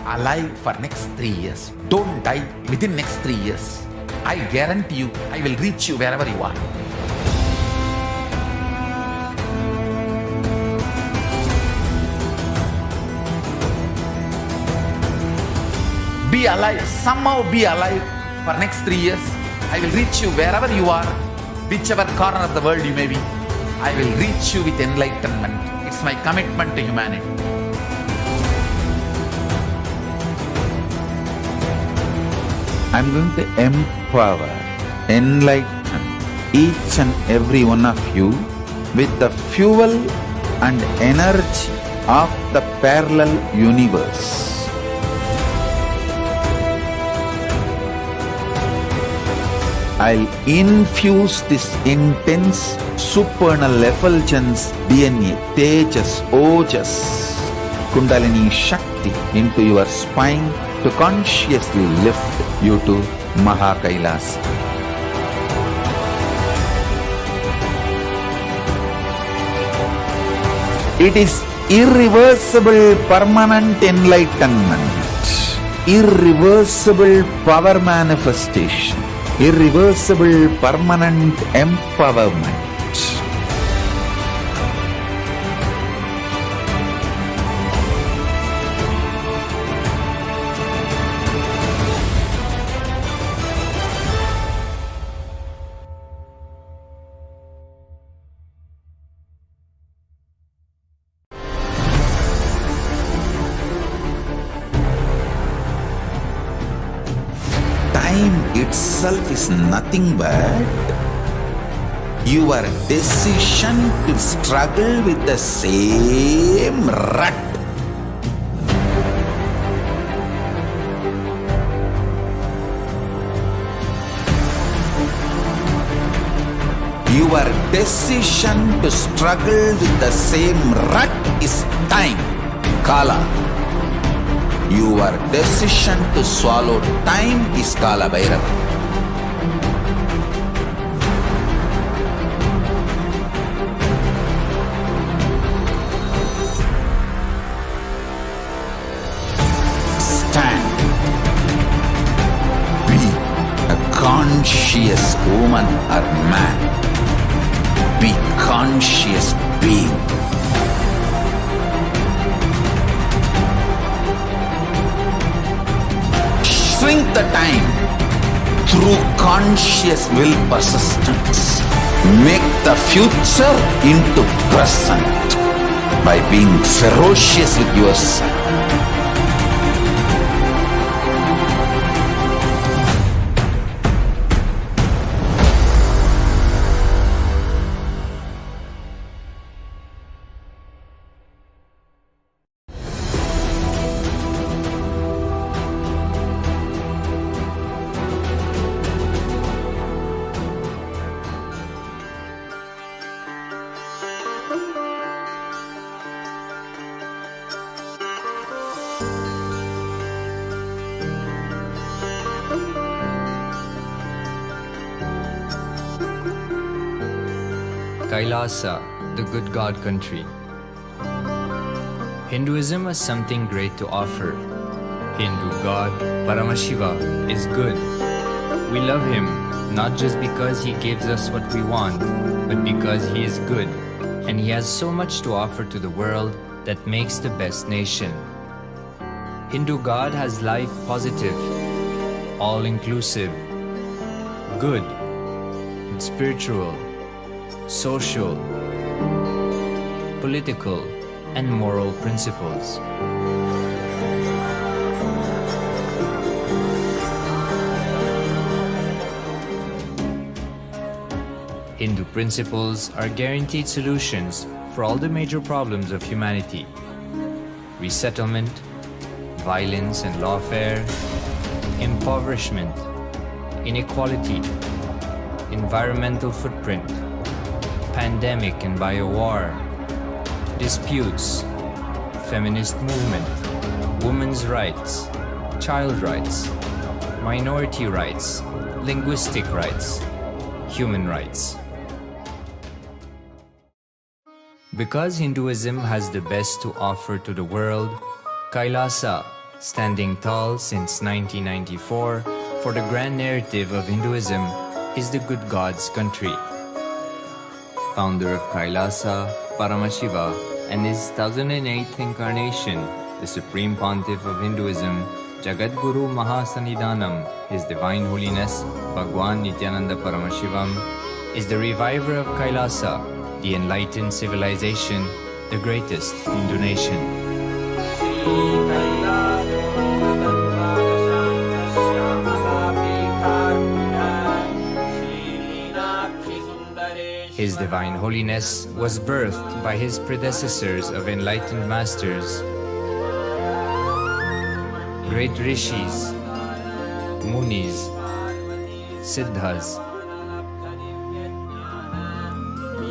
alive for next 3 years. Don't die within next 3 years. I guarantee you, I will reach you wherever you are. Be alive, somehow be alive for next 3 years. I will reach you wherever you are, whichever corner of the world you may be. I will reach you with enlightenment. It's my commitment to humanity. I'm going to empower, enlighten each and every one of you with the fuel and energy of the parallel universe. I'll infuse this intense supernal effulgence DNA, Tejas, Ojas, Kundalini Shakti into your spine to consciously lift you to KAILASA. It is irreversible permanent enlightenment, irreversible power manifestation, irreversible permanent empowerment. Time itself is nothing but your decision to struggle with the same rut. Your decision to struggle with the same rut is time, Kala. Your decision to swallow time is Kala Bhairava. Stand. Be a conscious woman or man. Be conscious being. Shrink the time through conscious will persistence. Make the future into present by being ferocious with yourself. KAILASA, the good God country. Hinduism has something great to offer. Hindu God, Paramashiva, is good. We love him not just because he gives us what we want, but because he is good, and he has so much to offer to the world that makes the best nation. Hindu God has life positive, all-inclusive, good, spiritual, social, political, and moral principles. Hindu principles are guaranteed solutions for all the major problems of humanity: resettlement, violence and lawfare, impoverishment, inequality, environmental footprint, pandemic and biowar, disputes, feminist movement, women's rights, child rights, minority rights, linguistic rights, human rights. Because Hinduism has the best to offer to the world, KAILASA, standing tall since 1994 for the grand narrative of Hinduism, is the good God's country. Founder of KAILASA, Paramashiva, and his 1008th incarnation, the Supreme Pontiff of Hinduism, Jagadguru Mahasanidhanam, His Divine Holiness, Bhagwan Nithyananda Paramashivam, is the reviver of KAILASA, the enlightened civilization, the greatest Hindu nation. His Divine Holiness was birthed by his predecessors of enlightened masters, great rishis, munis, siddhas,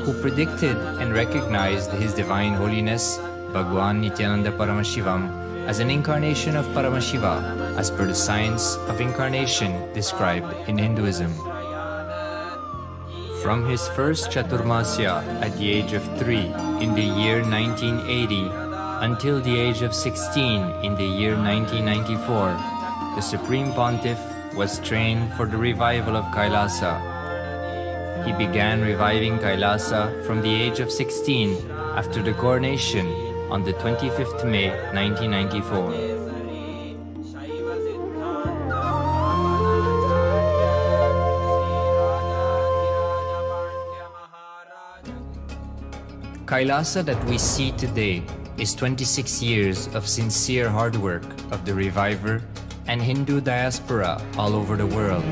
who predicted and recognized His Divine Holiness, Bhagwan Nithyananda Paramashivam, as an incarnation of Paramashiva, as per the science of incarnation described in Hinduism. From his first Chaturmasya at the age of 3 in the year 1980 until the age of 16 in the year 1994, the Supreme Pontiff was trained for the revival of KAILASA. He began reviving KAILASA from the age of 16 after the coronation on the 25th May 1994. KAILASA that we see today is 26 years of sincere hard work of the reviver and Hindu diaspora all over the world.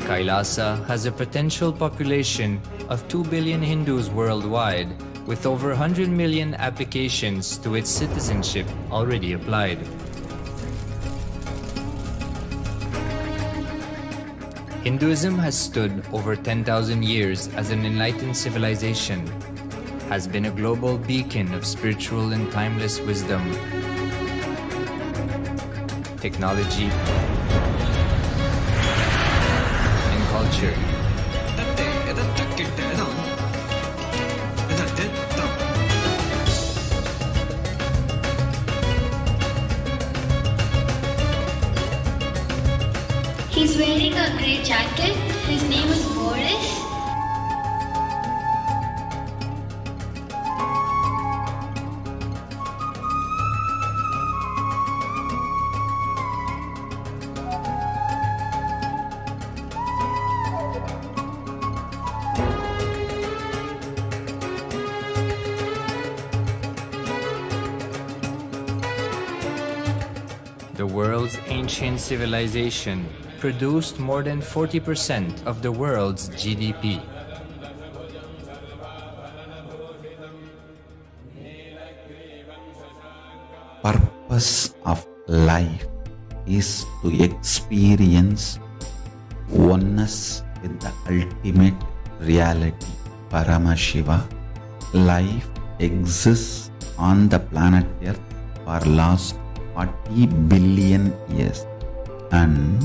KAILASA has a potential population of 2 billion Hindus worldwide, with over 100 million applications to its citizenship already applied. Hinduism has stood over 10,000 years as an enlightened civilization, has been a global beacon of spiritual and timeless wisdom, technology, culture. He's wearing a grey jacket. His name is Boris. The world's ancient civilization produced more than 40% of the world's GDP. Purpose of life is to experience oneness with the ultimate reality, Paramashiva. Life exists on the planet Earth for last 40 billion years, and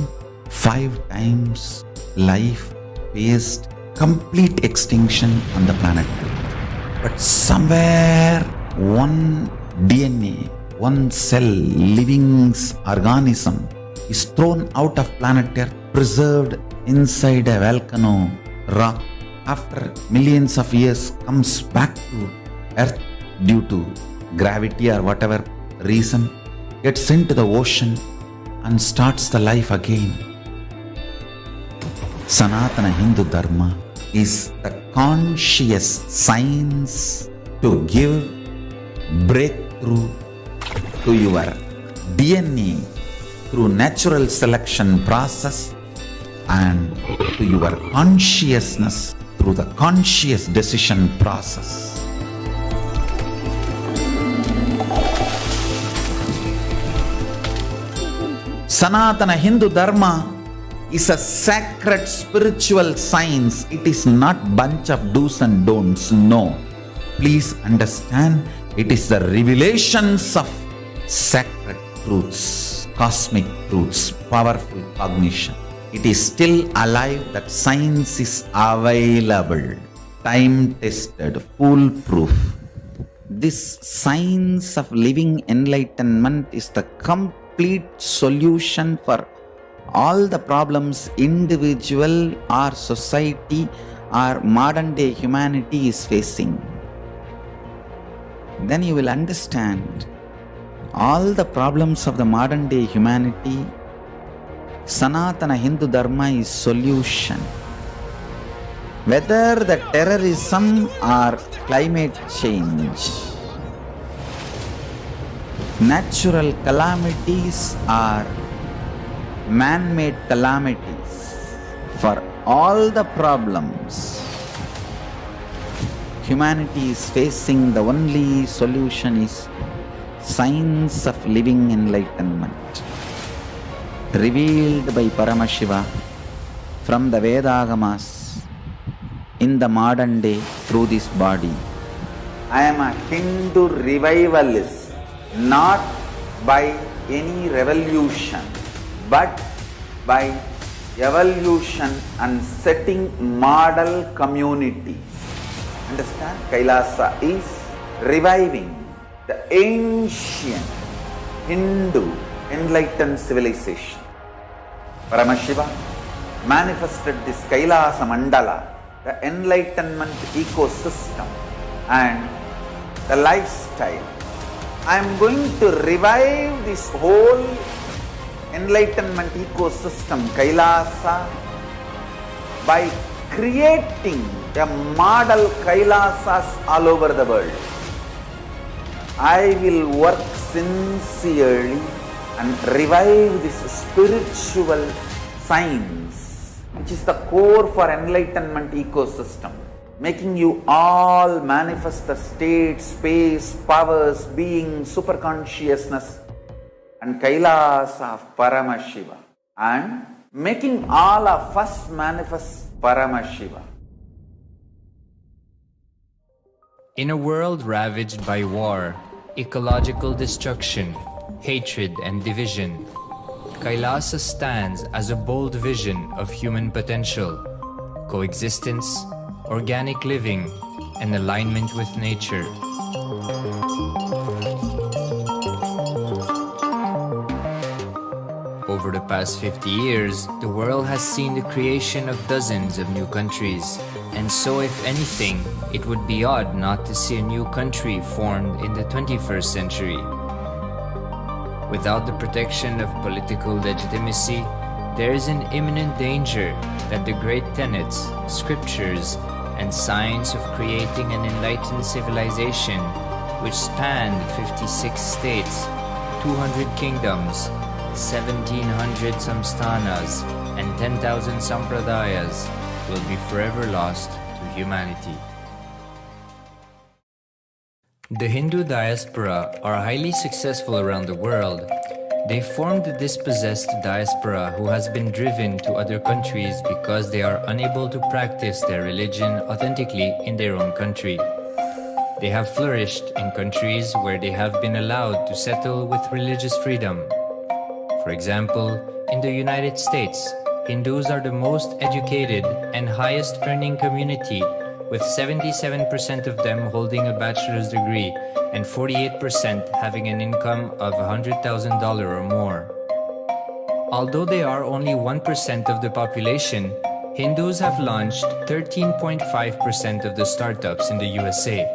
5 times life faced complete extinction on the planet Earth. But somewhere one DNA, one cell, living organism is thrown out of planet Earth, preserved inside a volcano rock. After millions of years comes back to Earth due to gravity or whatever reason, gets into the ocean and starts the life again. Sanatana Hindu Dharma is the conscious science to give breakthrough to your DNA through natural selection process and to your consciousness through the conscious decision process. Sanatana Hindu Dharma is a sacred spiritual science. It is not bunch of do's and don'ts. No. Please understand, it is the revelations of sacred truths, cosmic truths, powerful cognition. It is still alive. That science is available, time-tested, foolproof. This science of living enlightenment is the complete solution for all the problems individual or society or modern day humanity is facing. Then you will understand all the problems of the modern day humanity. Sanatana Hindu Dharma is solution. Whether the terrorism or climate change, natural calamities or man-made calamities, for all the problems humanity is facing, the only solution is science of living enlightenment, revealed by Paramashiva from the Vedagamas in the modern day through this body. I am a Hindu revivalist, not by any revolution, but by evolution and setting model communities. Understand? KAILASA is reviving the ancient Hindu enlightened civilization. Paramashiva manifested this KAILASA mandala, the enlightenment ecosystem and the lifestyle. I am going to revive this whole enlightenment ecosystem, KAILASA, by creating a model KAILASAs all over the world. I will work sincerely and revive this spiritual science, which is the core for enlightenment ecosystem, making you all manifest the state, space, powers, being, superconsciousness and KAILASA of Paramashiva, and making all of us manifest Paramashiva. In a world ravaged by war, ecological destruction, hatred and division, KAILASA stands as a bold vision of human potential, coexistence, organic living, and alignment with nature. Over the past 50 years, the world has seen the creation of dozens of new countries, and so if anything, it would be odd not to see a new country formed in the 21st century. Without the protection of political legitimacy, there is an imminent danger that the great tenets, scriptures, and science of creating an enlightened civilization, which spanned 56 states, 200 kingdoms, 1700 samsthanas, and 10,000 sampradayas, will be forever lost to humanity. The Hindu diaspora are highly successful around the world. They formed the dispossessed diaspora who has been driven to other countries because they are unable to practice their religion authentically in their own country. They have flourished in countries where they have been allowed to settle with religious freedom. For example, in the United States, Hindus are the most educated and highest earning community, with 77% of them holding a bachelor's degree and 48% having an income of $100,000 or more. Although they are only 1% of the population, Hindus have launched 13.5% of the startups in the USA.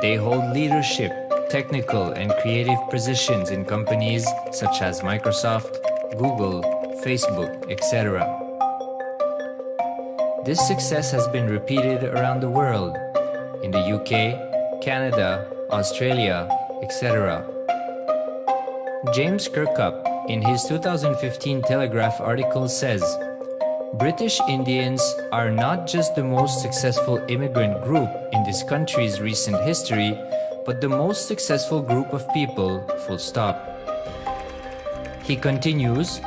They hold leadership, technical and creative positions in companies such as Microsoft, Google, Facebook, etc. This success has been repeated around the world, in the UK, Canada, Australia, etc. James Kirkup, in his 2015 Telegraph article says, British Indians are not just the most successful immigrant group in this country's recent history, but the most successful group of people, full stop. He continues,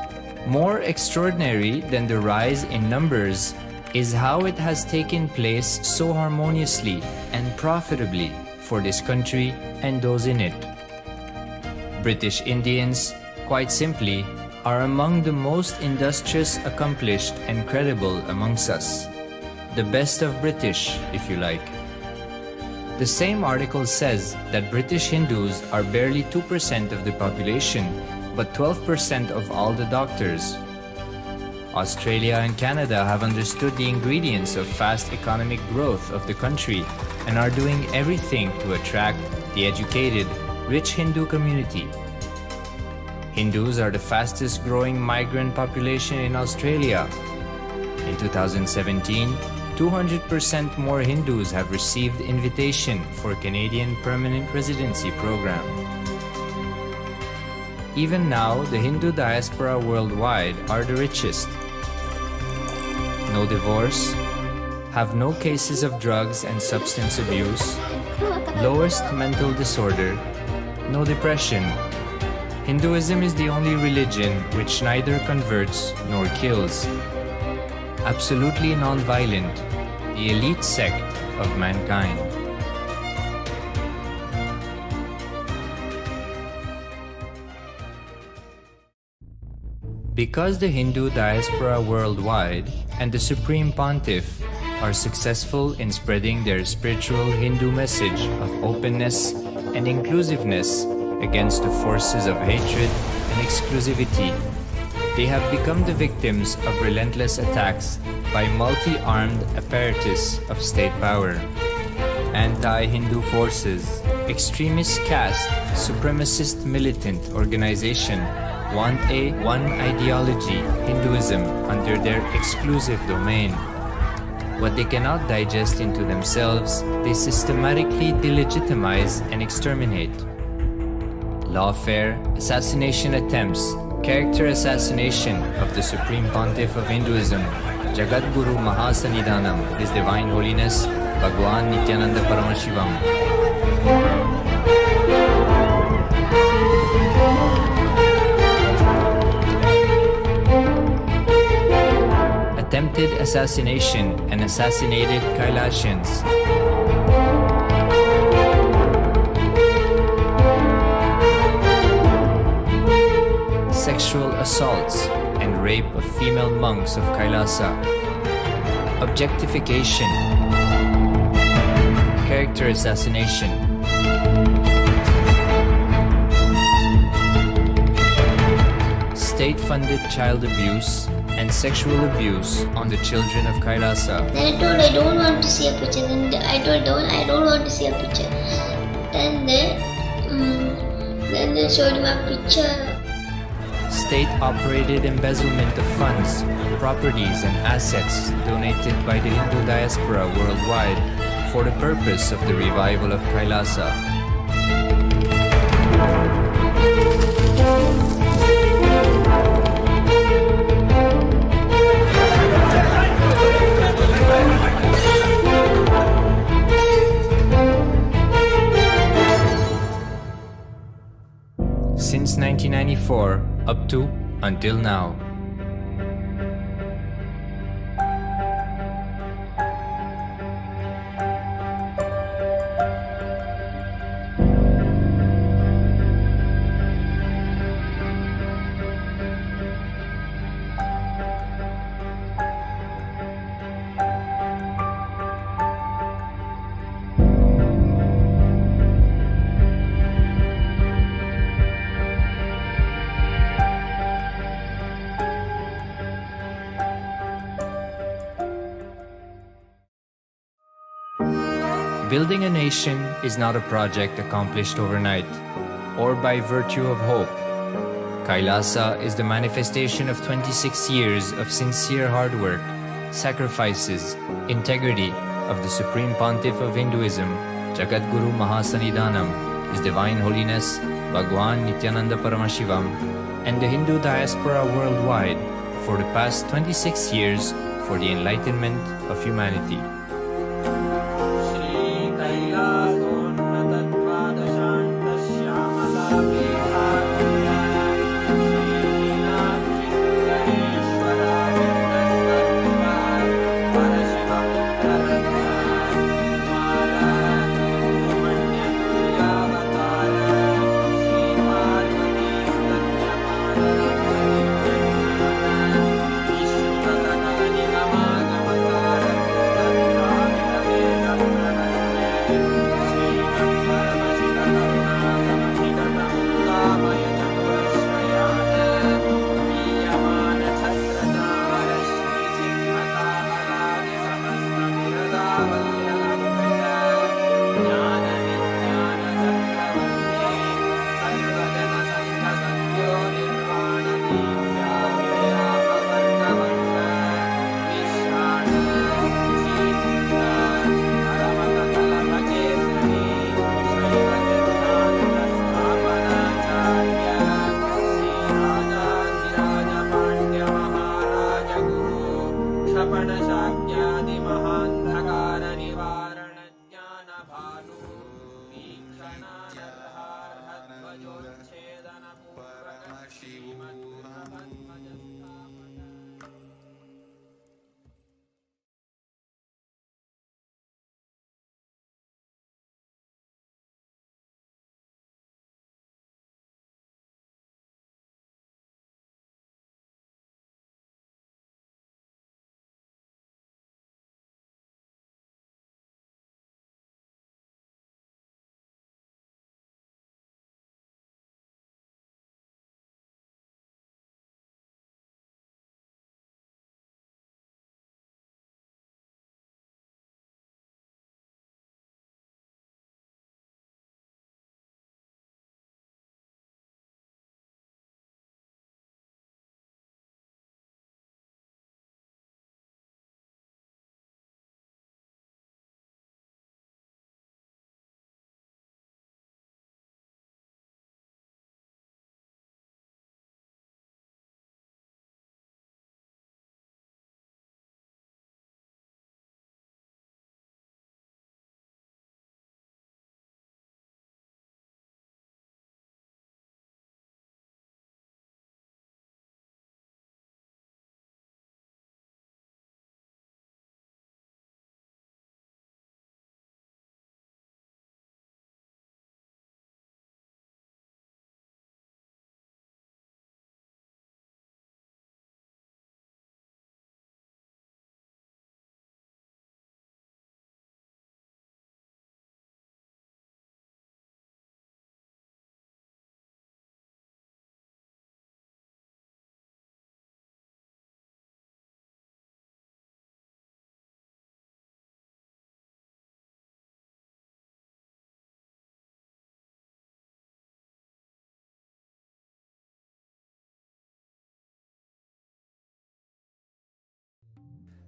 more extraordinary than the rise in numbers is how it has taken place so harmoniously and profitably for this country and those in it. British Indians, quite simply, are among the most industrious, accomplished, and credible amongst us. The best of British, if you like. The same article says that British Hindus are barely 2% of the population, but 12% of all the doctors. Australia and Canada have understood the ingredients of fast economic growth of the country and are doing everything to attract the educated, rich Hindu community. Hindus are the fastest growing migrant population in Australia. In 2017, 200% more Hindus have received invitation for Canadian Permanent Residency Program. Even now, the Hindu diaspora worldwide are the richest. No divorce, have no cases of drugs and substance abuse, lowest mental disorder, no depression. Hinduism is the only religion which neither converts nor kills. Absolutely non-violent, the elite sect of mankind. Because the Hindu diaspora worldwide and the Supreme Pontiff are successful in spreading their spiritual Hindu message of openness and inclusiveness against the forces of hatred and exclusivity, they have become the victims of relentless attacks by multi-armed apparatus of state power. Anti-Hindu forces, extremist caste, supremacist militant organization want a one ideology, Hinduism, under their exclusive domain. What they cannot digest into themselves, they systematically delegitimize and exterminate. Lawfare, assassination attempts, character assassination of the Supreme Pontiff of Hinduism, Jagadguru Mahasannidhanam, His Divine Holiness, Bhagwan Nithyananda Paramashivam. Attempted assassination and assassinated Kailasians. Sexual assaults and rape of female monks of Kailasa. Objectification. Character assassination. State-funded child abuse and sexual abuse on the children of Kailasa. Then I told I don't want to see a picture. Then I told I don't want to see a picture. Then they showed me a picture. State-operated embezzlement of funds, properties and assets donated by the Hindu diaspora worldwide for the purpose of the revival of Kailasa. Since 1994, up to until now. Building a nation is not a project accomplished overnight or by virtue of hope. Kailasa is the manifestation of 26 years of sincere hard work, sacrifices, integrity of the Supreme Pontiff of Hinduism, Jagadguru Mahasannidhanam, His Divine Holiness, Bhagwan Nithyananda Paramashivam, and the Hindu diaspora worldwide for the past 26 years for the enlightenment of humanity.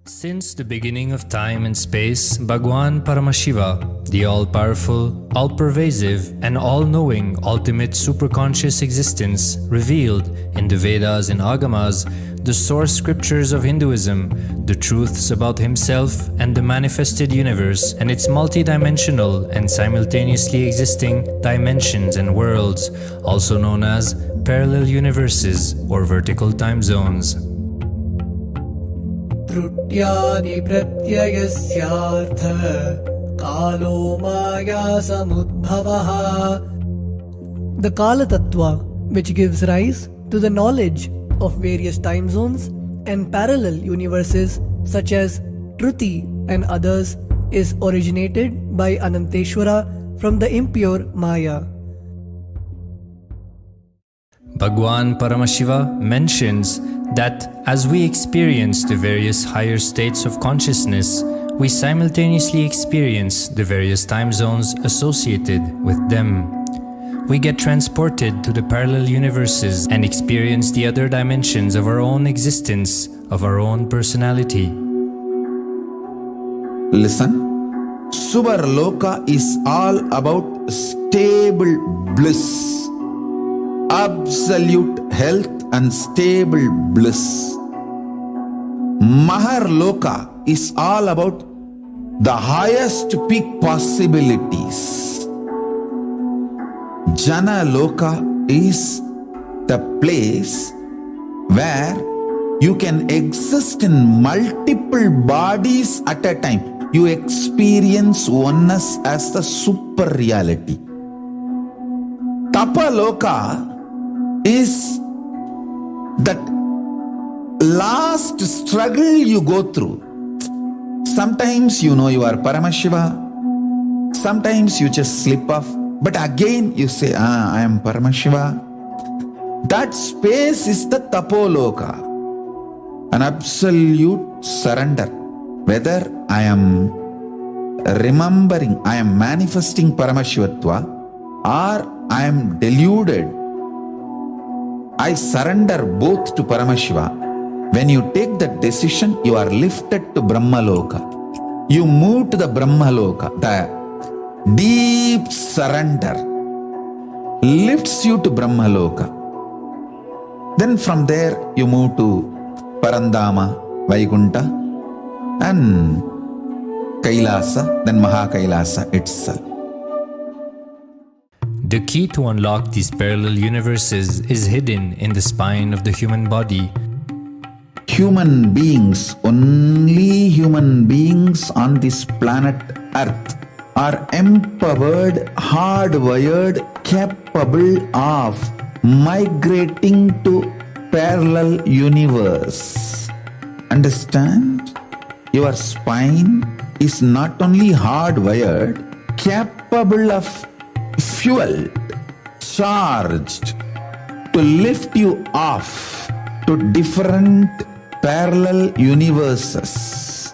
Since the beginning of time and space, Bhagwan Paramashiva, the all-powerful, all-pervasive, and all-knowing ultimate superconscious existence, revealed in the Vedas and Agamas, the source scriptures of Hinduism, the truths about himself and the manifested universe and its multidimensional and simultaneously existing dimensions and worlds, also known as parallel universes or vertical time zones. त्रुट्यादि प्रत्ययस्यार्थ कालो माया समुद्भवः. The Kala Tattva, which gives rise to the knowledge of various time zones and parallel universes such as Truti and others, is originated by Ananteshwara from the impure Maya. Bhagwan Paramashiva mentions that as we experience the various higher states of consciousness, we simultaneously experience the various time zones associated with them. We get transported to the parallel universes and experience the other dimensions of our own existence, of our own personality. Listen, Subarloka is all about stable bliss, absolute health and stable bliss. Maharloka is all about the highest peak possibilities. Jana Loka is the place where you can exist in multiple bodies at a time. You experience oneness as the super reality. Tapaloka is that last struggle you go through. Sometimes you know you are Paramashiva, sometimes you just slip off, but again you say, I am Paramashiva. That space is the Tapoloka, an absolute surrender. Whether I am remembering, I am manifesting Paramashivatva, or I am deluded, I surrender both to Paramashiva. When you take that decision, you are lifted to Brahmaloka. You move to the Brahmaloka. The deep surrender lifts you to Brahmaloka. Then from there you move to Parandama, Vaikunta, and Kailasa, then Mahakailasa itself. The key to unlock these parallel universes is hidden in the spine of the human body. Human beings, only human beings on this planet Earth are empowered, hardwired, capable of migrating to parallel universe. Understand? Your spine is not only hardwired, capable of fueled, charged to lift you off to different parallel universes.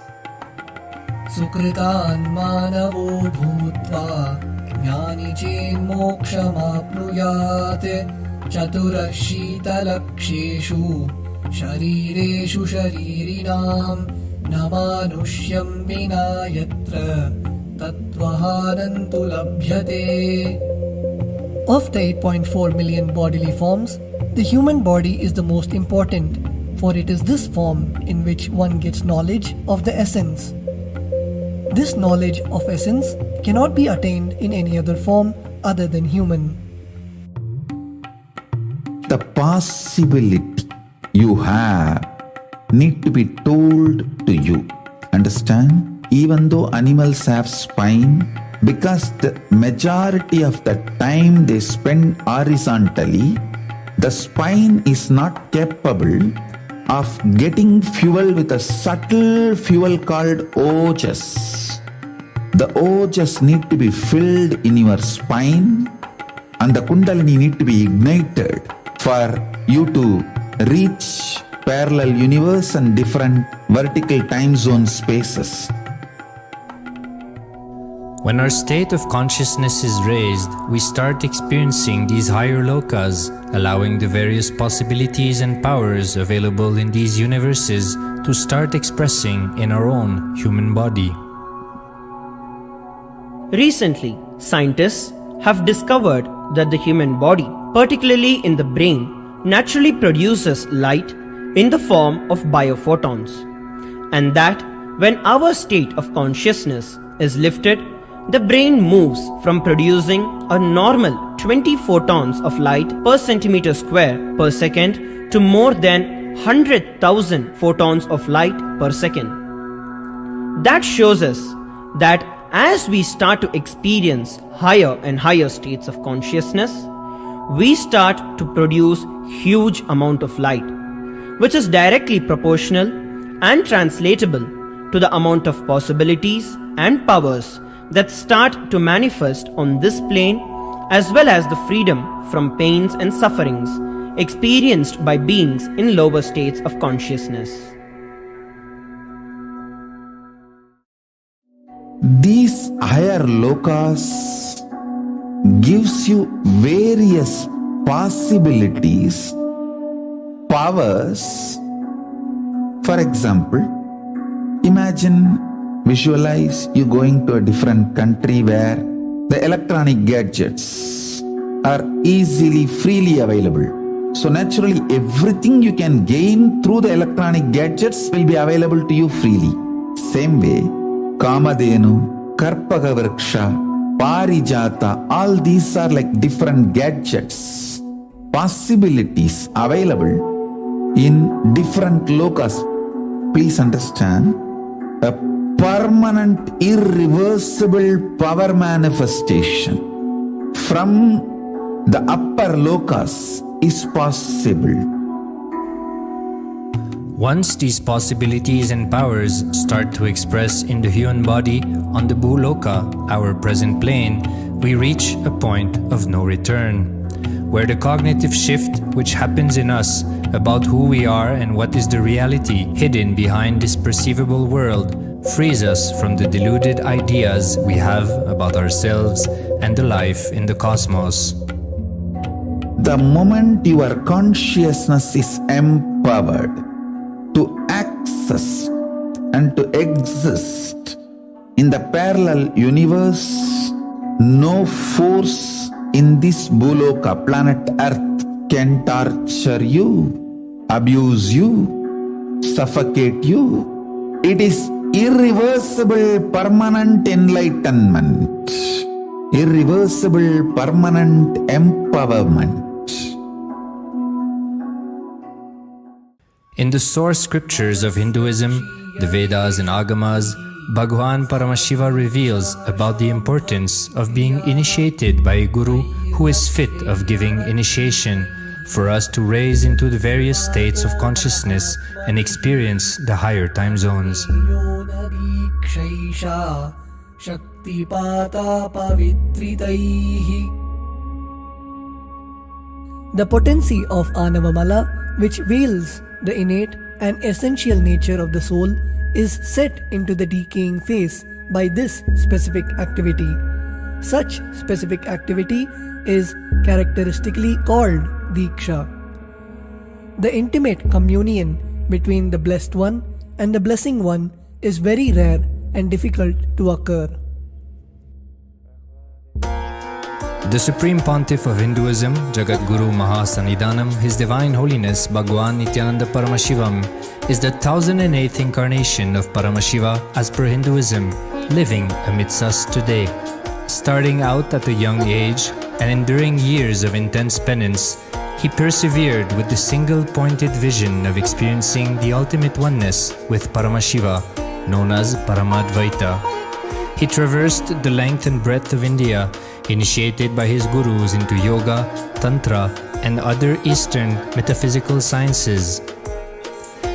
Sukritan manavo bhutva jnani chen mokshamapnuyat chaturashita-laksheshu sharireshu sharirinam namanusyam vina yatra tattvahanantu labhyate. Of the 8.4 million bodily forms, the human body is the most important, for it is this form in which one gets knowledge of the essence. This knowledge of essence cannot be attained in any other form other than human. The possibility you have need to be told to you. Understand? Even though animals have spine, because the majority of the time they spend horizontally, the spine is not capable of getting fuel with a subtle fuel called ojas. The ojas need to be filled in your spine, and the kundalini need to be ignited for you to reach parallel universe and different vertical time zone spaces. When our state of consciousness is raised, we start experiencing these higher lokas, allowing the various possibilities and powers available in these universes to start expressing in our own human body. Recently, scientists have discovered that the human body, particularly in the brain, naturally produces light in the form of biophotons, and that when our state of consciousness is lifted, the brain moves from producing a normal 20 photons of light per centimeter square per second to more than 100,000 photons of light per second. That shows us that as we start to experience higher and higher states of consciousness, we start to produce huge amount of light, which is directly proportional and translatable to the amount of possibilities and powers that start to manifest on this plane, as well as the freedom from pains and sufferings experienced by beings in lower states of consciousness. These higher lokas gives you various possibilities, powers. For example, visualize you going to a different country where the electronic gadgets are easily, freely available. So naturally, everything you can gain through the electronic gadgets will be available to you freely. Same way, Kamadhenu, Karpaka Vriksha, Parijata, all these are like different gadgets, possibilities available in different lokas. Please understand, a permanent, irreversible power manifestation from the upper lokas is possible. Once these possibilities and powers start to express in the human body on the Bhuloka, our present plane, we reach a point of no return, where the cognitive shift which happens in us about who we are and what is the reality hidden behind this perceivable world frees us from the deluded ideas we have about ourselves and the life in the cosmos. The moment your consciousness is empowered to access and to exist in the parallel universe, no force in this Bhuloka, planet Earth, can torture you, abuse you, suffocate you. It is irreversible, permanent enlightenment, irreversible, permanent empowerment. In the source scriptures of Hinduism, the Vedas and Agamas, Bhagwan Paramashiva reveals about the importance of being initiated by a guru who is fit of giving initiation for us to raise into the various states of consciousness and experience the higher time zones. The potency of Anavamala, which veils the innate and essential nature of the soul, is set into the decaying phase by this specific activity. Such specific activity is characteristically called Diksha. The intimate communion between the Blessed One and the Blessing One is very rare and difficult to occur. The Supreme Pontiff of Hinduism, Jagat Guru Mahasannidhanam, His Divine Holiness Bhagwan Nithyananda Paramashivam, is the 1008th incarnation of Paramashiva as per Hinduism, living amidst us today. Starting out at a young age and enduring years of intense penance, he persevered with the single-pointed vision of experiencing the ultimate oneness with Paramashiva, known as Paramadvaita. He traversed the length and breadth of India, initiated by his gurus into yoga, tantra, and other Eastern metaphysical sciences.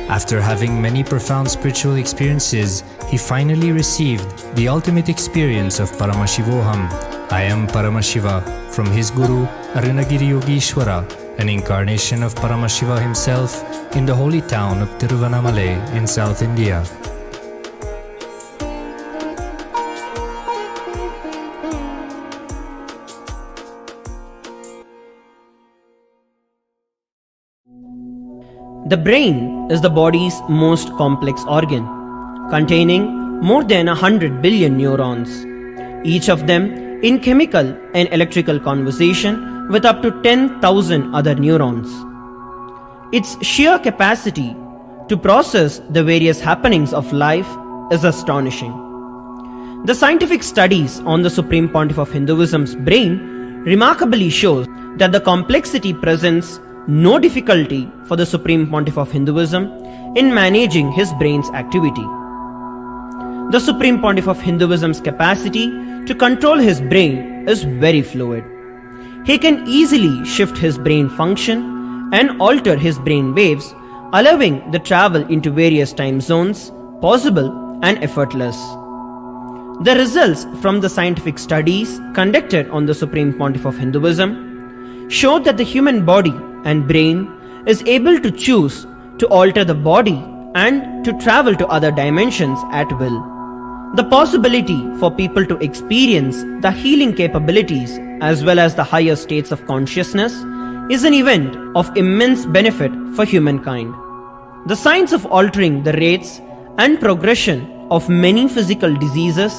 After having many profound spiritual experiences, he finally received the ultimate experience of Paramashivoham, I am Paramashiva, from his guru Arunagiri Yogeshwara, an incarnation of Paramashiva himself in the holy town of Tiruvannamalai in South India. The brain is the body's most complex organ, containing more than 100 billion neurons, each of them in chemical and electrical conversation with up to 10,000 other neurons. Its sheer capacity to process the various happenings of life is astonishing. The scientific studies on the Supreme Pontiff of Hinduism's brain remarkably shows that the complexity presents no difficulty for the Supreme Pontiff of Hinduism in managing his brain's activity. The Supreme Pontiff of Hinduism's capacity to control his brain is very fluid. He can easily shift his brain function and alter his brain waves, allowing the travel into various time zones possible and effortless. The results from the scientific studies conducted on the Supreme Pontiff of Hinduism show that the human body and brain is able to choose to alter the body and to travel to other dimensions at will. The possibility for people to experience the healing capabilities as well as the higher states of consciousness is an event of immense benefit for humankind. The science of altering the rates and progression of many physical diseases,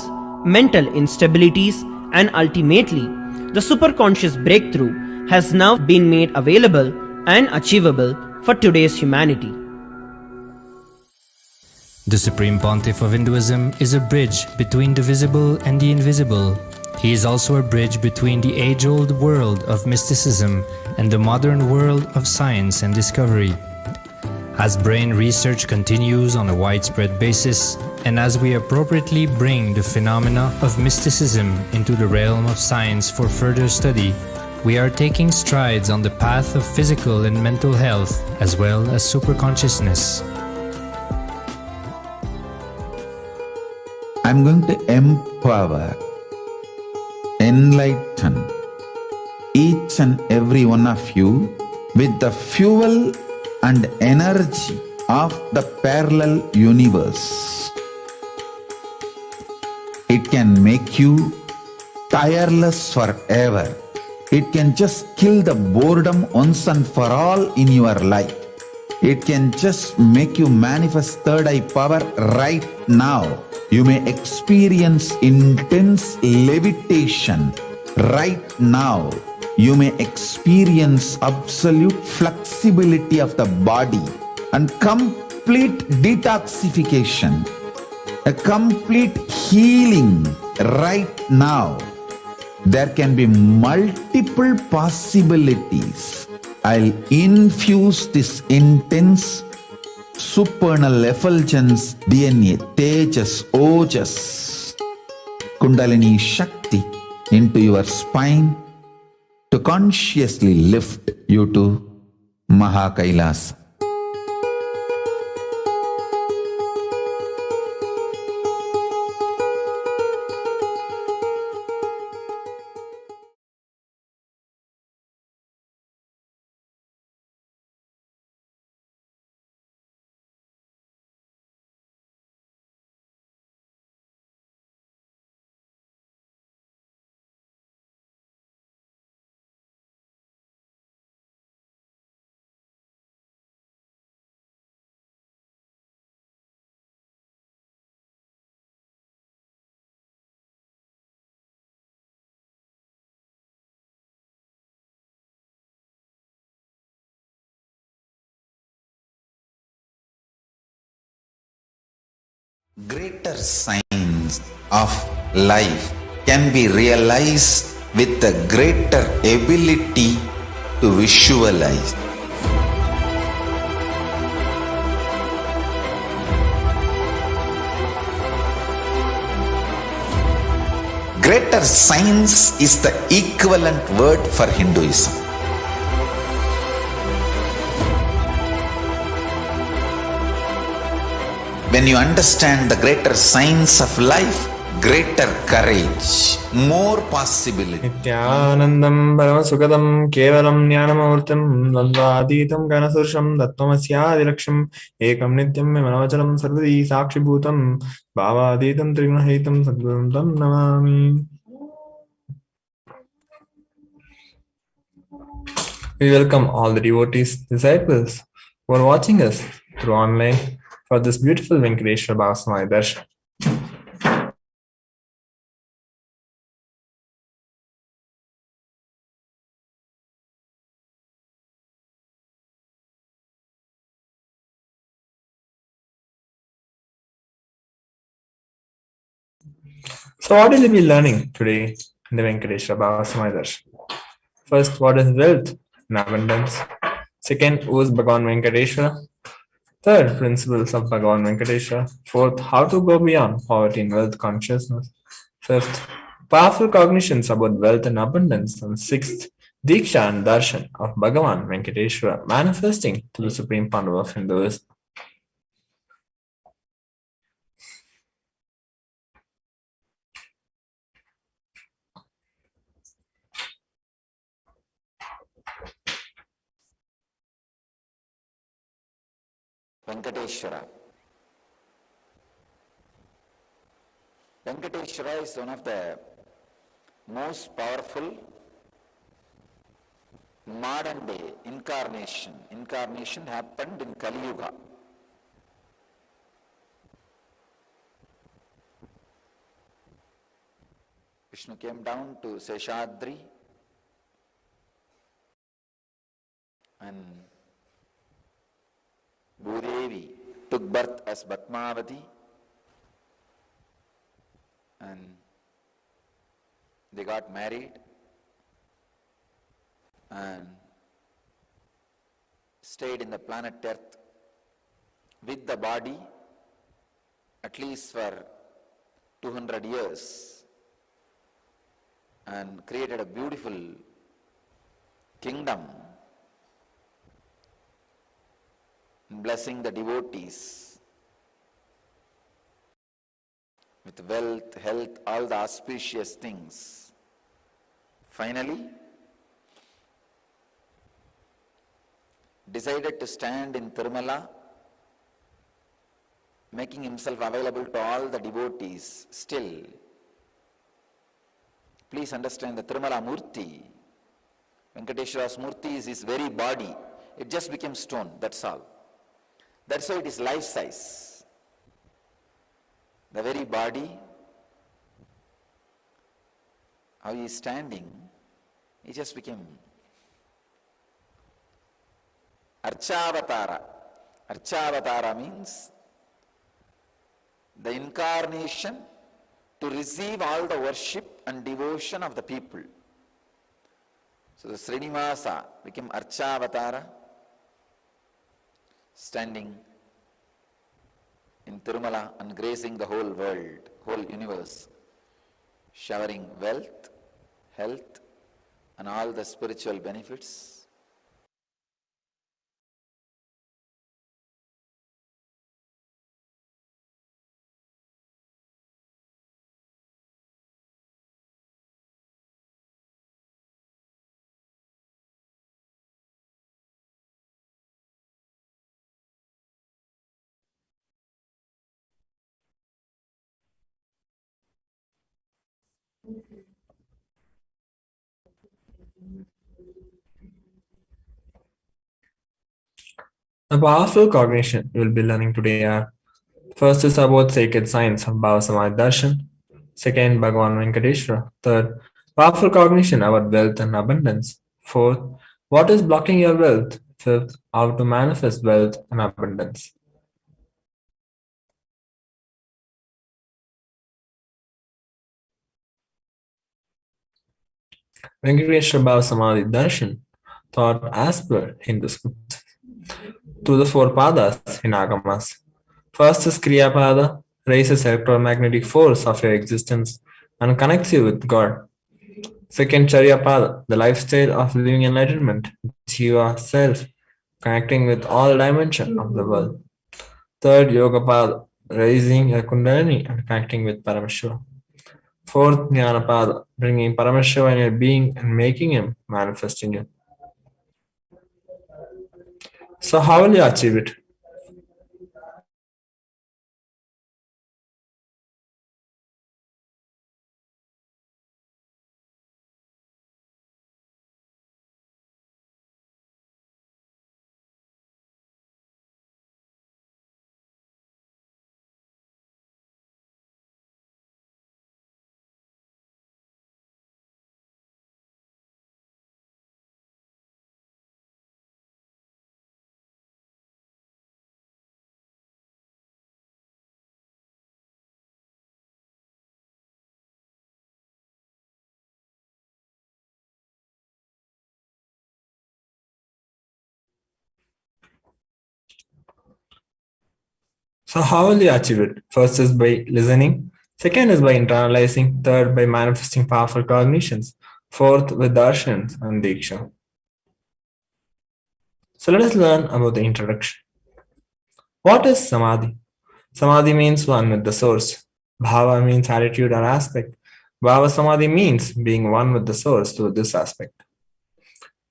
mental instabilities, and ultimately the superconscious breakthrough has now been made available and achievable for today's humanity. The Supreme Pontiff of Hinduism is a bridge between the visible and the invisible. He is also a bridge between the age-old world of mysticism and the modern world of science and discovery. As brain research continues on a widespread basis, and as we appropriately bring the phenomena of mysticism into the realm of science for further study, we are taking strides on the path of physical and mental health as well as superconsciousness. I'm going to empower, enlighten each and every one of you with the fuel and energy of the parallel universe. It can make you tireless forever. It can just kill the boredom once and for all in your life. It can just make you manifest third eye power right now. You may experience intense levitation right now. You may experience absolute flexibility of the body and complete detoxification, a complete healing right now. There can be multiple possibilities. I'll infuse this intense supernal effulgence, DNA, Tejas, Ojas, Kundalini Shakti into your spine to consciously lift you to KAILASA. Greater signs of life can be realized with a greater ability to visualize. Greater science is the equivalent word for Hinduism. When you understand the greater science of life, greater courage, more possibility. Nithyanandam Paramashivoham Kevalam Jnanamurtam Dvandvadhitam Ganasursam Tattvamasyadiraksham Ekam Nityam Manavacharam Sarvadi Sakshibhutam Bhavadhitam Trigunahitam Sadgurum Tam Namami. We welcome all the devotees, disciples who are watching us through online for this beautiful Venkateshwara Bhava Samadhi Darshan. So, what will we be learning today in the Venkateshwara Bhava Samadhi Darshan? First, what is wealth and abundance? Second, who is Bhagavan Venkateshwara? Third, principles of Bhagavan Venkateshwara. Fourth, how to go beyond poverty and wealth consciousness. Fifth, powerful cognitions about wealth and abundance. And sixth, Diksha and Darshan of Bhagavan Venkateshwara manifesting to the Supreme Pandava of Hinduism. Venkateshwara. Venkateshwara is one of the most powerful modern day incarnation. Incarnation happened in Kali Yuga. Vishnu came down to Seshadri and Bhudevi took birth as Batmavati and they got married and stayed in the planet Earth with the body at least for 200 years and created a beautiful kingdom, blessing the devotees with wealth, health, all the auspicious things. Finally, decided to stand in Tirumala, making himself available to all the devotees still. Please understand the Tirumala Murti, Venkateshwara's Murti is his very body. It just became stone, that's all. That's why it is life size. The very body, how he is standing, he just became Archavatara. Archavatara means the incarnation to receive all the worship and devotion of the people. So the Srinivasa became Archavatara, standing in Tirumala and gracing the whole world, whole universe, showering wealth, health, and all the spiritual benefits. The powerful cognition you will be learning today are: first is about sacred science of Bhava Samadhi Darshan. Second, Bhagavan Venkateshwara. Third, powerful cognition about wealth and abundance. Fourth, what is blocking your wealth? Fifth, how to manifest wealth and abundance. Venkateshwara Bhava Samadhi Darshan taught as per Hindu scripts through the four padas in Agamas. First is Kriya Pada, raises electromagnetic force of your existence and connects you with God. Second, Charya Pada, the lifestyle of living enlightenment, Jiva self, connecting with all dimensions of the world. Third, Yoga Pada, raising a Kundalini and connecting with Paramashivoham. Fourth, Jnana Pada, bringing Paramashiva in your being and making him manifest in you. So, how will you achieve it? So how will you achieve it? First is by listening, second is by internalizing, third by manifesting powerful cognitions, fourth with Darshan and Diksha. So let us learn about the introduction. What is Samadhi? Samadhi means one with the source. Bhava means attitude or aspect. Bhava Samadhi means being one with the source through this aspect.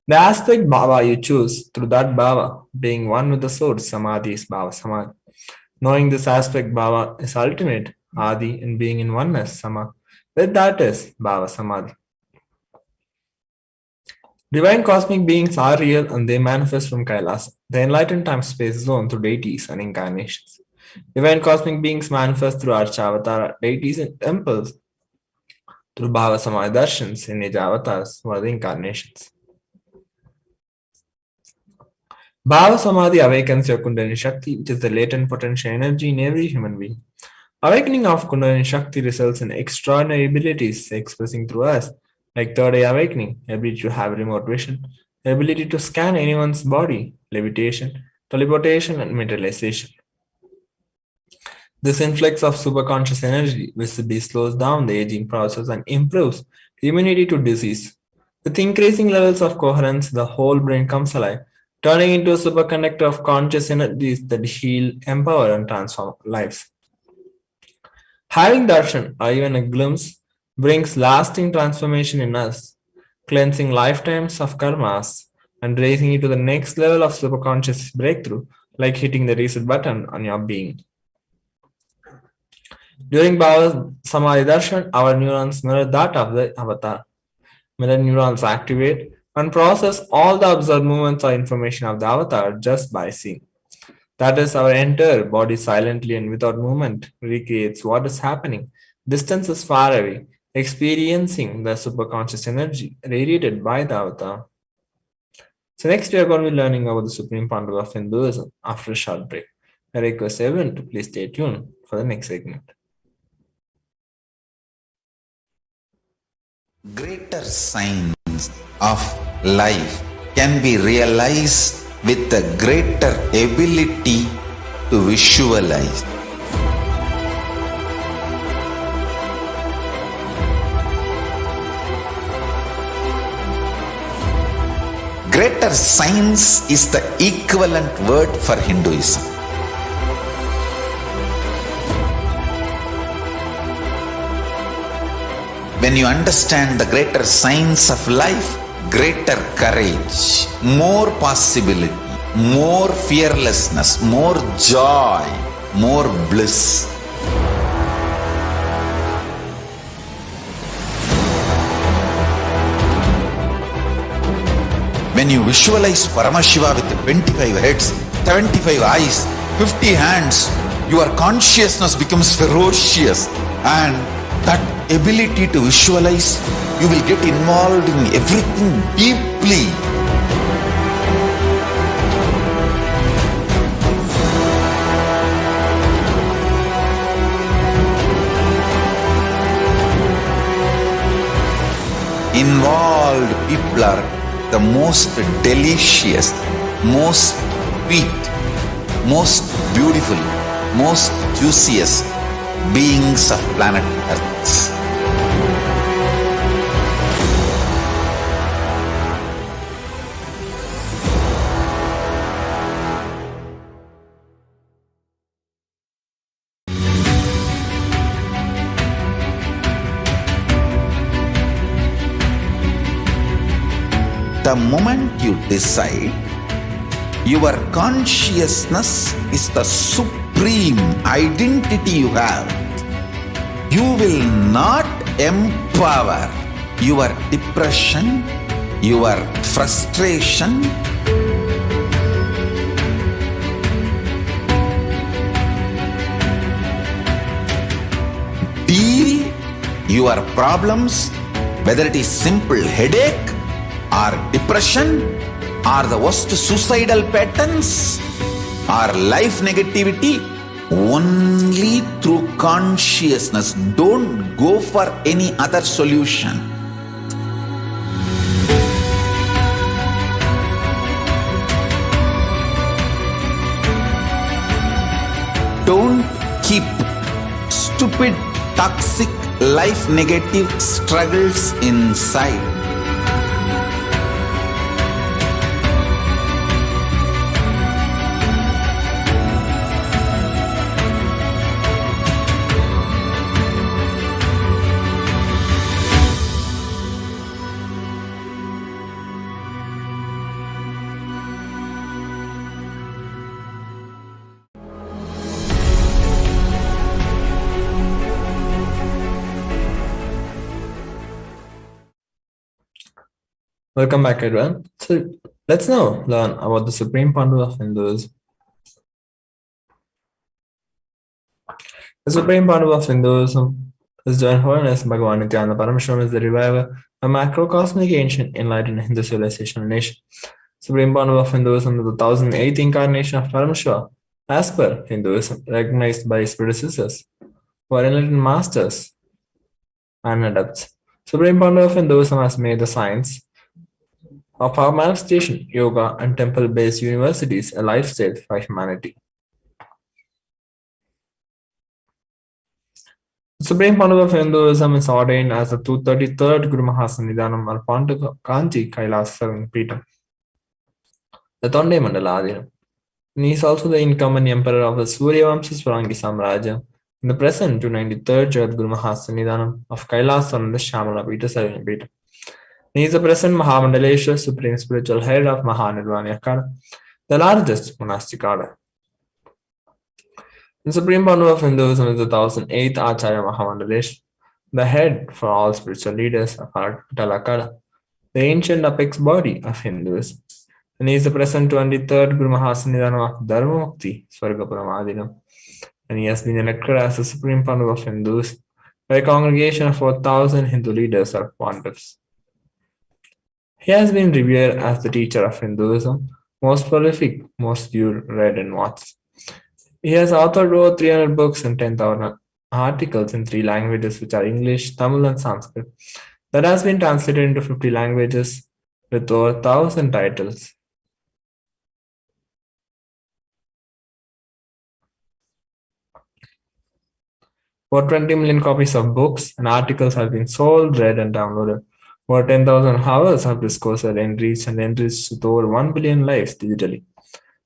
The aspect Bhava you choose, through that Bhava, being one with the source, Samadhi is Bhava Samadhi. Knowing this aspect Bhava is ultimate, Adi, and being in oneness, Sama. With that is Bhava Samadhi. Divine cosmic beings are real and they manifest from KAILASA, the enlightened time-space zone, through deities and incarnations. Divine cosmic beings manifest through Archavatara, deities and temples, through Bhava Samadhi Darshans in age avatars, who are the incarnations. Bhava Samadhi awakens your Kundalini Shakti, which is the latent potential energy in every human being. Awakening of Kundalini Shakti results in extraordinary abilities expressing through us, like third eye awakening, ability to have remote vision, ability to scan anyone's body, levitation, teleportation, and materialization. This influx of superconscious energy visibly slows down the aging process and improves immunity to disease. With increasing levels of coherence, the whole brain comes alive, turning into a superconductor of conscious energies that heal, empower, and transform lives. Having darshan, or even a glimpse, brings lasting transformation in us, cleansing lifetimes of karmas and raising you to the next level of superconscious breakthrough, like hitting the reset button on your being. During Bhava Samadhi Darshan, our neurons mirror that of the avatar. Mirror neurons activate and process all the observed movements or information of the avatar just by seeing. That is, our entire body silently and without movement recreates what is happening. Distance is far away, experiencing the superconscious energy radiated by the avatar. So next we are going to be learning about the Supreme Pandal of Hinduism after a short break. I request everyone to please stay tuned for the next segment. Greater signs of life can be realized with a greater ability to visualize. Greater science is the equivalent word for Hinduism. When you understand the greater science of life, greater courage, more possibility, more fearlessness, more joy, more bliss. When you visualize Paramashiva with 25 heads, 75 eyes, 50 hands, your consciousness becomes ferocious, and that ability to visualize, you will get involved in everything deeply. Involved people are the most delicious, most sweet, most beautiful, most juiciest beings of planet Earth. The moment you decide, your consciousness is the supreme identity you have. You will not empower your depression, your frustration, deal your problems, whether it is simple headache or depression or the worst suicidal patterns or life negativity, only through consciousness. Don't go for any other solution. Don't keep stupid, toxic, life negative struggles inside. Welcome back, everyone. So let's now learn about the Supreme Pandu of Hinduism. The Supreme Pandu of Hinduism is Divine Holiness Bhagavan Nithyananda Paramashivam is the reviver, a macrocosmic ancient enlightened Hindu civilizational nation. Supreme Pandu of Hinduism is the 1008th incarnation of Paramashiva, as per Hinduism, recognized by its predecessors, who are enlightened masters and adepts. Supreme Pandu of Hinduism has made the science of our manifestation, yoga, and temple-based universities a lifestyle for humanity. The Supreme Pandu of Hinduism is ordained as the 233rd Guru Mahasanidhanam Alpanta Kanchi KAILASA Peetham, the Tonde Mandala. And he is also the incoming emperor of the Suryavamsa Swarangi Samrajya, in the present 293rd Jagat Guru Mahasanidhanam of Kailasa and the Shamala Peetham. He is the present Mahamandaleshwar, Supreme Spiritual Head of Mahanirvana Akada, the largest monastic order. The Supreme Pandu of Hinduism is the 1008th Acharya Mahamandaleshwar, the head for all spiritual leaders of Akada, the ancient apex body of Hinduism. And he is the present 23rd Guru Mahasanidhanam of Dharmamukti, Swargapuram. And he has been elected as the Supreme Pandu of Hindus by a congregation of 4,000 Hindu leaders or pontiffs. He has been revered as the teacher of Hinduism, most prolific, most viewed, read, and watched. He has authored over 300 books and 10,000 articles in 3 languages, which are English, Tamil, and Sanskrit, that has been translated into 50 languages with over 1,000 titles. Over 20 million copies of books and articles have been sold, read, and downloaded. Over 10,000 hours of discourse are enriched with over 1 billion lives digitally.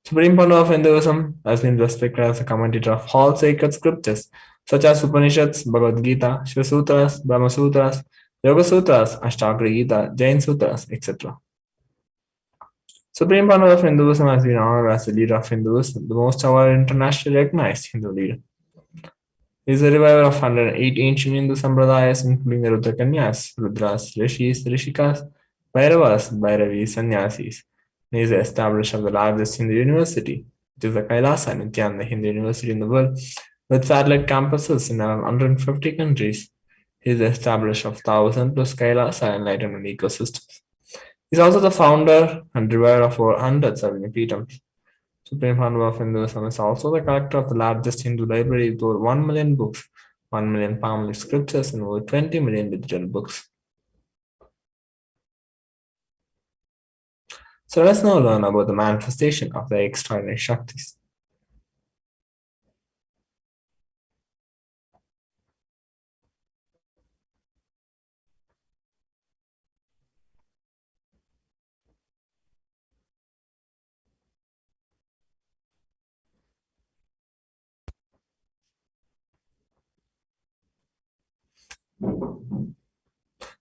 Supreme Pandu of Hinduism has been respected as a commentator of all sacred scriptures such as Upanishads, Bhagavad Gita, Shiva Sutras, Brahma Sutras, Yoga Sutras, Ashtanga Gita, Jain Sutras, etc. Supreme Pandu of Hinduism has been honored as the leader of Hinduism, the most awarded internationally recognized Hindu leader. He is a reviver of 108 ancient Hindu Sampradayas, including the Rudrakanyas, Rudras, Rishis, Rishikas, Bhairavas, Bhairavis, Sannyasis. He is the establisher of the largest Hindu university, which is the KAILASA Nithyananda Hindu University in the world, with satellite campuses in around 150 countries. He is the establisher of 1,000 plus KAILASA Enlightenment ecosystems. He is also the founder and reviver of over hundreds of Peethams. Supreme Pandu of Hinduism is also the collector of the largest Hindu library with over 1 million books, 1 million palm scriptures, and over 20 million digital books. So let's now learn about the manifestation of the extraordinary Shaktis.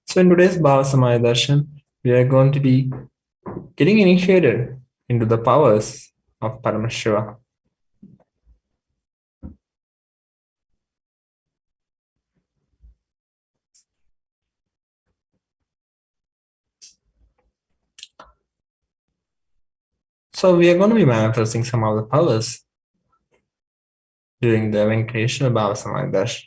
So in today's Bhava Samadhi Darshan, we are going to be getting initiated into the powers of Paramashiva. So we are going to be manifesting some of the powers during the Venkateshwara Bhava Samadhi Darshan.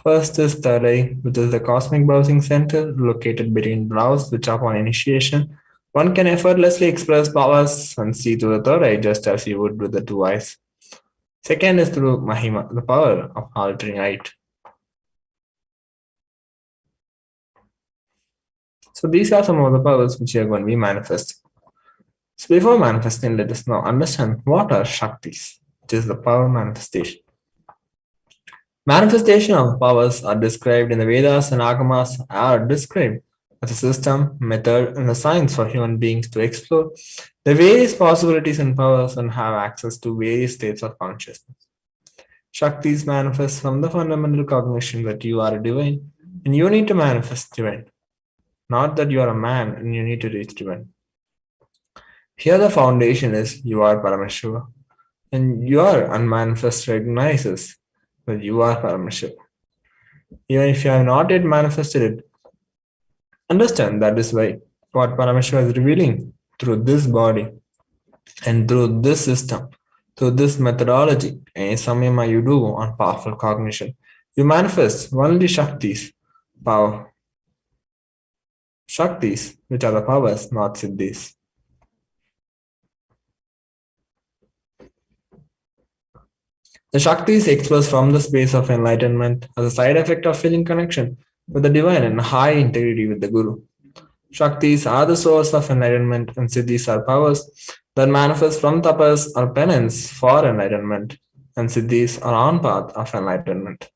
First is third eye, which is the cosmic browsing center located between brows, which upon initiation, one can effortlessly express powers and see through the third eye just as you would with the 2 eyes. Second is through Mahima, the power of altering light. So these are some of the powers which are going to be manifesting. So before manifesting, let us now understand what are Shaktis, which is the power manifestation. Manifestation of powers are described in the Vedas and Agamas are described as a system, method, and a science for human beings to explore the various possibilities and powers and have access to various states of consciousness. Shaktis manifest from the fundamental cognition that you are divine and you need to manifest divine, not that you are a man and you need to reach divine. Here the foundation is you are Paramashiva and your unmanifest recognizes that you are Paramashiva. Even if you have not yet manifested it, understand that is why what Paramashiva is revealing through this body and through this system, through this methodology, and samyama you do on powerful cognition. You manifest only Shaktis, power. Shaktis, which are the powers, not Siddhis. The Shaktis express from the space of enlightenment as a side effect of feeling connection with the divine and high integrity with the Guru. Shaktis are the source of enlightenment and Siddhis are powers that manifest from tapas or penance for enlightenment and Siddhis are on path of enlightenment.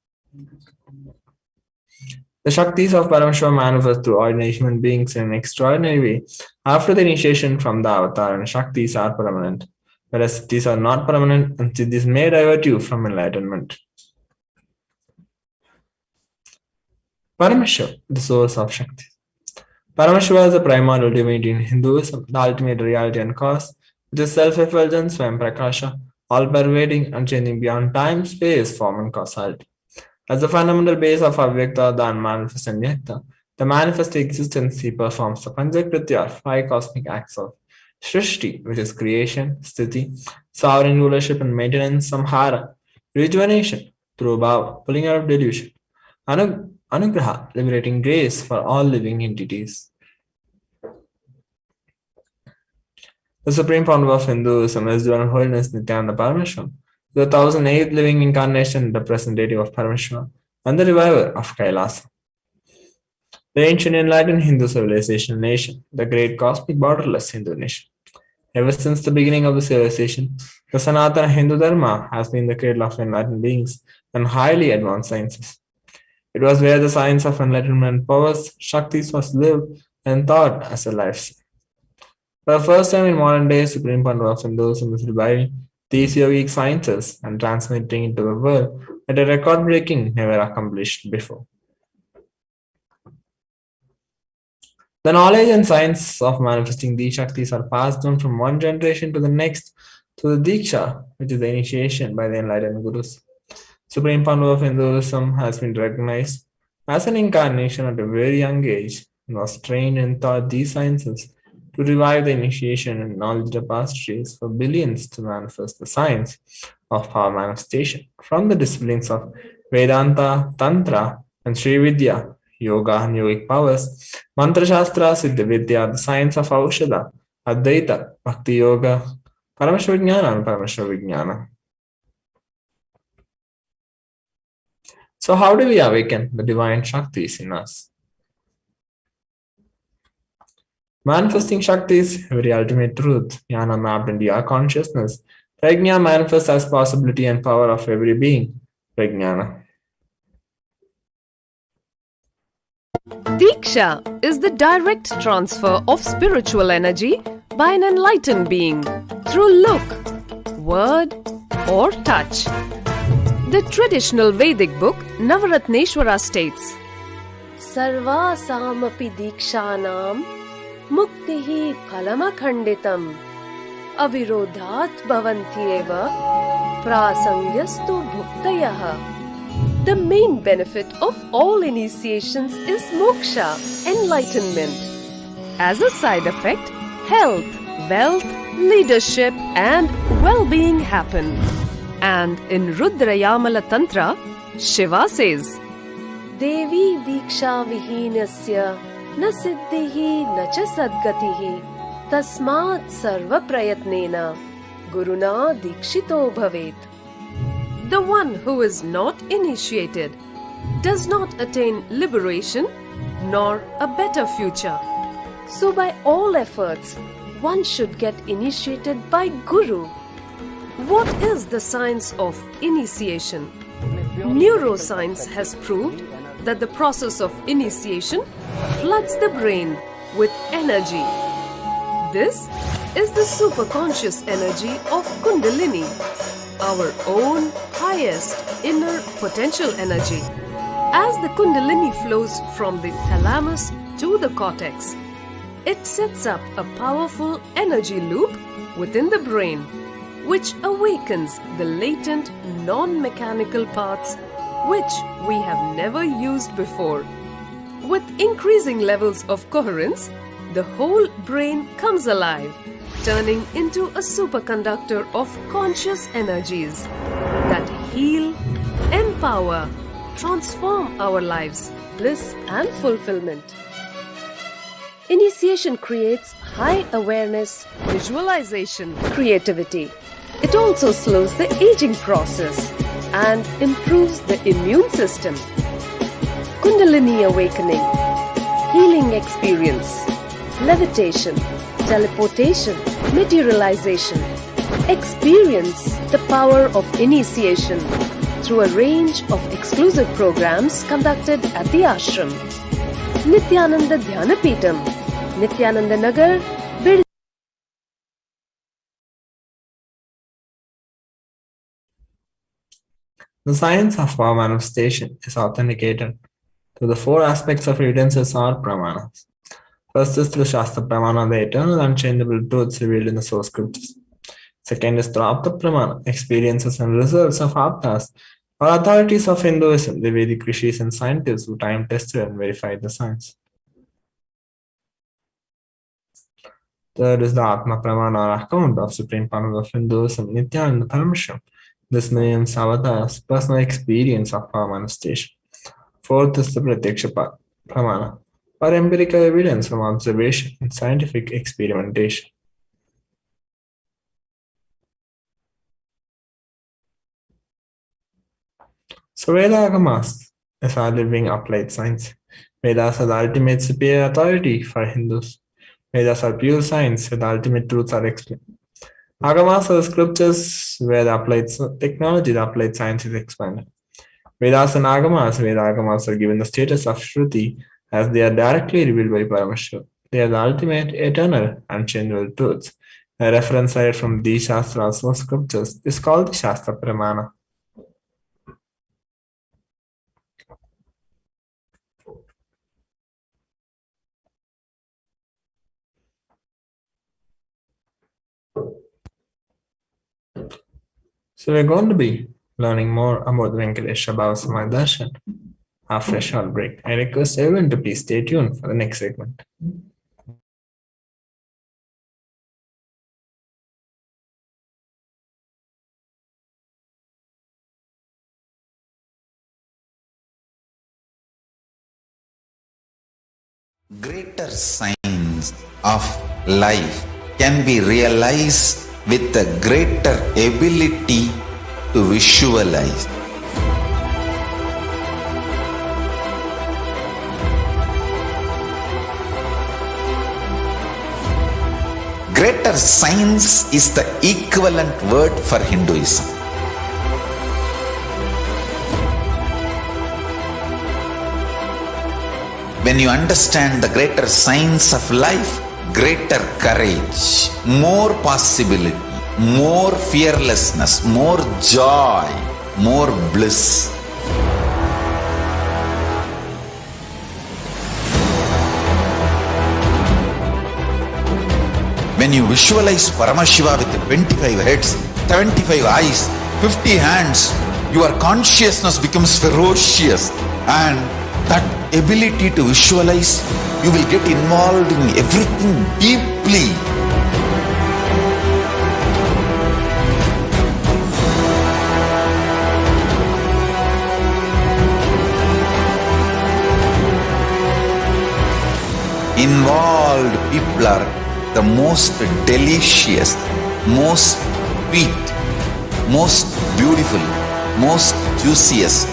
The Shaktis of Paramashiva manifest through ordinary human beings in an extraordinary way after the initiation from the avatar, and Shaktis are permanent, whereas Siddhis are not permanent and Siddhis may divert you from enlightenment. Paramashiva, the source of Shakti. Paramashiva is the primordial divinity in Hinduism, the ultimate reality and cause, which is self-effulgent, Swayam Prakasha, all-pervading, unchanging beyond time, space, form, and causality. As the fundamental base of Avyakta, the unmanifest and Vyakta, the manifest existence, he performs the Panchakritya, 5 cosmic acts of Shrishti, which is creation, Sthiti, sovereign rulership and maintenance, Samhara, rejuvenation through Bhava, pulling out of delusion, Anugraha, liberating grace for all living entities. The supreme founder of Hinduism is Divine Holiness Nithyananda Paramashivam, the 1008th living incarnation representative of Paramashiva and the reviver of KAILASA. The ancient enlightened Hindu civilization nation, the great cosmic borderless Hindu nation. Ever since the beginning of the civilization, the Sanatana Hindu Dharma has been the cradle of enlightened beings and highly advanced sciences. It was where the science of enlightenment powers, Shaktis, was lived and taught as a lifestyle. For the first time in modern days, Supreme Founder of Hinduism is reviving these yogic sciences and transmitting into the world at a record-breaking, never accomplished before. The knowledge and science of manifesting these Shaktis are passed on from one generation to the next through the Diksha, which is the initiation by the enlightened Gurus. Supreme Founder of Hinduism has been recognized as an incarnation at a very young age and was trained and taught these sciences to revive the initiation and knowledge repositories for billions to manifest the science of power manifestation from the disciplines of Vedanta, Tantra, and Sri Vidya, Yoga and Yogic powers, Mantra Shastra, Siddha Vidya, the science of Aushadha, Advaita, Bhakti Yoga, Paramashivoham, and Paramashivoham. So how do we awaken the divine Shaktis in us? Manifesting Shaktis, very ultimate truth, Jnana mapped into our consciousness. Prajna manifests as possibility and power of every being, Prajnana. Diksha is the direct transfer of spiritual energy by an enlightened being through look, word, or touch. The traditional Vedic book Navaratneshwara states, Sarva samapi dikshanam muktihi phalamakhanditam avirodhat bhavantyeva prasangyastu bhuktayah. The main benefit of all initiations is moksha, enlightenment. As a side effect, health, wealth, leadership, and well-being happen. And in Rudrayamala Tantra, Shiva says, Devi diksha vihinasya na siddhihi na cha sadgatihi tasmat sarva prayatnena guruna dikshito bhavet. The one who is not initiated does not attain liberation nor a better future. So by all efforts, one should get initiated by Guru. What is the science of initiation? Neuroscience has proved that the process of initiation floods the brain with energy. This is the superconscious energy of Kundalini, our own highest inner potential energy. As the Kundalini flows from the thalamus to the cortex, it sets up a powerful energy loop within the brain, which awakens the latent non-mechanical parts which we have never used before. With increasing levels of coherence, the whole brain comes alive, turning into a superconductor of conscious energies that heal, empower, transform our lives, bliss and fulfillment. Initiation creates high awareness, visualization, creativity. It also slows the aging process and improves the immune system. Kundalini awakening, healing experience, levitation, teleportation, materialization. Experience the power of initiation through a range of exclusive programs conducted at the ashram. Nithyananda Dhyanapitham, Nithyananda Nagar, Bir. The science of power manifestation is authenticated through the four aspects of evidences or pramanas. First is through Shastra Pramana, the eternal unchangeable truths revealed in the source scriptures. Second is through Apta Pramana, experiences and results of Aptas, or authorities of Hinduism, the Vedic rishis and scientists who time tested and verified the science. Third is the Atma Pramana, or account of Supreme Power of Hinduism, Nithyananda Paramashivam, this million avatars, personal experience of power manifestation. Fourth is the Pratyaksha Pramana, or empirical evidence from observation and scientific experimentation. So Veda-agamas is our living applied science. Vedas are the ultimate superior authority for Hindus. Vedas are pure science where the ultimate truths are explained. Agamas are the scriptures where the applied technology, the applied science is expanded. Vedas and Agamas are given the status of Shruti as they are directly revealed by Paramashiva. They are the ultimate, eternal, unchangeable truths. A reference cited from these Shastras or scriptures is called the Shastra Pramana. So we're going to be learning more about the Venkateshwara Bhava Samadhi Darshan after a short break. I request everyone to please stay tuned for the next segment. Greater science of life can be realized with a greater ability to visualize. Greater science is the equivalent word for Hinduism. When you understand the greater science of life, greater courage, more possibility, more fearlessness, more joy, more bliss. When you visualize Paramashiva with 25 heads, 75 eyes, 50 hands, your consciousness becomes ferocious, and that ability to visualize, you will get involved in everything deeply. Involved people are the most delicious, most sweet, most beautiful, most juiciest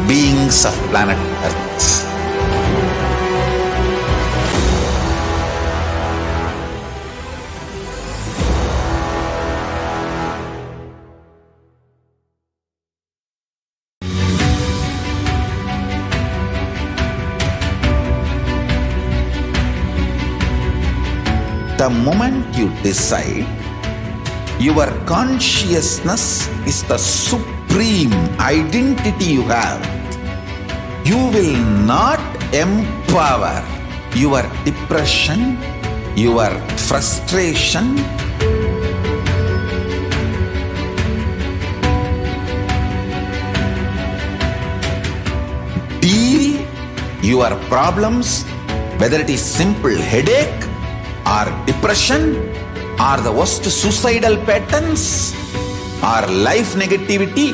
beings of planet Earth. The moment you decide, your consciousness is the supreme identity you have. You will not empower your depression, your frustration, deal your problems, whether it is simple headache or depression or the worst suicidal patterns or life negativity,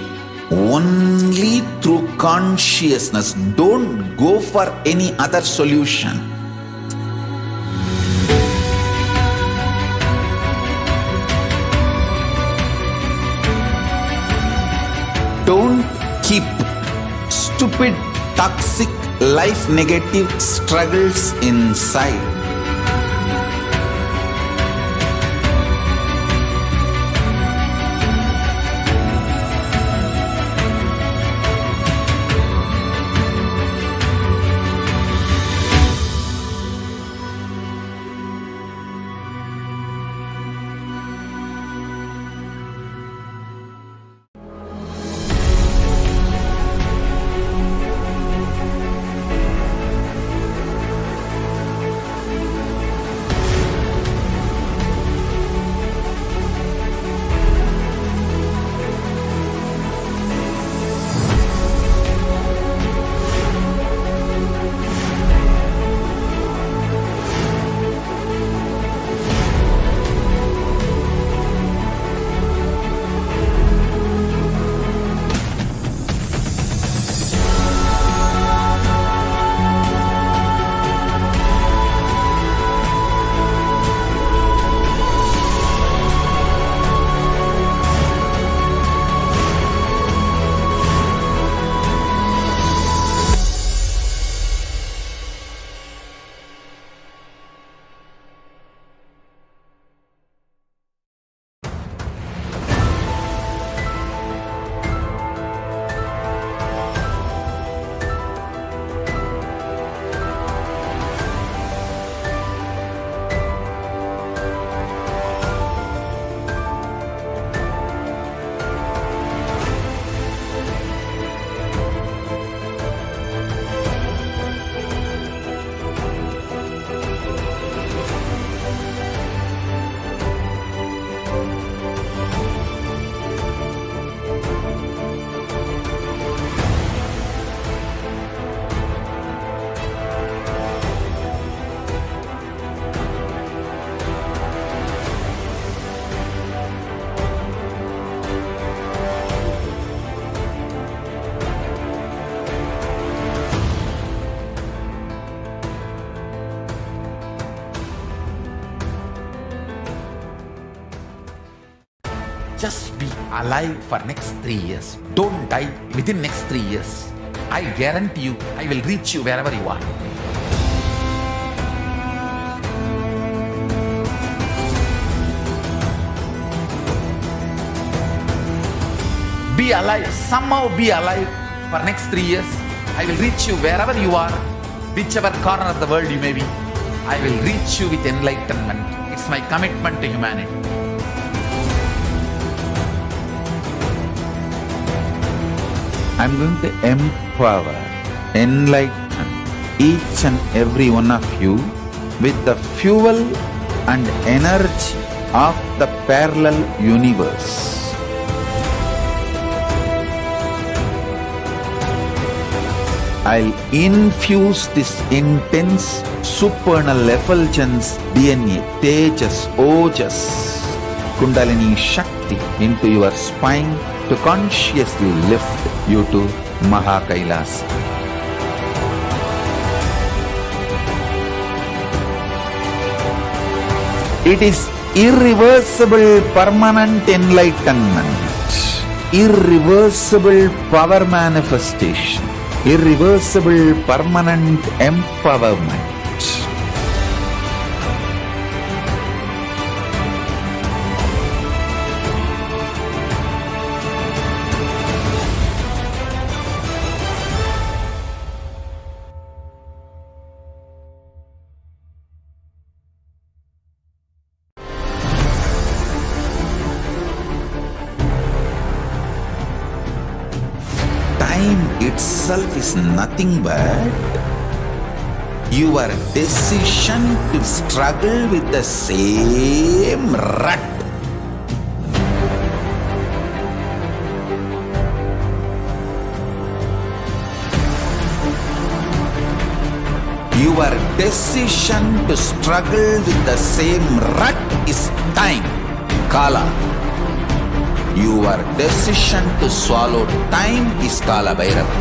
only through consciousness. Don't go for any other solution. Don't keep stupid, toxic, life negative struggles inside. Just be alive for next 3 years. Don't die within next 3 years. I guarantee you, I will reach you wherever you are. Be alive, somehow be alive for next 3 years. I will reach you wherever you are, whichever corner of the world you may be. I will reach you with enlightenment. It's my commitment to humanity. I'm going to empower, enlighten each and every one of you with the fuel and energy of the parallel universe. I'll infuse this intense supernal effulgence DNA, Tejas, Ojas, Kundalini Shakti into your spine to consciously lift you to KAILASA. It is irreversible permanent enlightenment, irreversible power manifestation, irreversible permanent empowerment. time itself is nothing but your decision to struggle with the same rut. Your decision to struggle with the same rut is time, Kala. Your decision to swallow time is Kala Bhairava.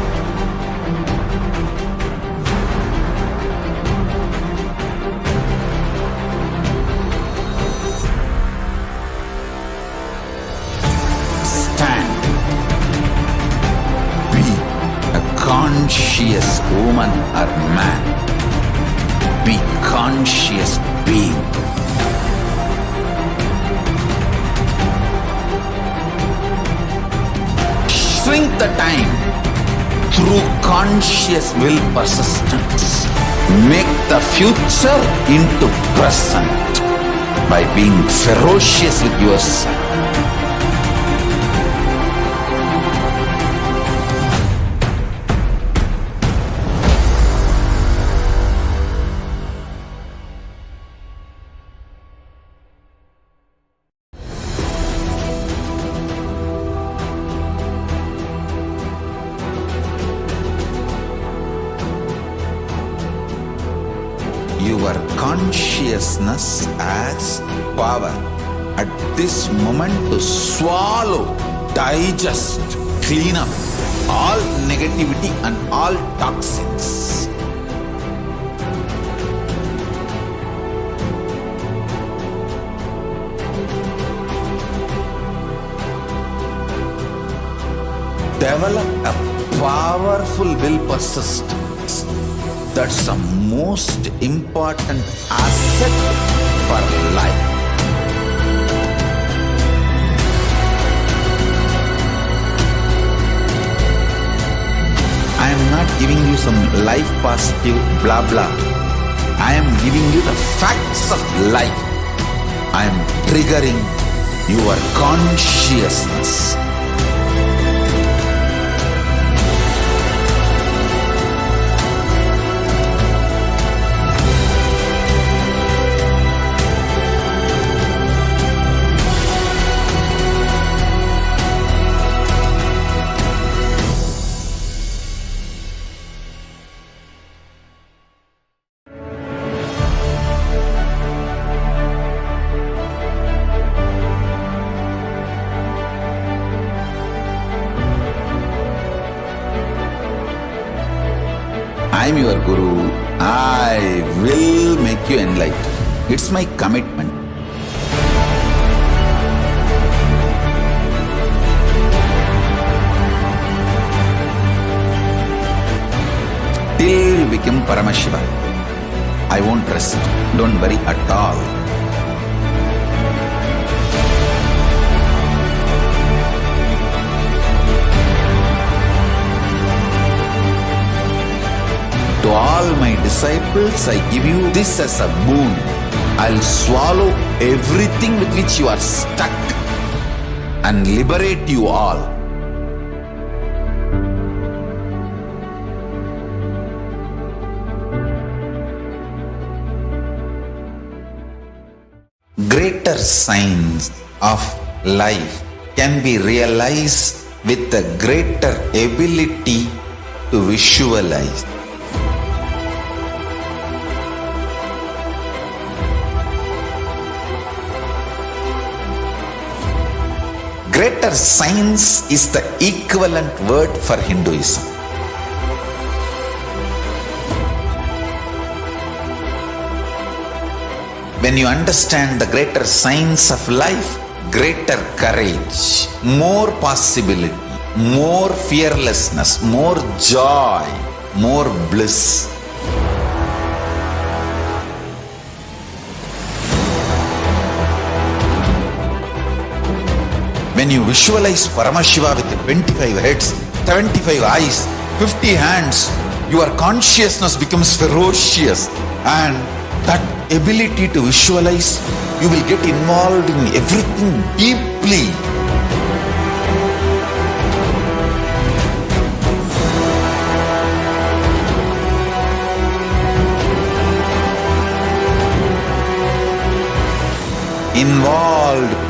Stand. Be a conscious woman or man. Be conscious being. Shrink the time through conscious will persistence. Make the future into present by being ferocious with yourself. Your consciousness has power at this moment to swallow, digest, clean up all negativity and all toxins. Develop a powerful will persistence. That's the most important asset for life. I am not giving you some life positive blah blah. I am giving you the facts of life. I am triggering your consciousness. I am your Guru. I will make you enlightened. It's my commitment. Till you become Paramashiva, I won't rest. Don't worry at all. To all my disciples, I give you this as a boon. I'll swallow everything with which you are stuck and liberate you all. Greater signs of life can be realized with a greater ability to visualize. Greater science is the equivalent word for Hinduism. When you understand the greater science of life, greater courage, more possibility, more fearlessness, more joy, more bliss. When you visualize Paramashiva with 25 heads, 75 eyes, 50 hands, your consciousness becomes ferocious, and that ability to visualize, you will get involved in everything deeply.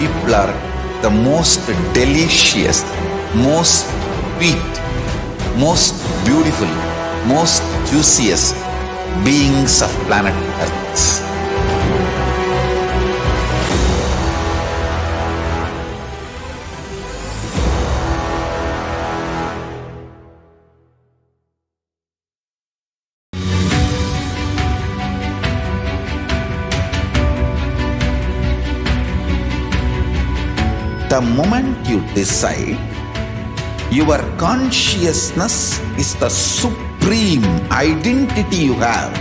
people are the most delicious, most sweet, most beautiful, most juiciest beings of planet Earth. The moment you decide, your consciousness is the supreme identity you have.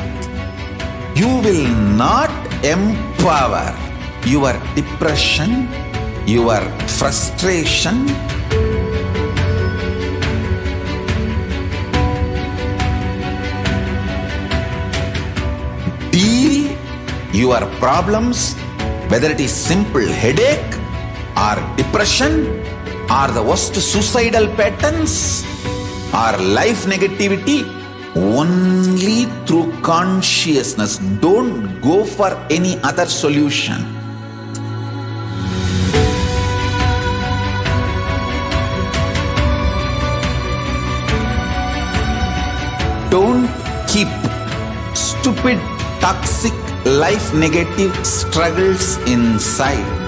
You will not empower your depression, your frustration, deal your problems, whether it is simple headache or depression or the worst suicidal patterns or life negativity, only through consciousness. Don't go for any other solution. Don't keep stupid, toxic, life negative struggles inside.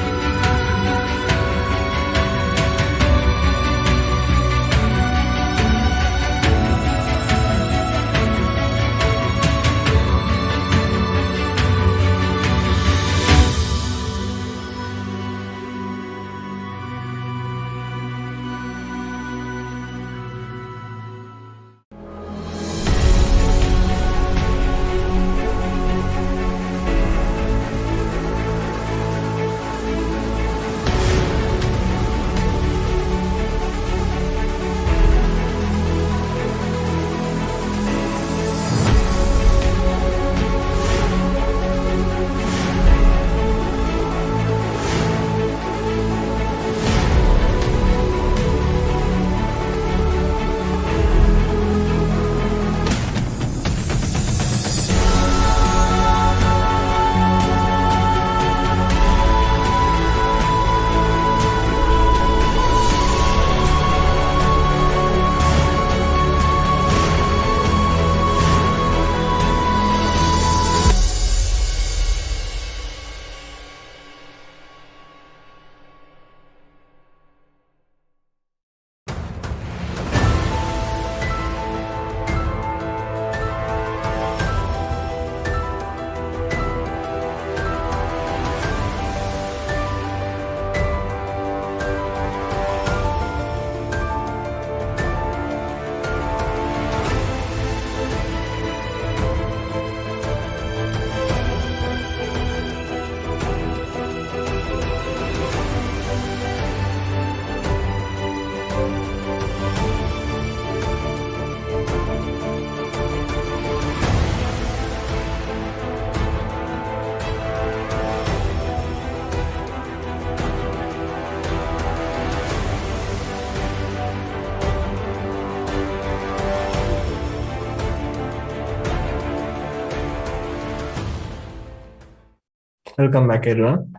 Welcome back, everyone.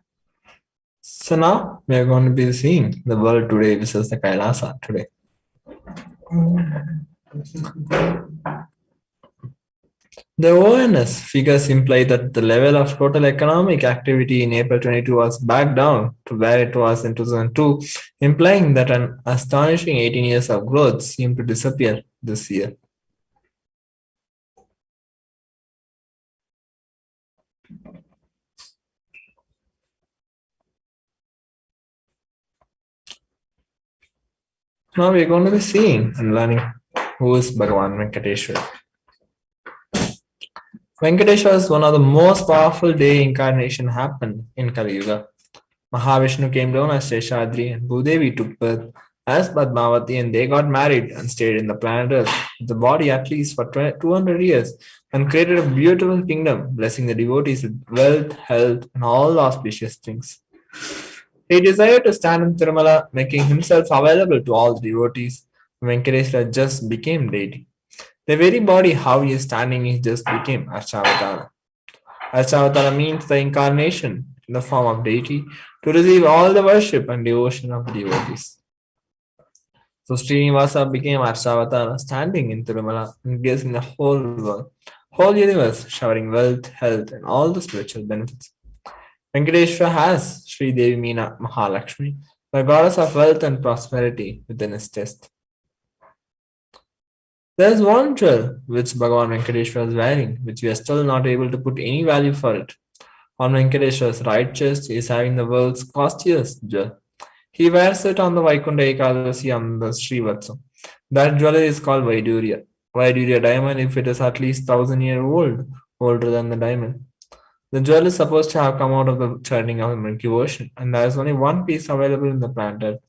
So now we are going to be seeing the world today versus the Kailasa today. The ONS figures imply that the level of total economic activity in April 22 was back down to where it was in 2002, implying that an astonishing 18 years of growth seemed to disappear this year. Now we're going to be seeing and learning who is Bhagavan Venkateshwara. Venkateshwara is one of the most powerful day incarnation happened in Kali Yuga. Mahavishnu came down as Sheshadri and Bhudevi took birth as Padmavati and they got married and stayed in the planet Earth with the body at least for 200 years and created a beautiful kingdom, blessing the devotees with wealth, health, and all auspicious things. He desired to stand in Tirumala, making himself available to all the devotees. Venkateshwara just became deity. The very body how he is standing, he just became Archavatara. Archavatara means the incarnation. in the form of deity to receive all the worship and devotion of the devotees. So Srinivasa became Archavatara, standing in Tirumala and gazing the whole world, whole universe, showering wealth, health, and all the spiritual benefits. Venkateshwara has Sri Devi Meena Mahalakshmi, the goddess of wealth and prosperity, within his chest. There is one jewel which Bhagavan Venkateshwara is wearing, which we are still not able to put any value for it. On Venkateshwara's right chest, he is having the world's costliest jewel. He wears it on the Vaikuntha Ekadasi on the Srivatsa. That jewelry is called Vaidurya. Vaidurya diamond if it is at least 1,000 years old, older than the diamond. The jewel is supposed to have come out of the churning of the Milky Ocean, and there is only one piece available in the planet.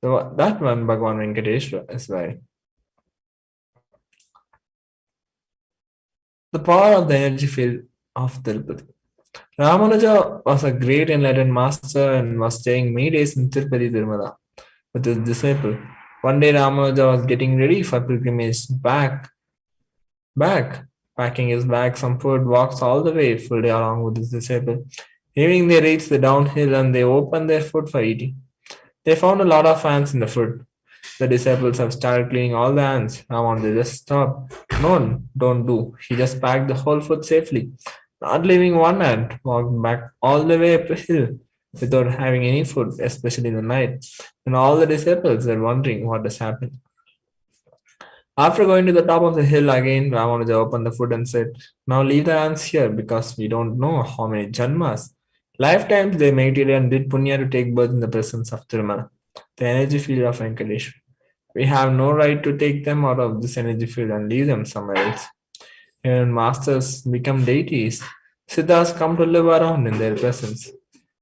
That one Bhagavan Venkateshwara is wearing. The power of the energy field of Tirupati. Ramanuja was a great enlightened master and was staying many days in Tirupati Tirumala with his disciple. One day Ramanuja was getting ready for pilgrimage packing his bag, some food, walks all the way full day along with his disciple. Evening they reached the downhill and they opened their food for eating. They found a lot of ants in the food. The disciples have started cleaning all the ants. Ramanuja just stopped. No, don't do. He just packed the whole food safely. Not leaving one ant, walked back all the way up a hill without having any food, especially in the night. And all the disciples were wondering what has happened. After going to the top of the hill again, Ramanuja opened the food and said, now leave the ants here because we don't know how many janmas, lifetimes they meditated and did punya to take birth in the presence of Tirumala, the energy field of Venkateshwara. We have no right to take them out of this energy field and leave them somewhere else. When masters become deities, siddhas come to live around in their presence.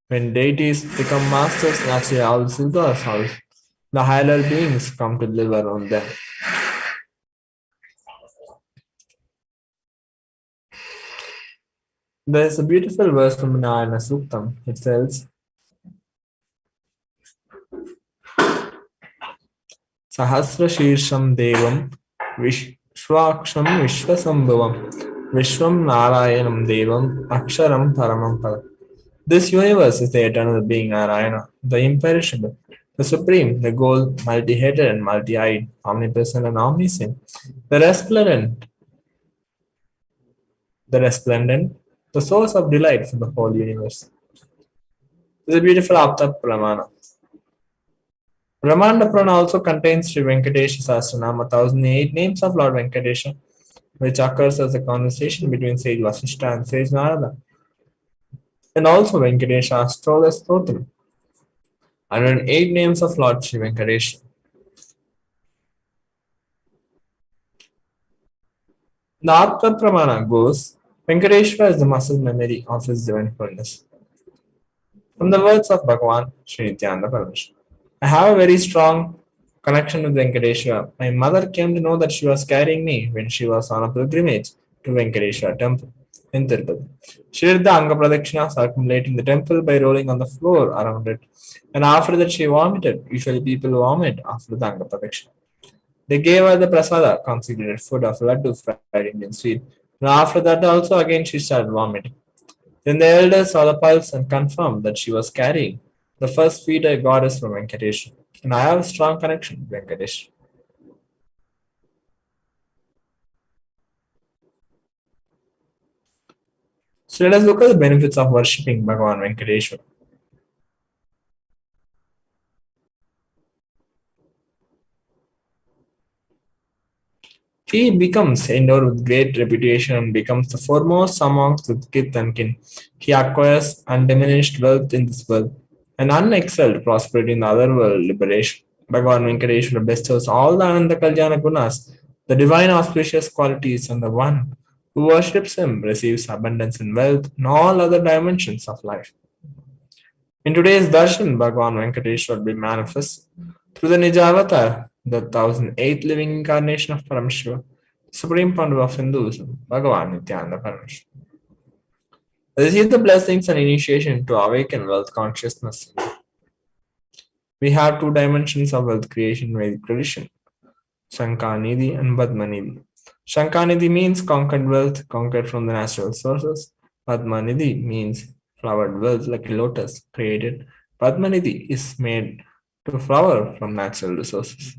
When deities become masters, naturally all siddhas, all the higher beings come to live around them. There is a beautiful verse from Narayana Suktam. It says, Sahasra Shirsham Devam Vishwaksham Vishwasambhavam Vishwam Narayanam Devam Aksharam Paramam Padam. This universe is the eternal being Narayana, the imperishable, the supreme, the goal, multi-headed and multi-eyed, omnipresent and omniscient, the resplendent, the source of delight for the whole universe. This is a beautiful Apta Pramana. Brahmanda Purana also contains Sri Venkatesha Sahasranama, 1008 names of Lord Venkatesha, which occurs as a conversation between Sage Vasishta and Sage Narada. And also Venkatesha Astola Stotram, 108 names of Lord Sri Venkatesha. The Apta Pramana goes, Venkateshwara is the muscle memory of his divine fullness. From the words of Bhagavan Sri Nithyananda Paramashivam. I have a very strong connection with Venkateshwara. My mother came to know that she was carrying me when she was on a pilgrimage to Venkateshwara temple in Tirupati. She did the Anga Pradakshina, circumambulating the temple by rolling on the floor around it. And after that she vomited. Usually people vomit after the Anga Pradakshina. They gave her the prasada, consecrated food of laddu, fried Indian sweet. And after that also again she started vomiting. Then the elders saw the pulse and confirmed that she was carrying the first feeder goddess from Venkateshwara. And I have a strong connection with Venkateshwara. So let us look at the benefits of worshipping Bhagavan Venkateshwara. He becomes endowed with great reputation and becomes the foremost amongst the kith and kin. He acquires undiminished wealth in this world and unexcelled prosperity in the other world liberation. Bhagavan Venkateshwara bestows all the Ananda Kalyana Gunas, the divine auspicious qualities, and the one who worships him receives abundance in wealth in all other dimensions of life. In today's Darshan, Bhagavan Venkateshwara will be manifest through the Nijavatar, the 1008th living incarnation of Paramashiva, Supreme Pandu of Hinduism, Bhagavan Nithyananda Paramashivam. Receive the blessings and initiation to awaken wealth consciousness. We have two dimensions of wealth creation in Vedic tradition, Shankanidhi and Padmanidhi. Shankanidhi means conquered wealth, conquered from the natural sources. Padmanidhi means flowered wealth like a lotus created. Padmanidhi is made to flower from natural resources.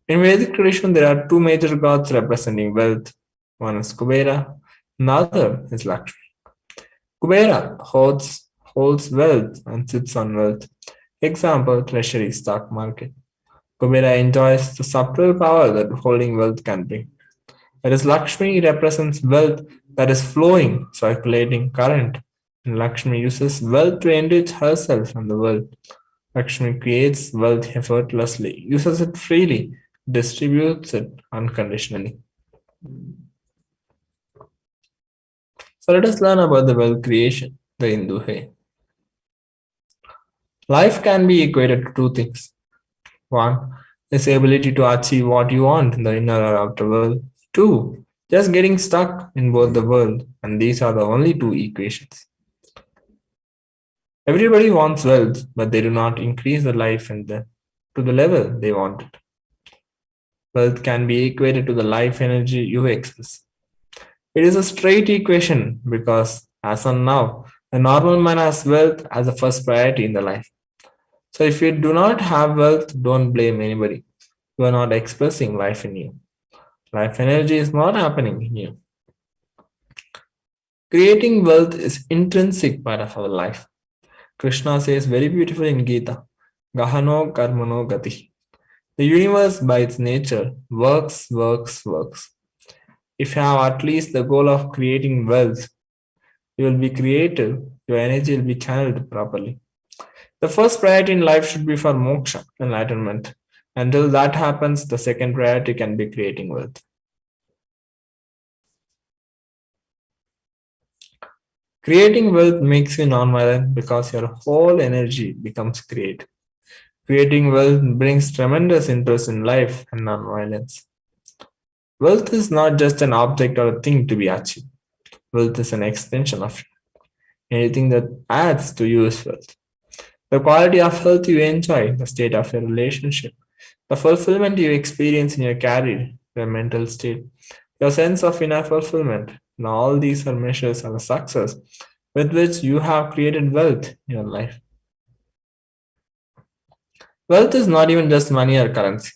In Vedic tradition, there are two major gods representing wealth. One is Kubera, another is Lakshmi. Kubera holds wealth and sits on wealth. Example, treasury stock market. Kubera enjoys the subtle power that holding wealth can bring. Whereas Lakshmi represents wealth that is flowing, circulating current. And Lakshmi uses wealth to enrich herself and the world. Lakshmi creates wealth effortlessly, uses it freely, distributes it unconditionally. So let us learn about the wealth creation, the Hindu way. Life can be equated to two things. One is the ability to achieve what you want in the inner or outer world. Two, just getting stuck in both the world, and these are the only two equations. Everybody wants wealth, but they do not increase the life to the level they want it. Wealth can be equated to the life energy you express. It is a straight equation because, as on now, a normal man has wealth as the first priority in the life. So, if you do not have wealth, don't blame anybody. You are not expressing life in you. Life energy is not happening in you. Creating wealth is intrinsic part of our life. Krishna says very beautifully in Gita, Gahano Karmano Gati. The universe by its nature works. If you have at least the goal of creating wealth, you will be creative, your energy will be channeled properly. The first priority in life should be for moksha, enlightenment. Until that happens, the second priority can be creating wealth. Creating wealth makes you non-violent because your whole energy becomes creative. Creating wealth brings tremendous interest in life and non-violence. Wealth is not just an object or a thing to be achieved. Wealth is an extension of you. Anything that adds to you is wealth. The quality of health you enjoy, the state of your relationship, the fulfillment you experience in your career, your mental state, your sense of inner fulfillment, and all these are measures of a success with which you have created wealth in your life. Wealth is not even just money or currency.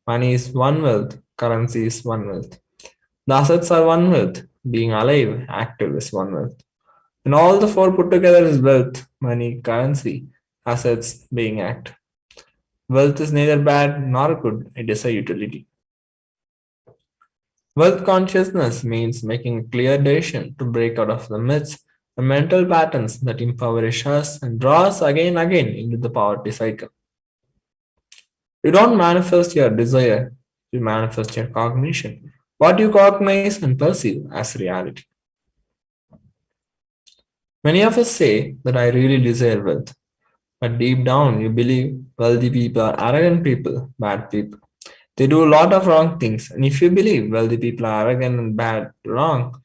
Money is one wealth, currency is one wealth. The assets are one wealth, being alive, active is one wealth. And all the four put together is wealth, money, currency, assets, being active. Wealth is neither bad nor good, it is a utility. Wealth consciousness means making a clear decision to break out of the myths and mental patterns that impoverish us and draw us again and again into the poverty cycle. You don't manifest your desire, you manifest your cognition, what you cognize and perceive as reality. Many of us say that I really desire wealth, but deep down you believe wealthy people are arrogant people, bad people. They do a lot of wrong things, and if you believe wealthy people are arrogant and bad, wrong,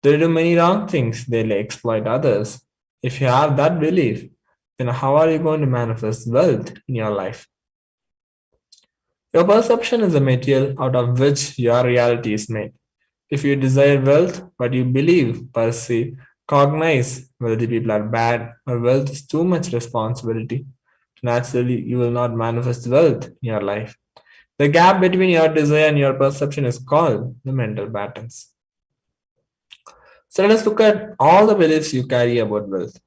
they do many wrong things, they exploit others. If you have that belief, then how are you going to manifest wealth in your life? Your perception is the material out of which your reality is made. If you desire wealth, but you believe, perceive, cognize wealthy people are bad or wealth is too much responsibility, naturally you will not manifest wealth in your life. The gap between your desire and your perception is called the mental patterns. So let us look at all the beliefs you carry about wealth.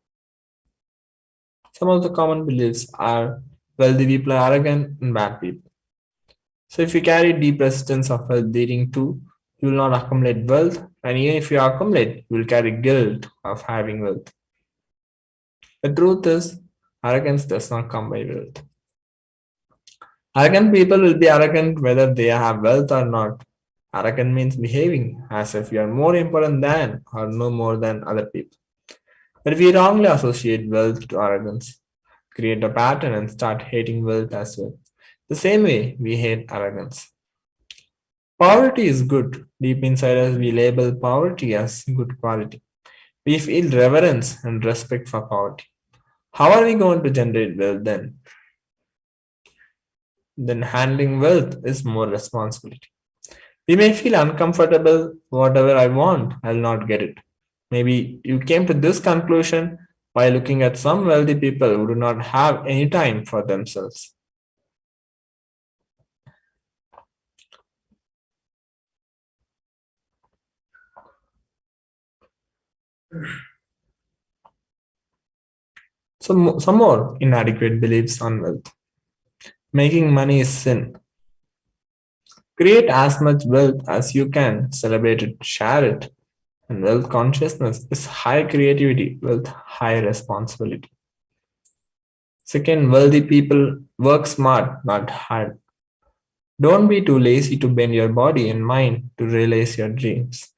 Some of the common beliefs are wealthy people are arrogant and bad people. So if you carry deep resistance of wealth leading to, you will not accumulate wealth, and even if you accumulate, you will carry guilt of having wealth. The truth is, arrogance does not come by wealth. Arrogant people will be arrogant whether they have wealth or not. Arrogant means behaving as if you are more important than or no more than other people. But we wrongly associate wealth to arrogance, create a pattern and start hating wealth as well. The same way we hate arrogance. Poverty is good. Deep inside us, we label poverty as good quality. We feel reverence and respect for poverty. How are we going to generate wealth then? Then handling wealth is more responsibility. We may feel uncomfortable, whatever I want, I'll not get it. Maybe you came to this conclusion by looking at some wealthy people who do not have any time for themselves. Some more inadequate beliefs on wealth. Making money is sin. Create as much wealth as you can, celebrate it, share it. And wealth consciousness is high creativity with high responsibility. Second, wealthy people work smart, not hard. Don't be too lazy to bend your body and mind to realize your dreams.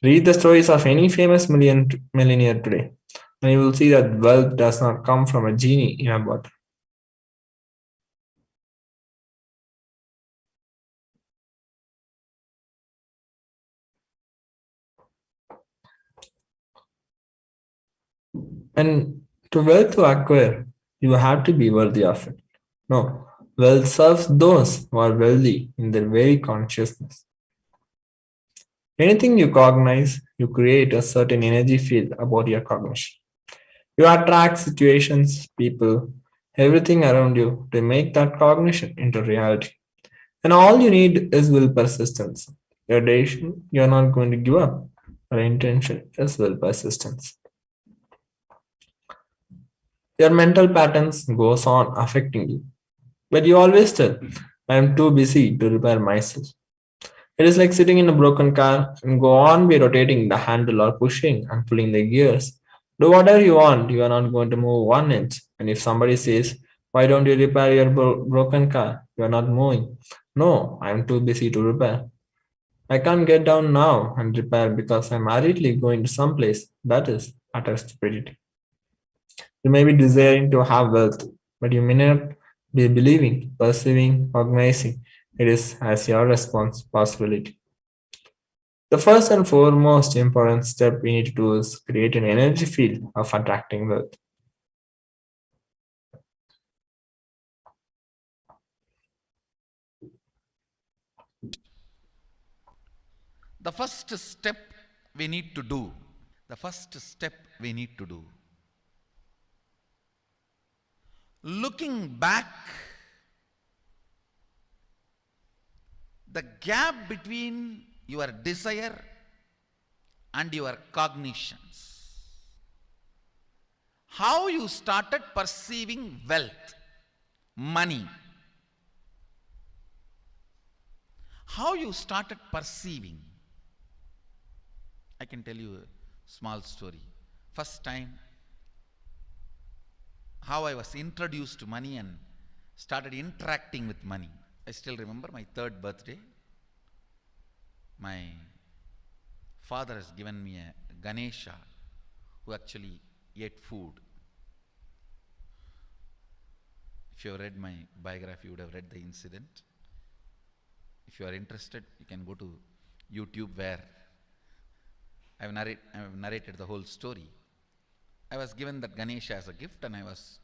Read the stories of any famous millionaire today, and you will see that wealth does not come from a genie in a bottle. And to wealth to acquire, you have to be worthy of it. No, wealth serves those who are wealthy in their very consciousness. Anything you cognize, you create a certain energy field about your cognition. You attract situations, people, everything around you to make that cognition into reality. And all you need is will persistence. Your decision, you're not going to give up. Your intention is will persistence. Your mental patterns goes on affecting you. But you always tell, I am too busy to repair myself. It is like sitting in a broken car and go on be rotating the handle or pushing and pulling the gears. Do whatever you want, you are not going to move 1 inch. And if somebody says, why don't you repair your broken car? You are not moving. No, I am too busy to repair. I can't get down now and repair because I'm hurriedly going to someplace. That is utter stupidity. You may be desiring to have wealth, but you may not be believing, perceiving, recognizing it is as your responsibility. The first and foremost important step we need to do is create an energy field of attracting wealth. The first step we need to do, the first step we need to do, looking back, the gap between your desire and your cognitions, how you started perceiving wealth, money, how you started perceiving. I can tell you a small story. First time, how I was introduced to money and started interacting with money. I still remember my 3rd birthday. My father has given me a Ganesha who actually ate food. If you have read my biography, you would have read the incident. If you are interested, you can go to YouTube where I have narrated the whole story. I was given that Ganesha as a gift and I was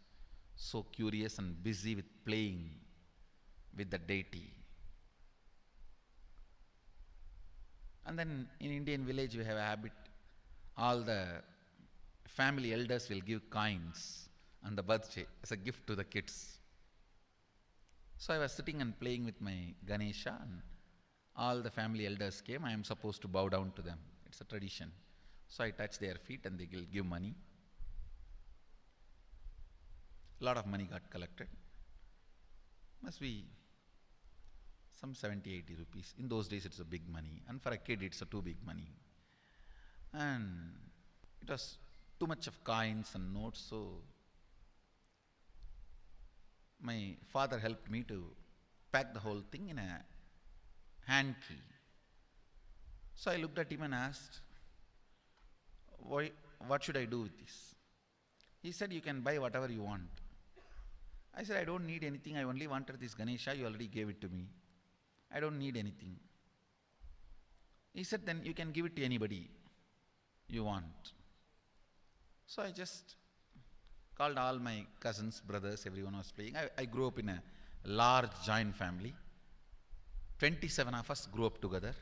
so curious and busy with playing with the deity. And then in Indian village we have a habit, all the family elders will give coins on the birthday as a gift to the kids. So I was sitting and playing with my Ganesha and all the family elders came. I am supposed to bow down to them. It's a tradition. So I touch their feet and they will give money. A lot of money got collected. Must be some 70-80 rupees. In those days it's a big money. And for a kid it's a too big money. And it was too much of coins and notes, so my father helped me to pack the whole thing in a hand key. So I looked at him and asked, what should I do with this? He said, you can buy whatever you want. I said, I don't need anything. I only wanted this Ganesha. You already gave it to me. I don't need anything. He said, then you can give it to anybody you want. So I just called all my cousins, brothers, everyone was playing. I grew up in a large joint family. 27 of us grew up together.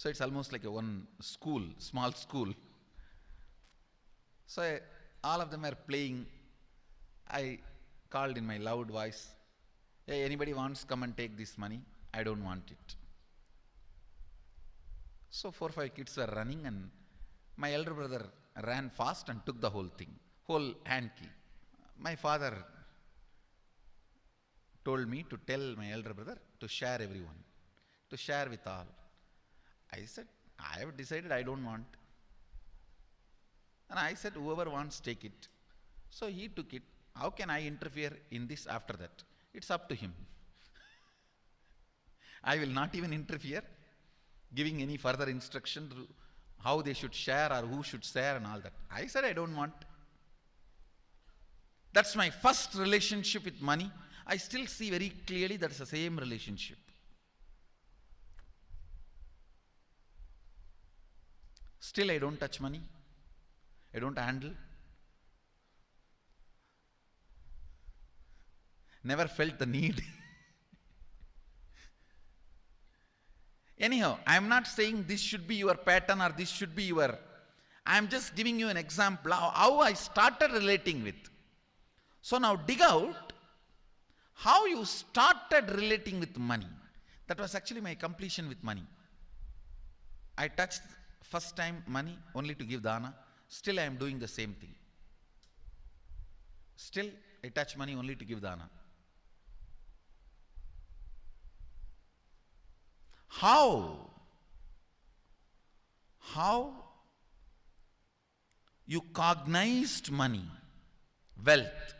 So it's almost like a one school, small school. So all of them are playing. I called in my loud voice, hey, anybody wants come and take this money? I don't want it. So 4 or 5 kids were running, and my elder brother ran fast and took the whole thing, whole hand key. My father told me to tell my elder brother to share everyone, to share with all. I said, I have decided I don't want. And I said, whoever wants, take it. So he took it. How can I interfere in this after that? It's up to him. I will not even interfere, giving any further instruction to how they should share or who should share and all that. I said I don't want. That's my first relationship with money. I still see very clearly that's the same relationship. Still I don't touch money. I don't handle. Never felt the need. Anyhow, I am not saying this should be your pattern or this should be your... I am just giving you an example how I started relating with. So now dig out how you started relating with money. That was actually my completion with money. I touched first time money only to give dana. Still I am doing the same thing. Still I touch money only to give dana. How you cognized money, wealth,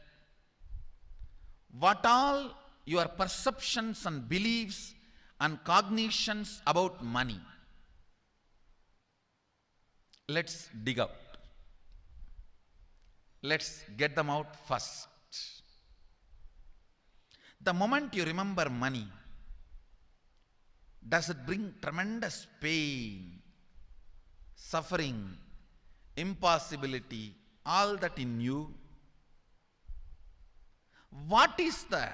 what all your perceptions and beliefs and cognitions about money. Let's dig out. Let's get them out first. The moment you remember money, does it bring tremendous pain, suffering, impossibility, all that in you? What is the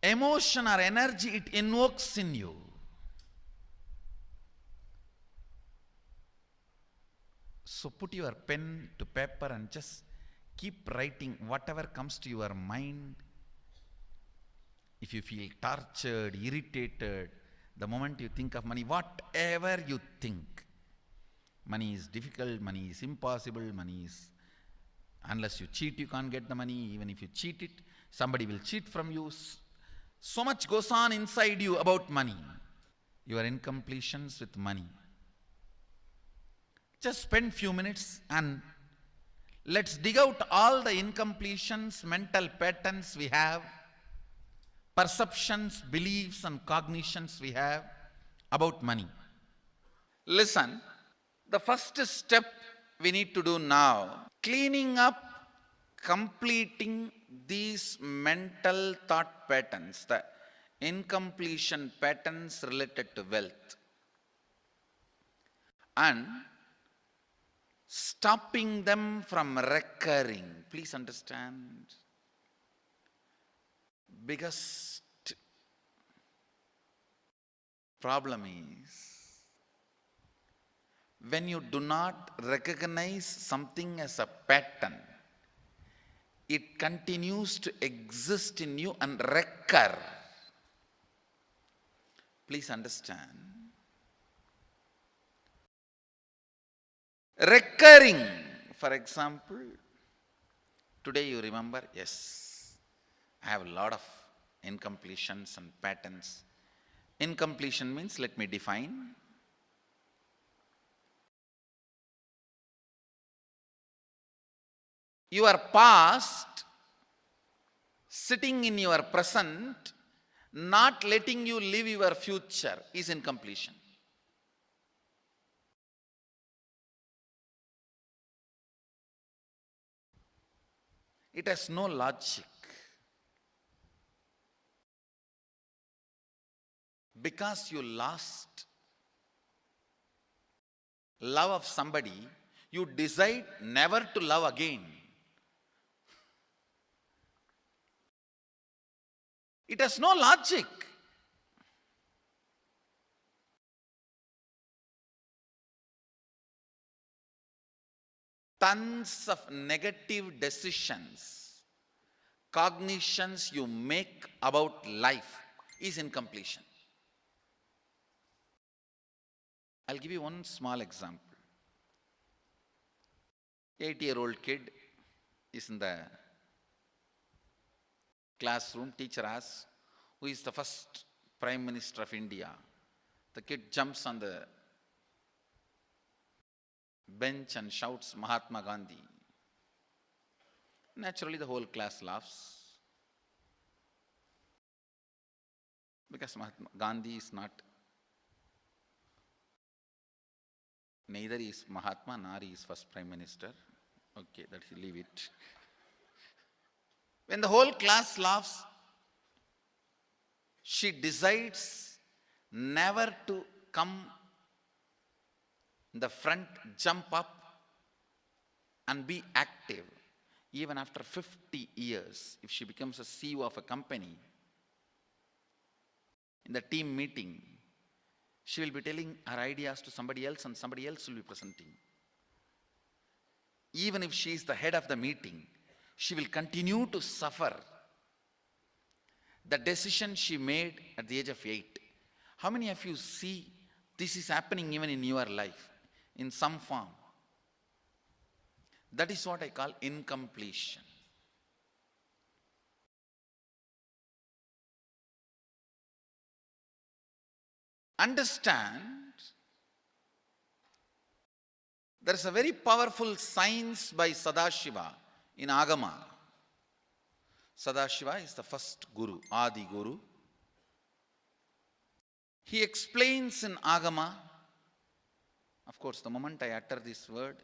emotion or energy it invokes in you? So put your pen to paper and just keep writing whatever comes to your mind. If you feel tortured, irritated, the moment you think of money, whatever you think, money is difficult, money is impossible, money is, unless you cheat, you can't get the money. Even if you cheat it, somebody will cheat from you. So much goes on inside you about money. Your incompletions with money. Just spend few minutes and let's dig out all the incompletions, mental patterns we have, perceptions, beliefs and cognitions we have about money. Listen, the first step we need to do now, cleaning up, completing these mental thought patterns, the incompletion patterns related to wealth, and stopping them from recurring. Please understand. Biggest problem is when you do not recognize something as a pattern, it continues to exist in you and recur. Please understand. Recurring, for example, today you remember, yes, I have a lot of incompletions and patterns. Incompletion means, let me define. Your past sitting in your present, not letting you live your future is incompletion. It has no logic. Because you lost love of somebody, you decide never to love again. It has no logic. tons of negative decisions, cognitions you make about life is incompletion. I'll give you one small example. 8-year-old kid is in the classroom. Teacher asks, who is the first Prime Minister of India? The kid jumps on the bench and shouts, Mahatma Gandhi. Naturally, the whole class laughs, because Mahatma Gandhi is not, neither is Mahatma nor he is first Prime Minister. Okay, that you leave it. When the whole class laughs, she decides never to come in the front, jump up and be active. Even after 50 years, if she becomes a CEO of a company, in the team meeting, she will be telling her ideas to somebody else and somebody else will be presenting. Even if she is the head of the meeting, she will continue to suffer the decision she made at the age of 8. How many of you see this is happening even in your life in some form? That is what I call incompletion. Understand, there is a very powerful science by Sadashiva in Agama. Sadashiva is the first Guru, Adi Guru. He explains in Agama, of course, the moment I utter this word,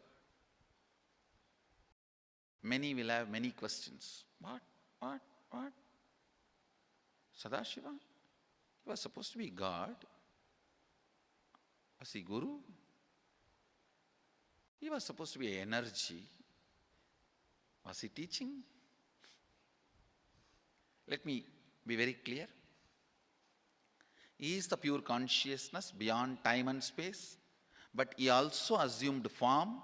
many will have many questions. What? Sadashiva? He was supposed to be God. Was he Guru? He was supposed to be energy. Was he teaching? Let me be very clear. He is the pure consciousness beyond time and space, but he also assumed form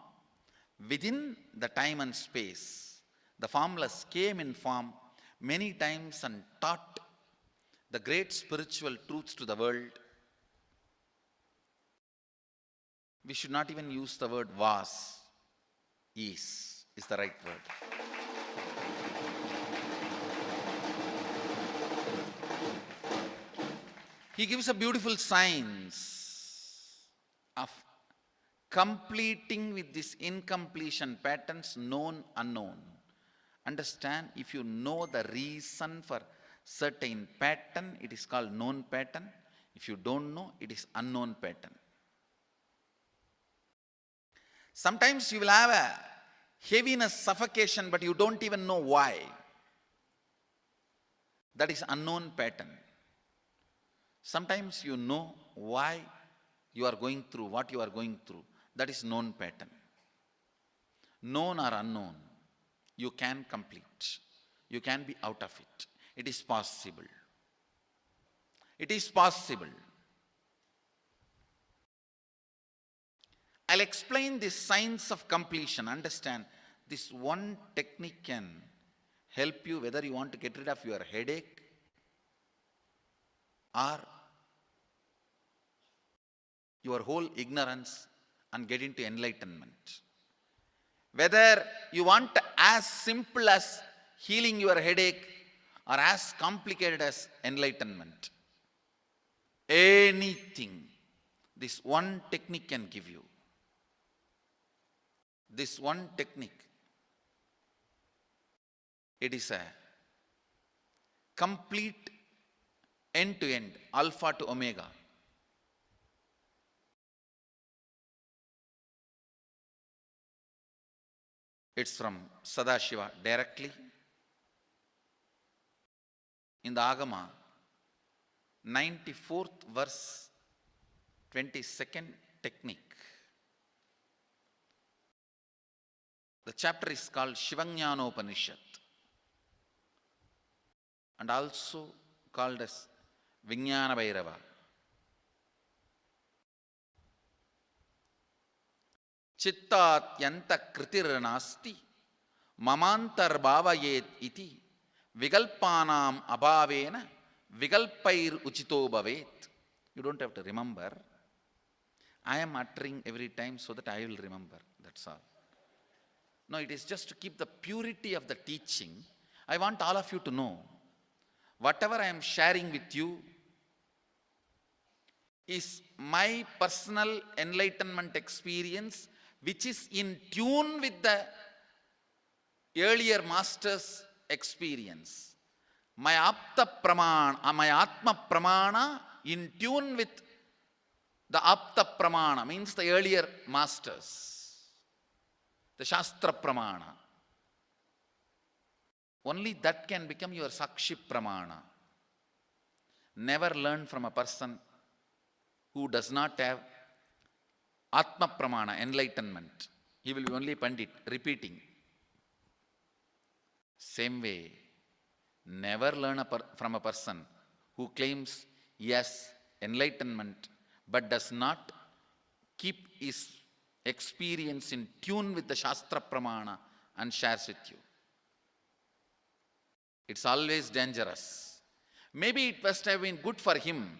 within the time and space. The formless came in form many times and taught the great spiritual truths to the world. We should not even use the word was. Is the right word. He gives a beautiful science of completing with this incompletion patterns, known, unknown. Understand, if you know the reason for certain pattern, it is called known pattern. If you don't know, it is unknown pattern. Sometimes you will have a heaviness, suffocation, but you don't even know why. That is unknown pattern. Sometimes you know why you are going through what you are going through. That is known pattern. Known or unknown, you can complete. You can be out of it. It is possible. It is possible. I'll explain this science of completion. Understand, this one technique can help you whether you want to get rid of your headache or your whole ignorance and get into enlightenment. Whether you want as simple as healing your headache or as complicated as enlightenment. Anything, this one technique can give you. This one technique, it is a complete end-to-end, alpha to omega. It's from Sadashiva directly. In the Agama, 94th verse, 22nd technique. The chapter is called Shivajnanopanishad and also called as Vijnana Bhairava. chittatyanta kritirnasti mamantar bhavayet iti vigalpanam abhavena vigalpair uchito bhavet. You don't have to remember. I am uttering every time so that I will remember. That's all. No, it is just to keep the purity of the teaching. I want all of you to know, whatever I am sharing with you is my personal enlightenment experience, which is in tune with the earlier master's experience. My Atma Pramana in tune with the Apta Pramana, means the earlier masters, the Shastra Pramana. Only that can become your Sakshi Pramana. Never learn from a person who does not have Atma Pramana, enlightenment. He will be only Pandit, repeating. Same way, never learn from a person who claims yes, enlightenment, but does not keep his experience in tune with the Shastra Pramana and shares with you. It's always dangerous. Maybe it must have been good for him,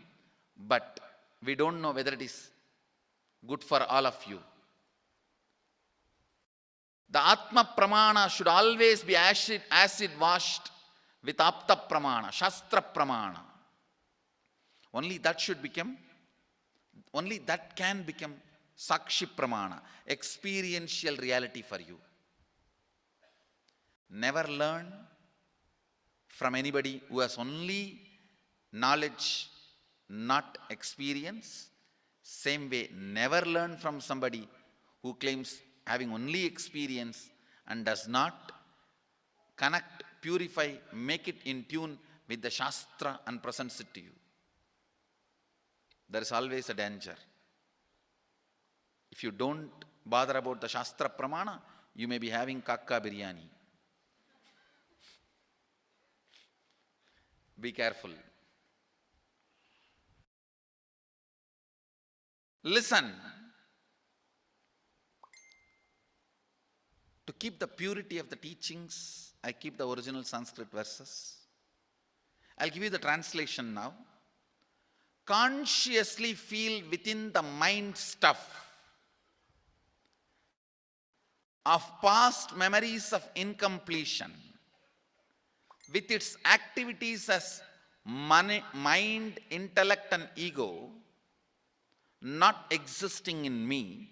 but we don't know whether it is good for all of you. The Atma Pramana should always be acid washed with Apta Pramana, Shastra Pramana. Only that can become Sakshi Pramana, experiential reality for you. Never learn from anybody who has only knowledge, not experience. Same way, never learn from somebody who claims having only experience and does not connect, purify, make it in tune with the Shastra and presents it to you. There is always a danger. If you don't bother about the Shastra Pramana, you may be having kakka biryani. Be careful. Listen. To keep the purity of the teachings, I keep the original Sanskrit verses. I'll give you the translation now. Consciously feel within the mind stuff of past memories of incompletion, with its activities as mind, intellect and ego not existing in me.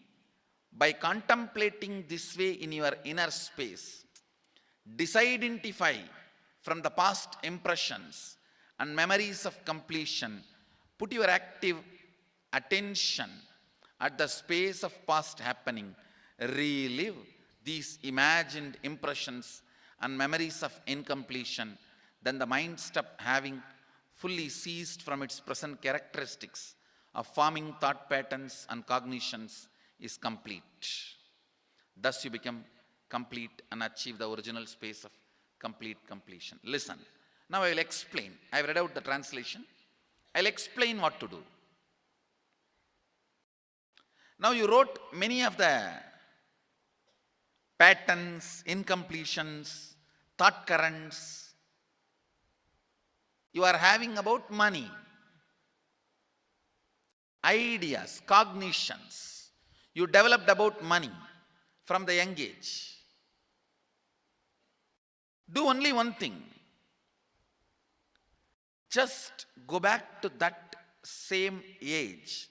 By contemplating this way in your inner space, disidentify from the past impressions and memories of completion. Put your active attention at the space of past happening. Relive these imagined impressions and memories of incompletion. Then the mind stop having fully ceased from its present characteristics of forming thought patterns and cognitions is complete. Thus you become complete and achieve the original space of complete completion. Listen. Now I will explain. I have read out the translation. I will explain what to do. Now you wrote many of the patterns, incompletions, thought currents you are having about money, ideas, cognitions you developed about money from the young age. Do only one thing. Just go back to that same age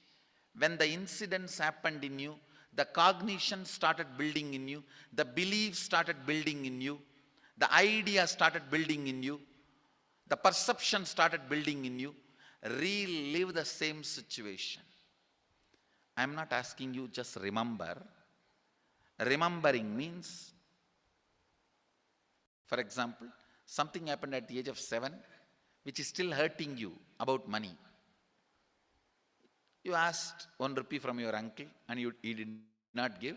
when the incidents happened in you, the cognition started building in you, the beliefs started building in you, the ideas started building in you, the perception started building in you. Relive the same situation. I am not asking you just remember. Remembering means, for example, something happened at the age of 7 which is still hurting you about money. You asked 1 rupee from your uncle and he did not give,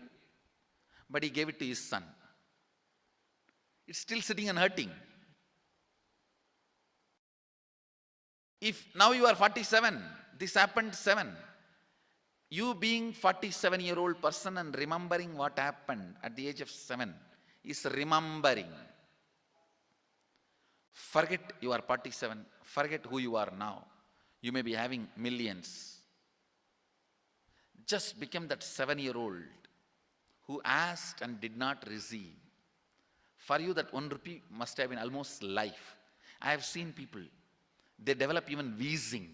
but he gave it to his son. It's still sitting and hurting. If now you are 47, this happened 7, You being 47-year-old person and remembering what happened at the age of 7 is remembering. Forget you are 47. Forget who you are now. You may be having millions. Just become that 7-year-old who asked and did not receive. For you, that 1 rupee must have been almost life. I have seen people, they develop even wheezing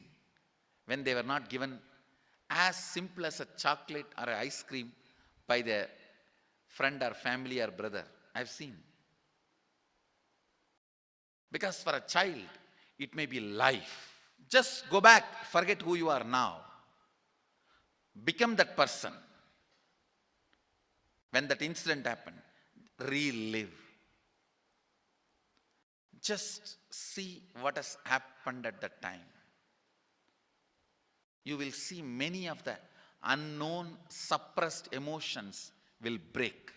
when they were not given as simple as a chocolate or a ice cream by their friend or family or brother. I have seen. Because for a child, it may be life. Just go back, forget who you are now. Become that person. When that incident happened, relive. Just see what has happened at that time. You will see many of the unknown, suppressed emotions will break.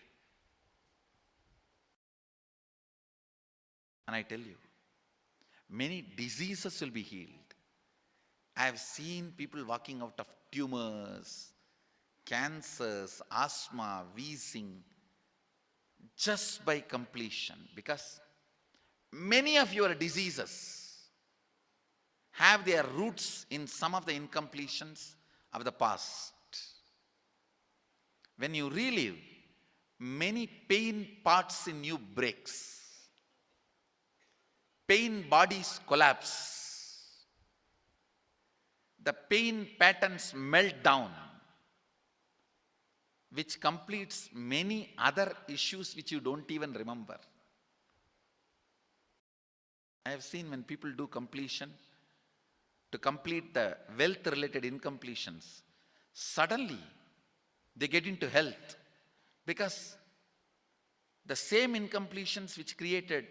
And I tell you, many diseases will be healed. I have seen people walking out of tumors, cancers, asthma, wheezing, just by completion. Because many of your diseases have their roots in some of the incompletions of the past. When you relive, many pain parts in you breaks. Pain bodies collapse. The pain patterns melt down, which completes many other issues which you don't even remember. I have seen when people do completion, to complete the wealth-related incompletions, suddenly they get into health, because the same incompletions which created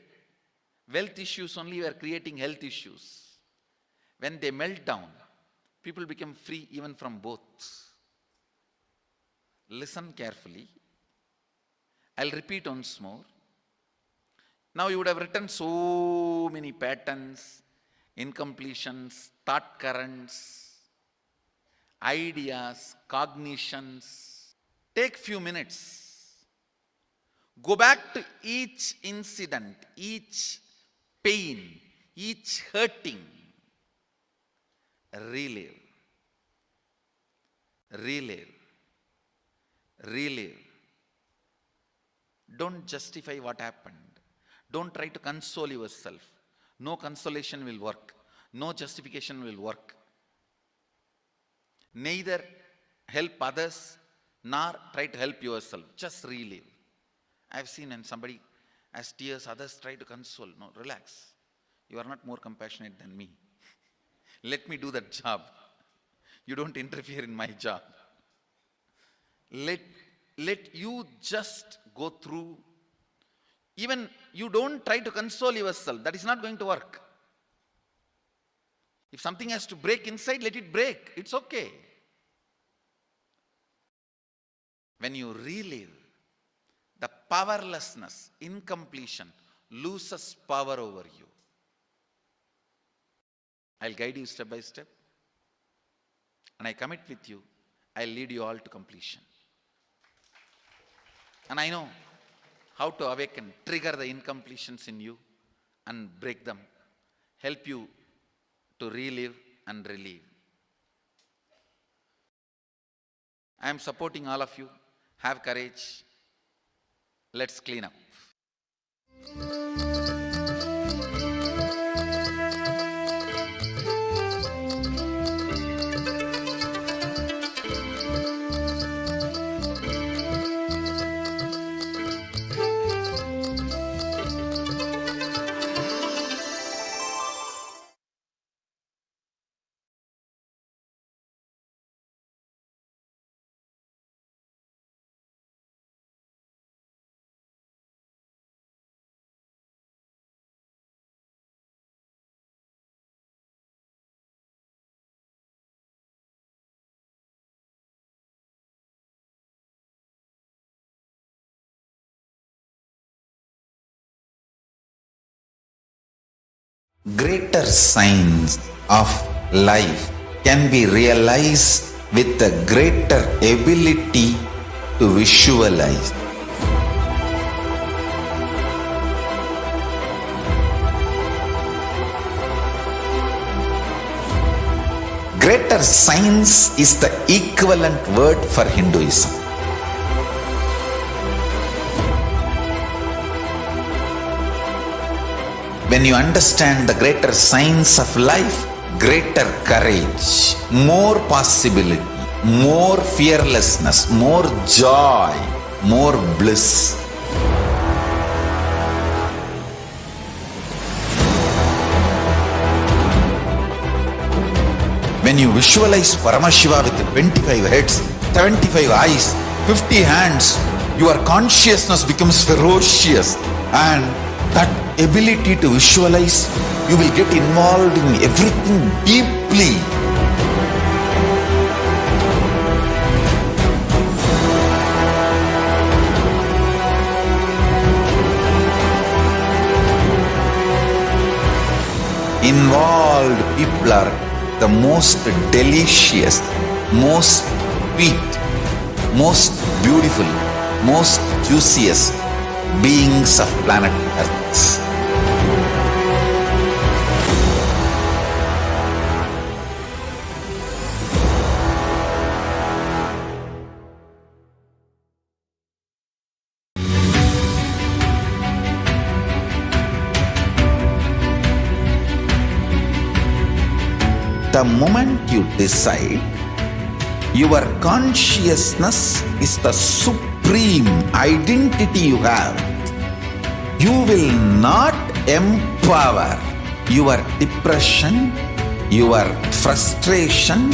wealth issues only were creating health issues. When they melt down, people become free even from both. Listen carefully. I'll repeat once more. Now you would have written so many patterns, incompletions, thought currents, ideas, cognitions. Take few minutes. Go back to each incident, each pain, each hurting. Relive. Relive. Relive. Don't justify what happened. Don't try to console yourself. No consolation will work. No justification will work. Neither help others nor try to help yourself. Just relive. I have seen when somebody has tears, others try to console. No, relax. You are not more compassionate than me. Let me do that job. You don't interfere in my job. Let you just go through. Even you don't try to console yourself. That is not going to work. If something has to break inside, let it break. It's okay. When you relive, the powerlessness, incompletion, loses power over you. I'll guide you step by step. And I commit with you, I'll lead you all to completion. And I know how to awaken, trigger the incompletions in you and break them. Help you to relive and relieve. I am supporting all of you. Have courage. Let's clean up. Greater signs of life can be realized with a greater ability to visualize. Greater science is the equivalent word for Hinduism. When you understand the greater science of life, greater courage, more possibility, more fearlessness, more joy, more bliss. When you visualize Paramashiva with 25 heads, 75 eyes, 50 hands, your consciousness becomes ferocious, and that ability to visualize, you will get involved in everything deeply. Involved people are the most delicious, most sweet, most beautiful, most juiciest beings of planet Earth. The moment you decide, your consciousness is the supreme identity you have. You will not empower your depression, your frustration,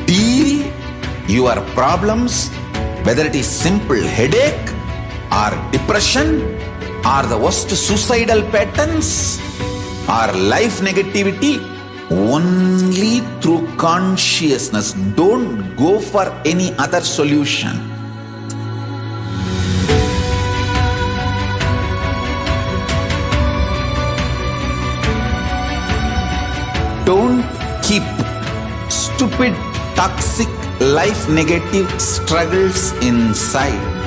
deal your problems, whether it is simple headache or depression or the worst suicidal patterns or life negativity, only through consciousness. Don't go for any other solution. Don't keep stupid, toxic, life negative struggles inside.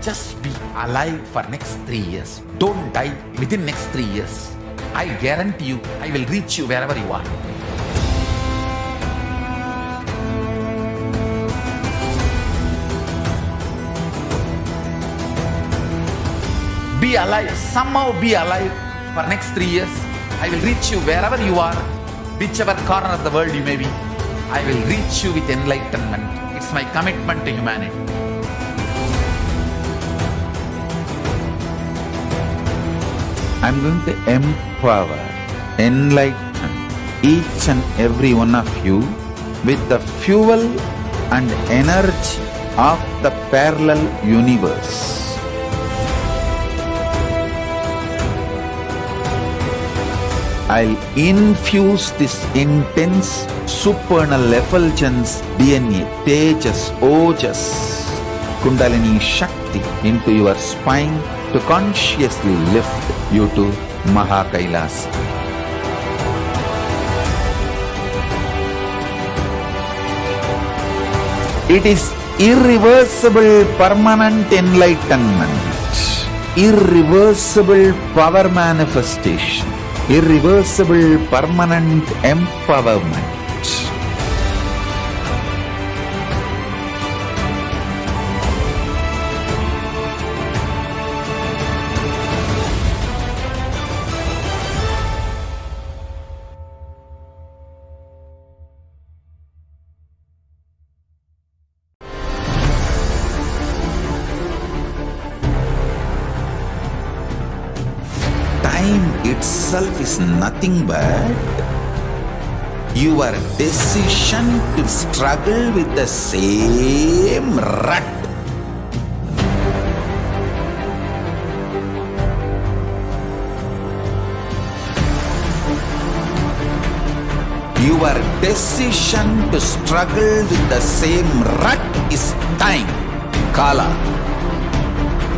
Just be alive for next 3 years. Don't die within next 3 years. I guarantee you, I will reach you wherever you are. Be alive, somehow be alive for next 3 years. I will reach you wherever you are, whichever corner of the world you may be. I will reach you with enlightenment. It's my commitment to humanity. I'm going to empower, enlighten each and every one of you with the fuel and energy of the parallel universe. I'll infuse this intense supernal effulgence DNA, Tejas, Ojas, Kundalini Shakti into your spine to consciously lift you to KAILASA. It is irreversible permanent enlightenment, irreversible power manifestation, irreversible permanent empowerment. Time itself is nothing but your decision to struggle with the same rut. Your decision to struggle with the same rut is time, Kala.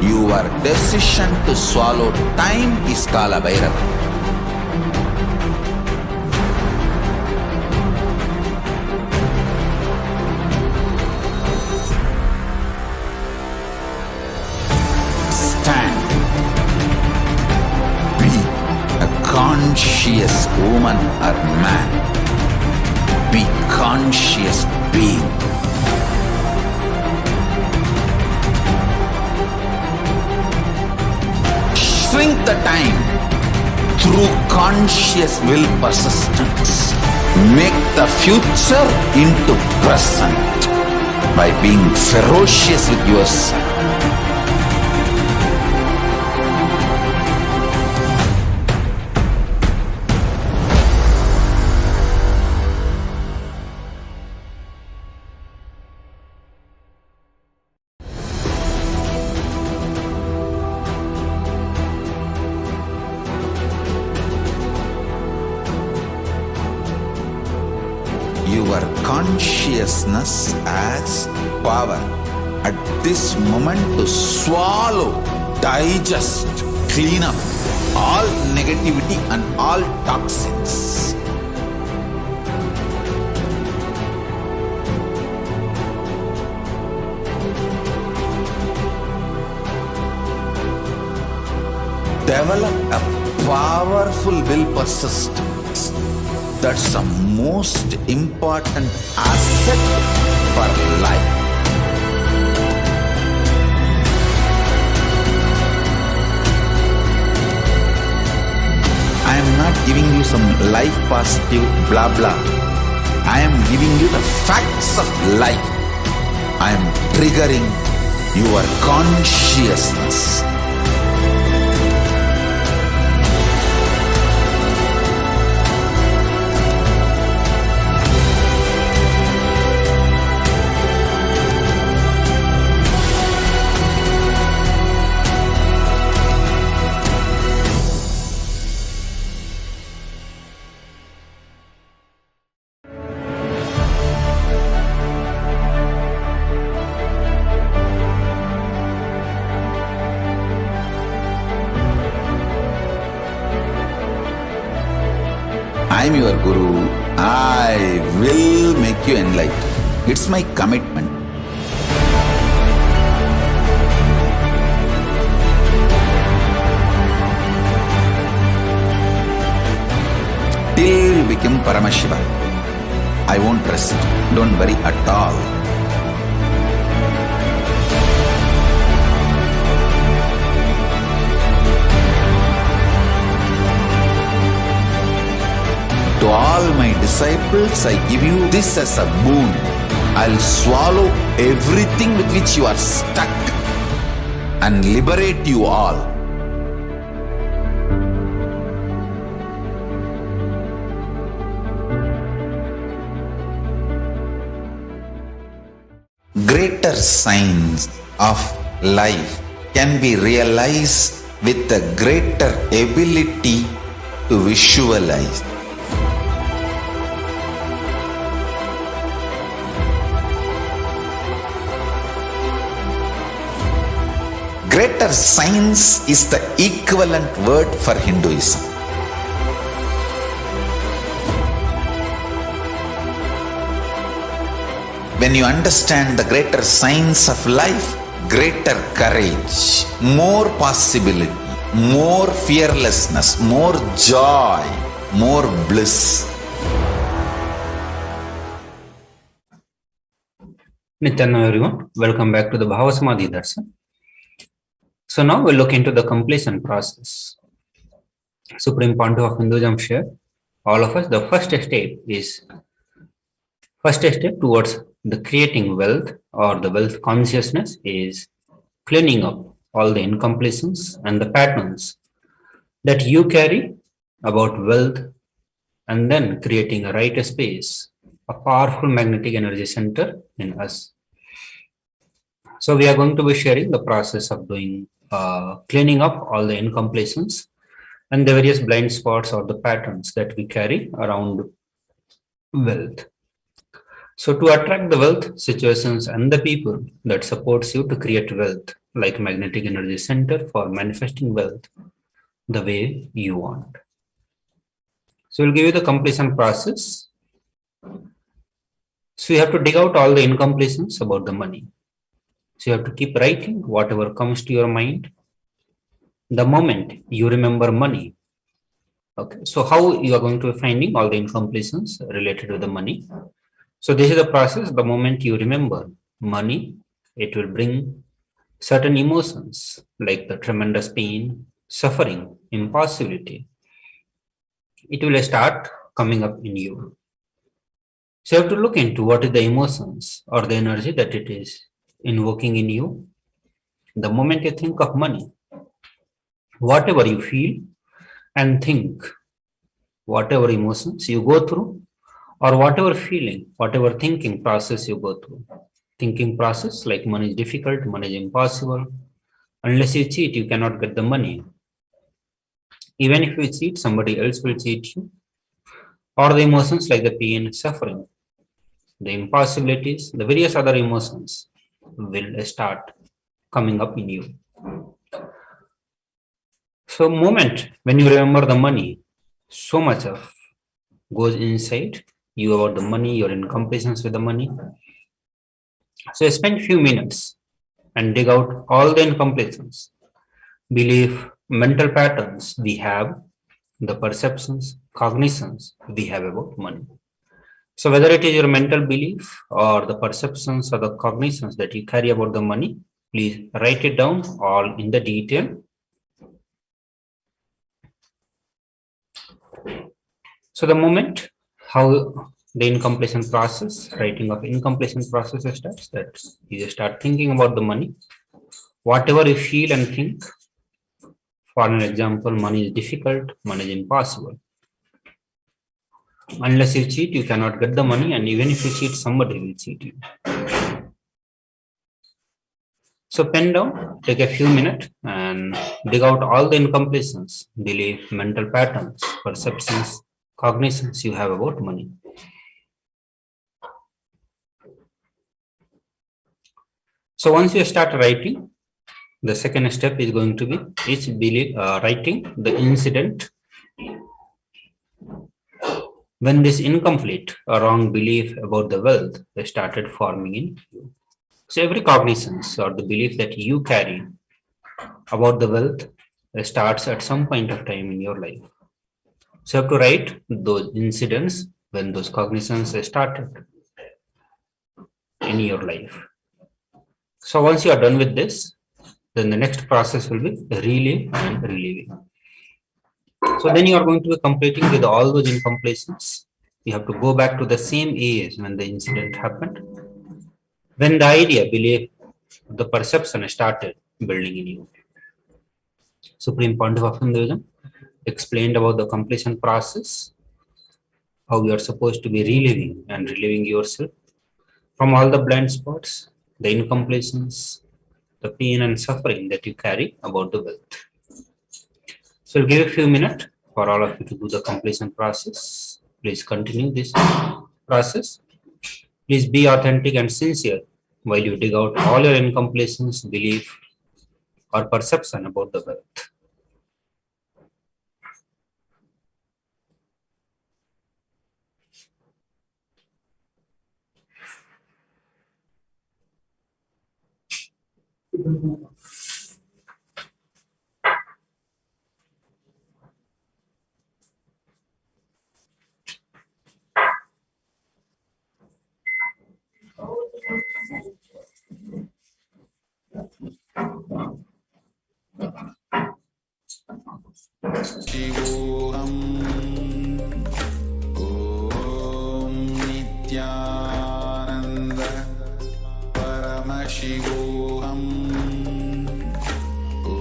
Your decision to swallow time is Kala Bhairava. Stand. Be a conscious woman or man. Be conscious being. Shrink the time through conscious will persistence. Make the future into present by being ferocious with yourself. Your consciousness has power at this moment to swallow, digest, clean up all negativity and all toxins. Develop a powerful will persistence. That's the most important asset for life. I am not giving you some life positive blah blah. I am giving you the facts of life. I am triggering your consciousness. I am your Guru. I will make you enlightened. It's my commitment. till you become Paramashiva. I won't rest. Don't worry at all. To all my disciples, I give you this as a boon. I'll swallow everything with which you are stuck and liberate you all. Greater signs of life can be realized with a greater ability to visualize. Greater science is the equivalent word for Hinduism. When you understand the greater science of life, greater courage, more possibility, more fearlessness, more joy, more bliss. Nithyananda everyone, welcome back to the Bhava Samadhi Darshan. So now we'll look into the completion process. Supreme Pontiff of Hinduism shared all of us. The first step towards the creating wealth or the wealth consciousness is cleaning up all the incompletions and the patterns that you carry about wealth, and then creating a right space, a powerful magnetic energy center in us. So we are going to be sharing the process of doing cleaning up all the incompletions and the various blind spots or the patterns that we carry around wealth. So to attract the wealth situations and the people that supports you to create wealth, like magnetic energy center for manifesting wealth the way you want. So we'll give you the completion process. So you have to dig out all the incompletions about the money. So you have to keep writing whatever comes to your mind. The moment you remember money. Okay, so how you are going to be finding all the incompletions related to the money. So this is the process. The moment you remember money, it will bring certain emotions like the tremendous pain, suffering, impossibility. It will start coming up in you. So you have to look into what is the emotions or the energy that it is invoking in you. The moment you think of money, whatever you feel and think, whatever emotions you go through, or whatever feeling, whatever thinking process you go through. Thinking process like money is difficult, money is impossible. Unless you cheat, you cannot get the money. Even if you cheat, somebody else will cheat you. Or the emotions like the pain, suffering, the impossibilities, the various other emotions will start coming up in you. So moment when you remember the money, so much of goes inside you about the money, your incompletions with the money. So spend few minutes and dig out all the incompletions, belief, mental patterns we have, the perceptions, cognitions we have about money. So whether it is your mental belief or the perceptions or the cognitions that you carry about the money, please write it down all in the detail. So the moment how the incompletion process, writing of incompletion process starts, that you start thinking about the money, whatever you feel and think. For an example, money is difficult, money is impossible. Unless you cheat, you cannot get the money, and even if you cheat, somebody will cheat you. So pen down, take a few minutes and dig out all the incompletions, belief, mental patterns, perceptions, cognitions you have about money. So once you start writing, the second step is going to be writing the incident when this incomplete or wrong belief about the wealth started forming in you. So every cognizance or the belief that you carry about the wealth starts at some point of time in your life. So you have to write those incidents when those cognitions started in your life. So once you are done with this, then the next process will be relive and reliving. So then you are going to be completing with all those incompletions. You have to go back to the same age when the incident happened, when the idea, belief, the perception started building in you. Supreme Pontiff of Hinduism explained about the completion process, how you are supposed to be reliving and reliving yourself from all the blind spots, the incompletions, the pain and suffering that you carry about the wealth. So I'll give a few minutes for all of you to do the completion process. Please continue this process. Please be authentic and sincere while you dig out all your incompletions, belief, or perception about the wealth. शिवोऽहम् ॐ नित्यानन्द परमशिवोऽहम् ॐ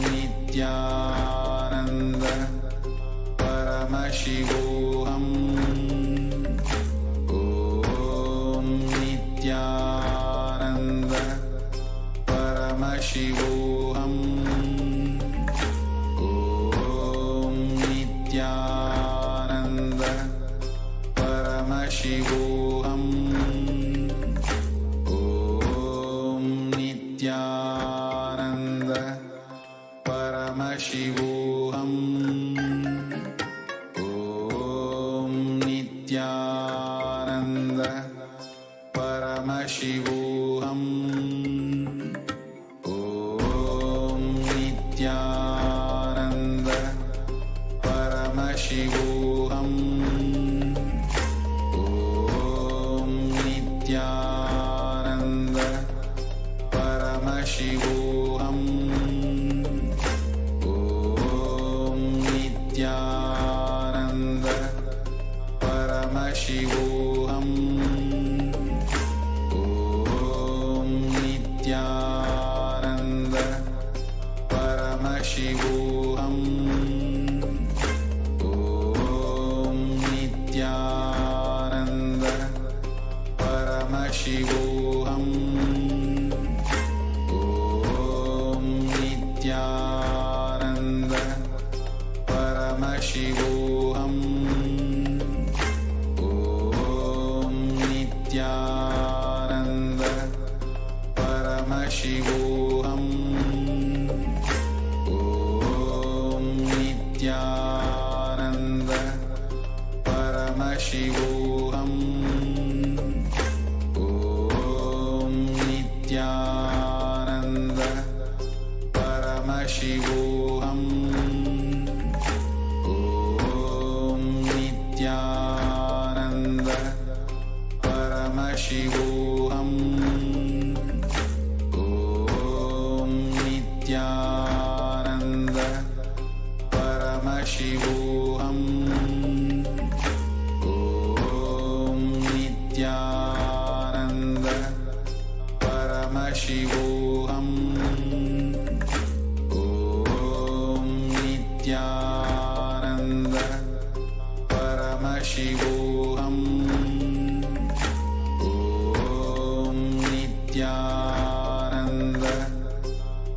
नित्यानन्द परमशिवोऽहम् ॐ नित्यानन्द परमशिवोऽहम् Paramashivoham. Om Nithyananda Paramashivoham. Om Nithyananda Paramashivoham. Om Nithyananda Paramashivoham. Nithyananda Paramashivoham. Om Nithyananda Paramashivoham. Om Nithyananda Paramashivoham. Om Nithyananda Paramashivoham. Om Nithyananda Paramashivoham. Om Nithyananda Paramashivoham. Om Nithyananda Paramashivoham. Nithyananda Paramashivoham. Om Nithyananda Paramashivoham. Om Nithyananda Paramashivoham. Om Nithyananda Paramashivoham. Om Nithyananda Paramashivoham. Om Nithyananda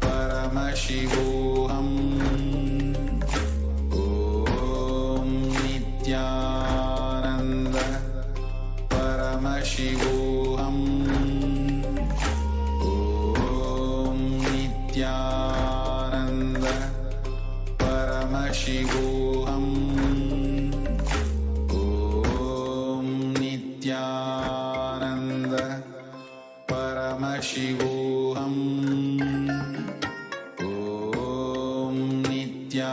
Paramashivoham. Om Nithyananda Paramashivoham. Om Nithyananda Paramashivoham. Om Nithyananda Paramashivoham. Om Nithyananda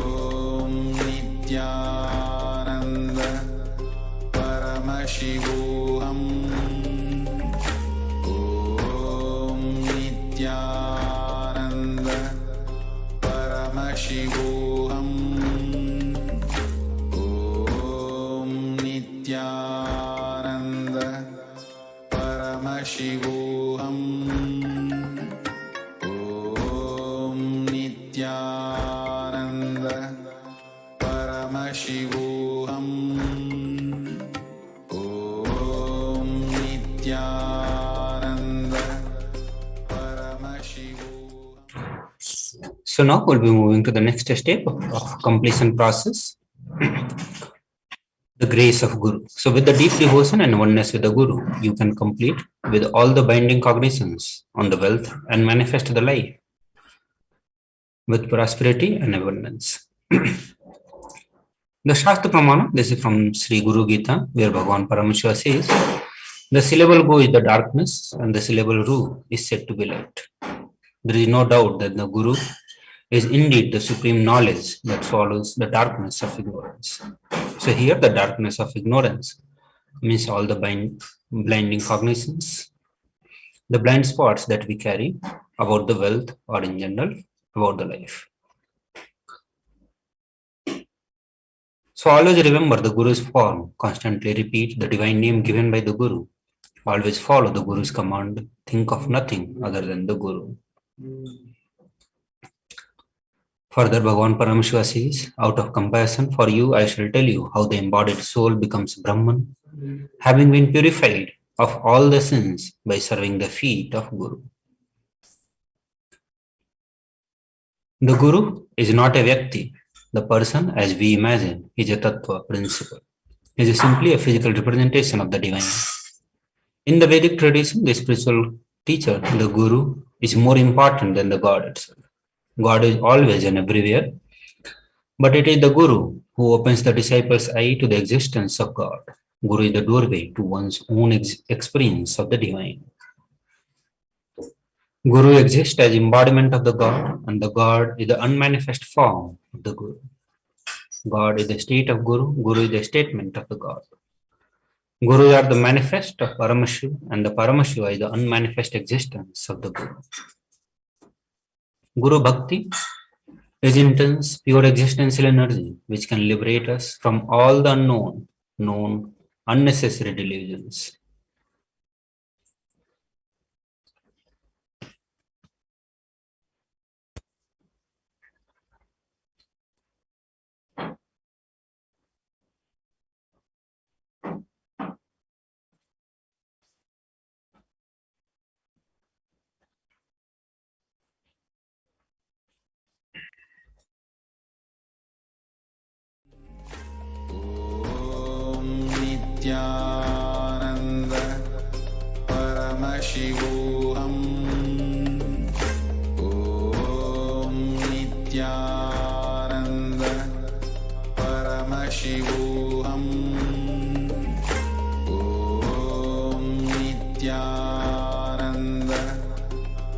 So now we'll be moving to the next step of completion process, the grace of Guru. So with the deep devotion and oneness with the Guru, you can complete with all the binding cognitions on the wealth and manifest the life with prosperity and abundance. The Shastra Pramana, this is from Sri Guru Gita, where Bhagavan Paramashiva says, the syllable Go is the darkness and the syllable Ru is said to be light. There is no doubt that the Guru is indeed the supreme knowledge that follows the darkness of ignorance. So here the darkness of ignorance means all the blinding cognitions, the blind spots that we carry about the wealth or in general about the life. So always remember the Guru's form, constantly repeat the divine name given by the Guru, always follow the Guru's command, think of nothing other than the Guru. Further, Bhagavan Paramashiva says, out of compassion for you, I shall tell you how the embodied soul becomes Brahman, having been purified of all the sins by serving the feet of Guru. The Guru is not a Vyakti. The person, as we imagine, is a Tattva principle. It is simply a physical representation of the divine. In the Vedic tradition, the spiritual teacher, the Guru, is more important than the God itself. God is always and everywhere, but it is the Guru who opens the disciple's eye to the existence of God. Guru is the doorway to one's own experience of the divine. Guru exists as embodiment of the God, and the God is the unmanifest form of the Guru. God is the state of Guru, Guru is the statement of the God. Gurus are the manifest of Paramashiva, and the Paramashiva is the unmanifest existence of the Guru. Guru Bhakti is intense, pure existential energy which can liberate us from all the unknown, known, unnecessary delusions. Nithyananda Paramashivoham. Om Nithyananda Paramashivoham. Om Nithyananda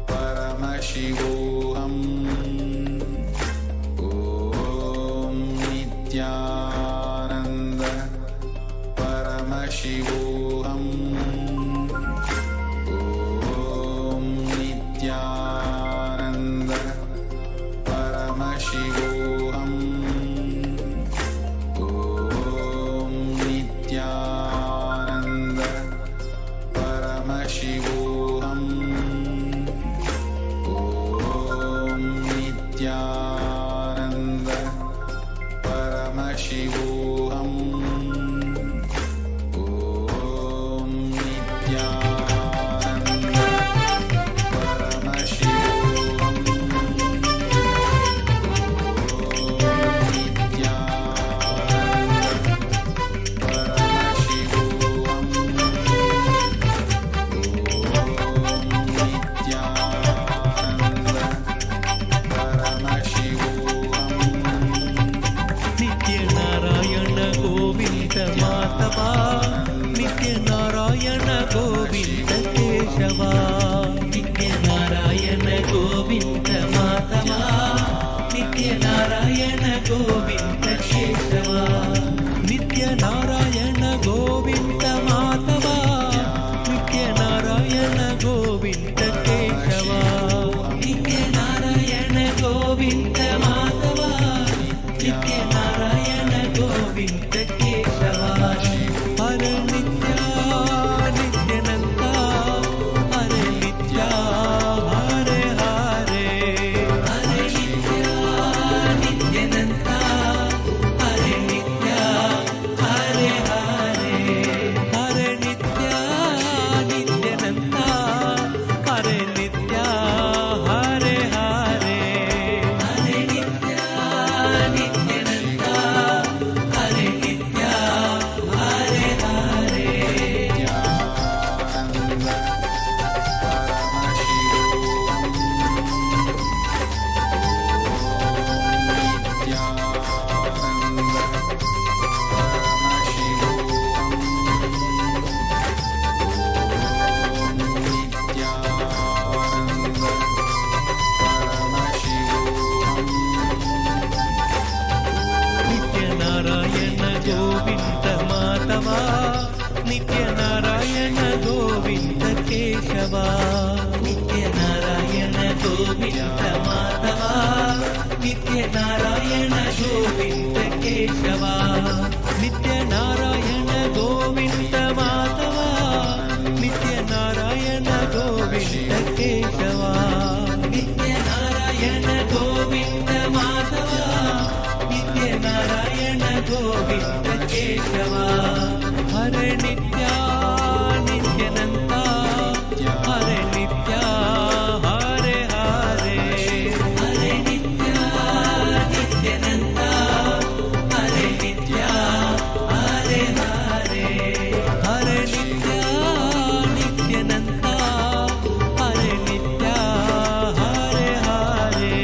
Paramashivoham. Om Nithyananda Paramashivoham. Om Nithyananda Paramashivoham. Om Nithyananda Paramashivoham. Om केशवा नित्यनारायण गोविन्द माधवा नित्यनारायण गोविन्द केशवा नित्यनारायण गोविन्द माधवा नित्यनारायण गोविन्द केशवा नित्यनारायण गोविन्द माधवा नित्यनारायण गोविन्द केशवा हरे नित्या नित्यानन्दा हरे नित्या हरे हरे हरे नित्या नित्यानन्दा हरे नित्या हरे हरे हरे नित्या नित्यानन्दा हरे नित्या हरे हरे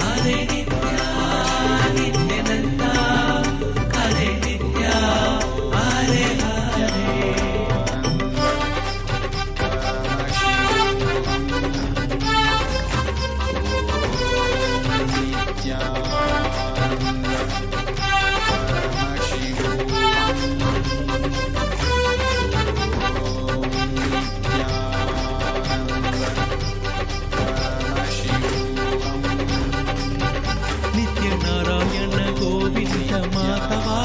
हरे नित्या नित्यानन्दा हरे नित्या हरे हरे नित्यनारायण गोविन्द माधवा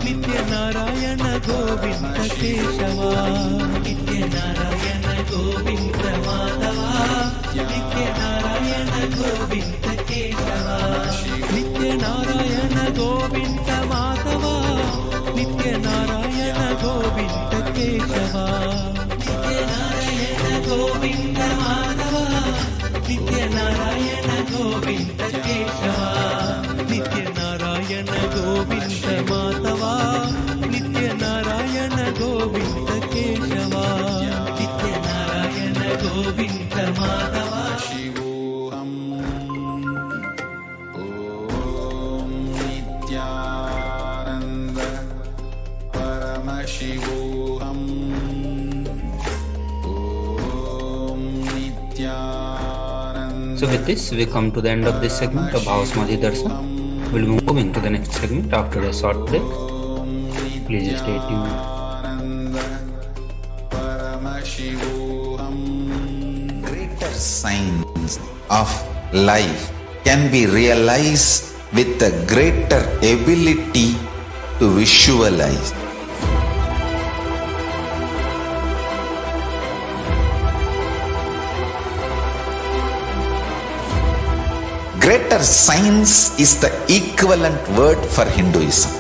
नित्यनारायण गोविन्द केशवा नित्यनारायण गोविन्द माधवा नित्यनारायण गोविन्द केशवा नित्यनारायण गोविन्द माधवा नित्यनारायण गोविन्द केशवा नित्यनारायण गोविन्द माधवा नित्यनारायण गोविन्द केशवा नित्यनारायण गोविन्द माधवा नित्यनारायण गोविन्द केशवा नित्यनारायण गोविन्द माधवा शिवोऽहम् ॐ नित्यानन्द परमशिवोऽहम् ॐ Nityanand. So with this, we come to the end of this segment of Bhava Samadhi Darshan. We'll move moving to the next segment after a short break. Please stay tuned. Greater signs of life can be realized with a greater ability to visualize. Greater science is the equivalent word for Hinduism.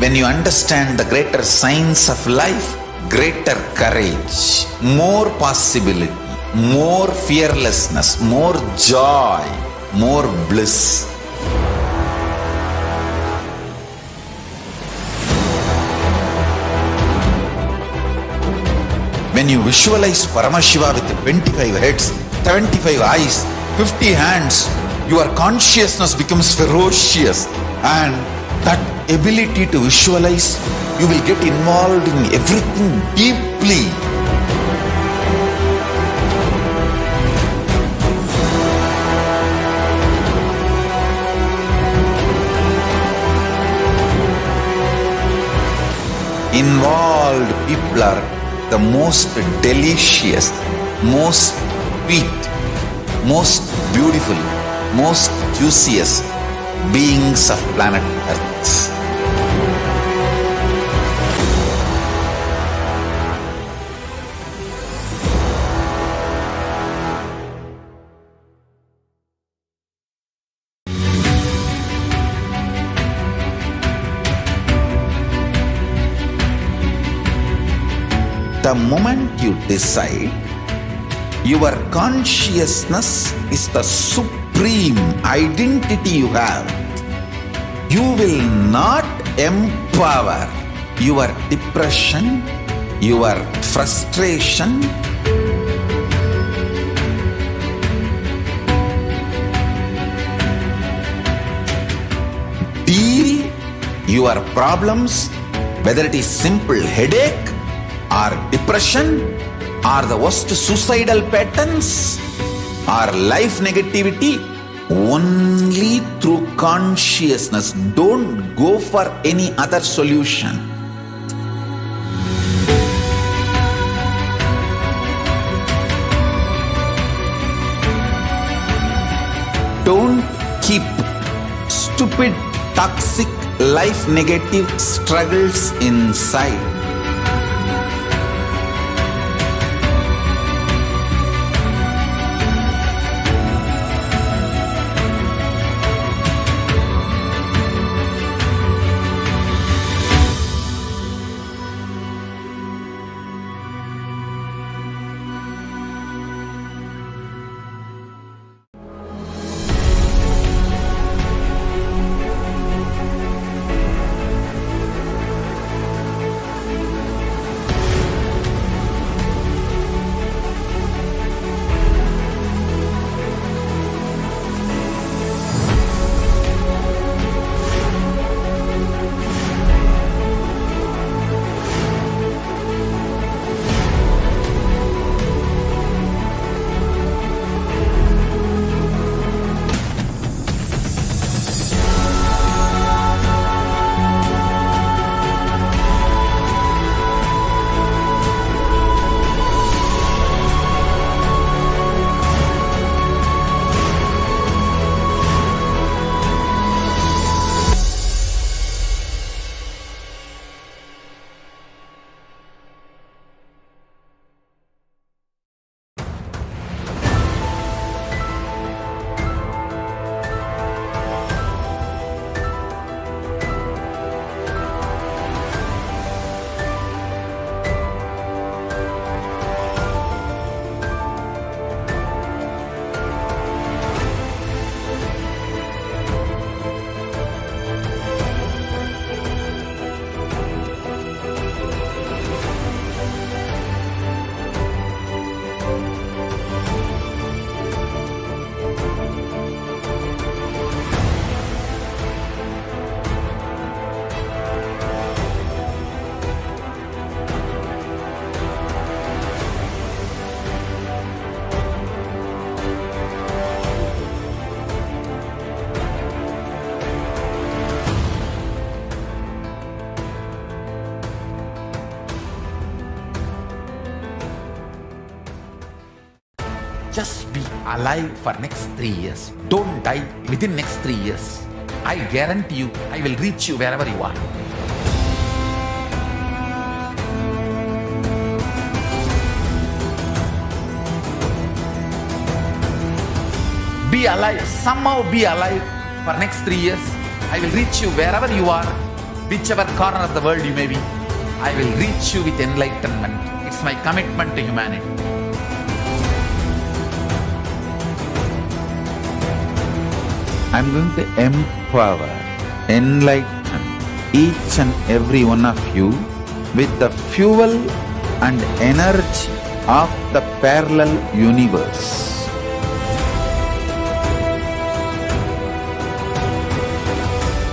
When you understand the greater science of life, greater courage, more possibility, more fearlessness, more joy, more bliss. When you visualize Paramashiva with 25 heads, 75 eyes, 50 hands, your consciousness becomes ferocious, and that ability to visualize, you will get involved in everything deeply. Involved people are the most delicious, most sweet, most beautiful, most juiciest beings of planet Earth. The moment you decide, your consciousness is the supreme identity you have. You will not empower your depression, your frustration, deal your problems, whether it is simple headache or depression or the worst suicidal patterns or life negativity Only through consciousness. Don't go for any other solution. Don't keep stupid, toxic, life negative struggles inside. Just be alive for next 3 years. Don't die within next 3 years. I guarantee you, I will reach you wherever you are. Be alive, somehow be alive for next 3 years. I will reach you wherever you are, whichever corner of the world you may be. I will reach you with enlightenment. It's my commitment to humanity. I'm going to empower, enlighten each and every one of you with the fuel and energy of the parallel universe.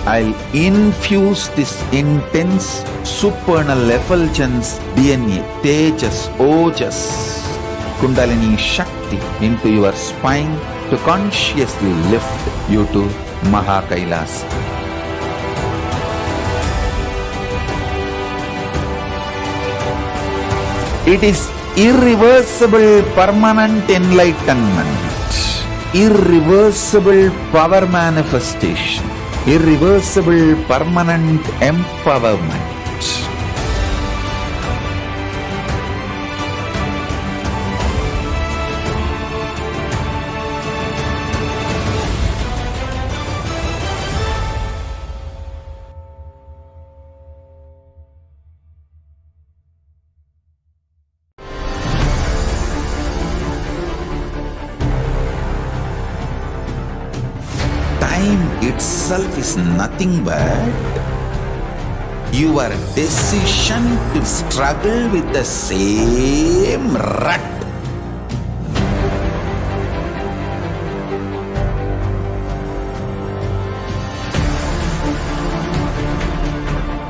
I'll infuse this intense supernal effulgence DNA, Tejas, Ojas, Kundalini Shakti into your spine to consciously lift you to KAILASA. It is irreversible permanent enlightenment, irreversible power manifestation, irreversible permanent empowerment. Time itself is nothing but your decision to struggle with the same rut.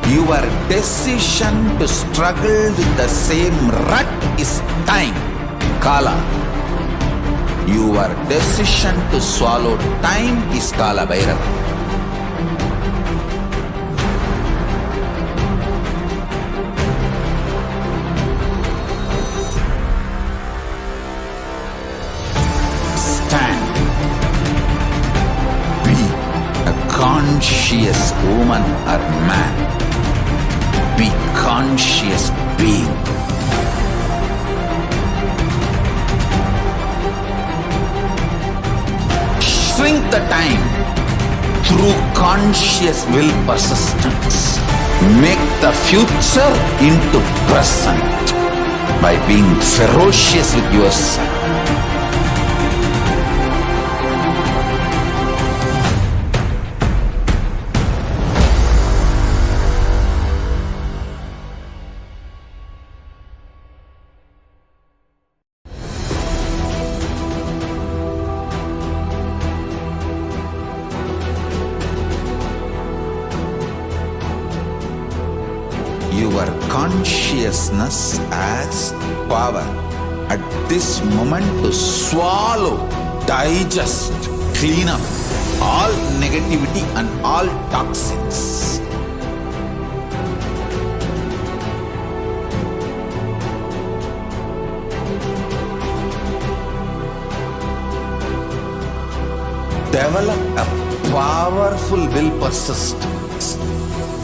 Your decision to struggle with the same rut is time, Kala. Your decision to swallow time is Kala Bhairava. Stand. Be a conscious woman or man. Be conscious being. Shrink the time through conscious will persistence. Make the future into present by being ferocious with yourself. Your consciousness as power at this moment to swallow, digest, clean up all negativity and all toxins. Develop a powerful will persistence.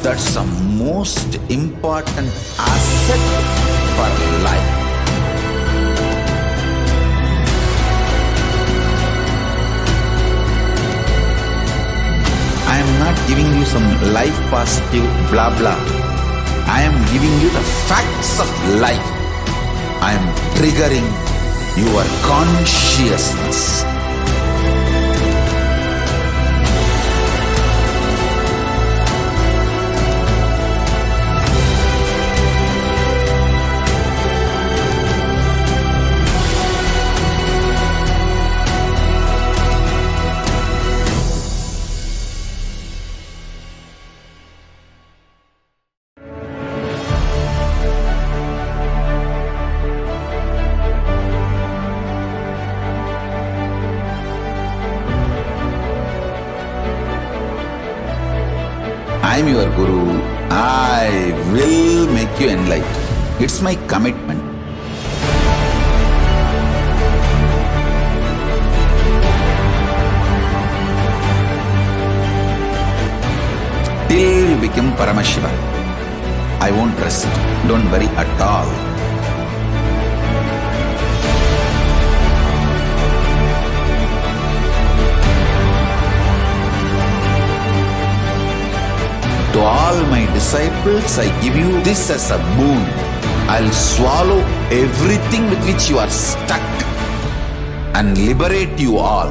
That's the most important asset for life. I am not giving you some life positive blah blah. I am giving you the facts of life. I am triggering your consciousness. I am your Guru. I will make you enlightened. It's my commitment. Till you become Paramashiva, I won't rest. Don't worry at all. To all my disciples, I give you this as a boon. I'll swallow everything with which you are stuck and liberate you all.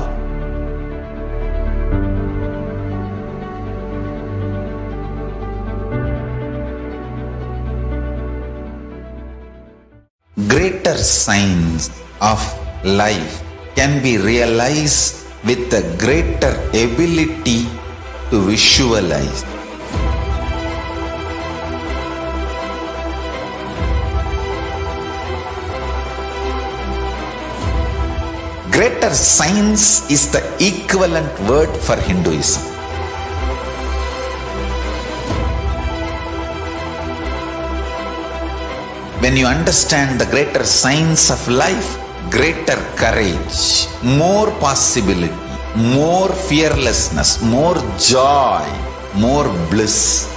Greater signs of life can be realized with a greater ability to visualize. Greater science is the equivalent word for Hinduism. When you understand the greater science of life, greater courage, more possibility, more fearlessness, more joy, more bliss.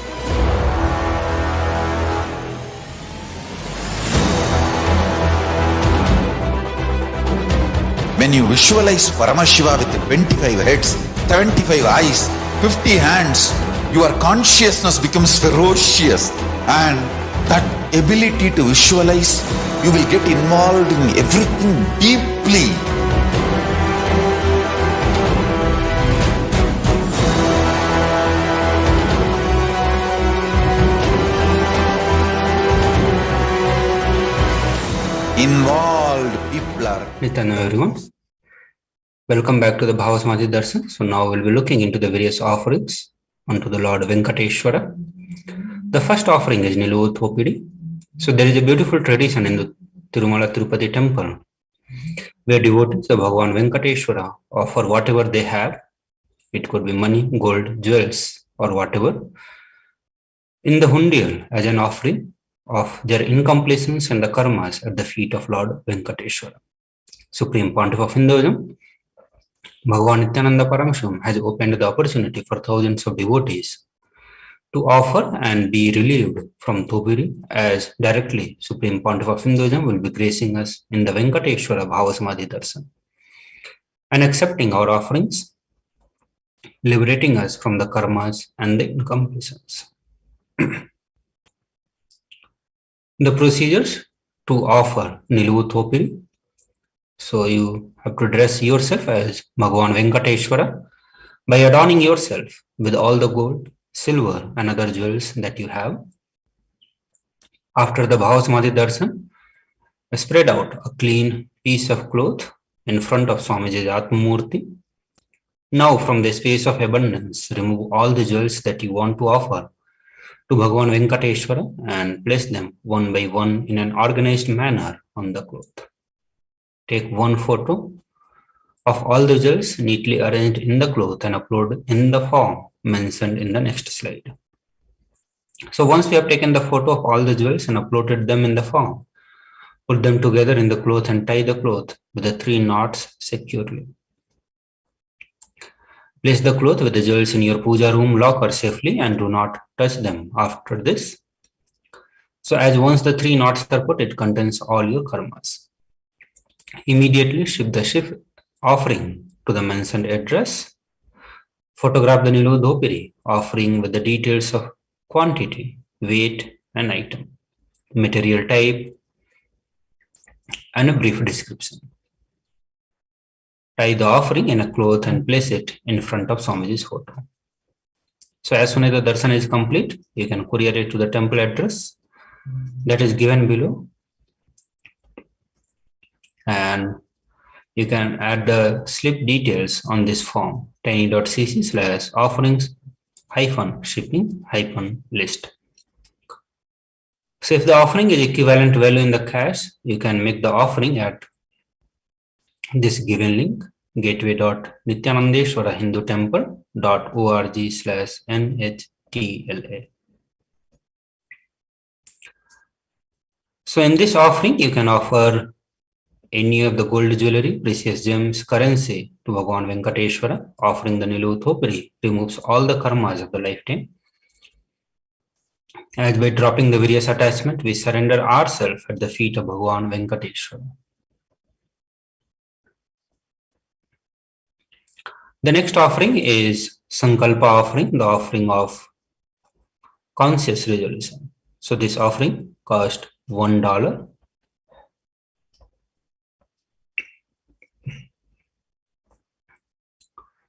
When you visualize Paramashiva with 25 heads, 75 eyes, 50 hands, your consciousness becomes ferocious, and that ability to visualize, you will get involved in everything deeply. Involved people are... Nithyananda everyone. Welcome back to the Bhava Samadhi Darshan. So now we'll be looking into the various offerings unto the Lord Venkateshwara. The first offering is Nilu Thopidi. So there is a beautiful tradition in the Tirumala Tirupati temple where devotees of Bhagavan Venkateshwara offer whatever they have. It could be money, gold, jewels, or whatever, in the hundial as an offering of their incompletions and the karmas at the feet of Lord Venkateshwara. Supreme Pontiff of Hinduism, Bhagavan Nithyananda Paramashivam has opened the opportunity for thousands of devotees to offer and be relieved from Thopiri, as directly Supreme Pontiff of Hinduism will be gracing us in the Venkateshwara Bhava Samadhi Darshan and accepting our offerings, liberating us from the karmas and the incompletions. The procedures to offer Niluvu Thopiri. So you have to dress yourself as Bhagavan Venkateshwara by adorning yourself with all the gold, silver and other jewels that you have. After the Bhava Samadhi Darshan, spread out a clean piece of cloth in front of Swamiji's Atmamurti. Now from the space of abundance, remove all the jewels that you want to offer to Bhagavan Venkateshwara and place them one by one in an organized manner on the cloth. Take one photo of all the jewels neatly arranged in the cloth and upload in the form mentioned in the next slide. So once we have taken the photo of all the jewels and uploaded them in the form, put them together in the cloth and tie the cloth with the 3 knots securely. Place the cloth with the jewels in your puja room locker safely and do not touch them after this. So as once the 3 knots are put, it contains all your karmas. Immediately ship the offering to the mentioned address. Photograph the Niluvu Thopiri offering with the details of quantity, weight and item, material type and a brief description. Tie the offering in a cloth and place it in front of Swamiji's photo. So as soon as the darshan is complete, you can courier it to the temple address that is given below. And you can add the slip details on this form, tiny.cc/offerings-shipping-list. So if the offering is equivalent value in the cash, you can make the offering at this given link, gateway.nityanandeshwarahindutemple.org/NHTLA. So in this offering, you can offer any of the gold jewelry, precious gems, currency to Bhagavan Venkateshwara. Offering the Niluvu Thopiri removes all the karmas of the lifetime. As by dropping the various attachment, we surrender ourselves at the feet of Bhagavan Venkateshwara. The next offering is Sankalpa offering, the offering of conscious resolution. So this offering cost $1.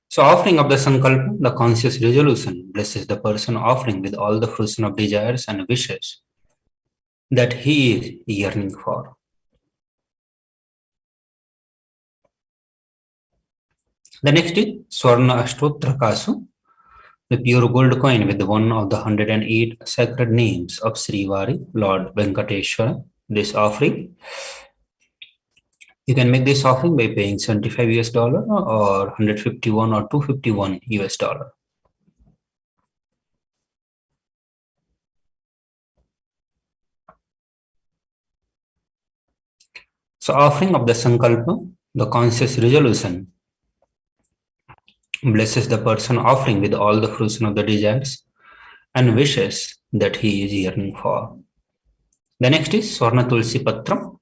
So offering of the Sankalpa, the conscious resolution, blesses the person offering with all the fruition of desires and wishes that he is yearning for. The next is Swarna Ashtotra Kasu, the pure gold coin with one of the 108 sacred names of Srivari, Lord Venkateshwara. This offering, you can make this offering by paying $75 or 151 or 251 US dollar. So offering of the Sankalpa, the conscious resolution, blesses the person offering with all the fruition of the desires and wishes that he is yearning for. The next is Swarna Tulsi Patram.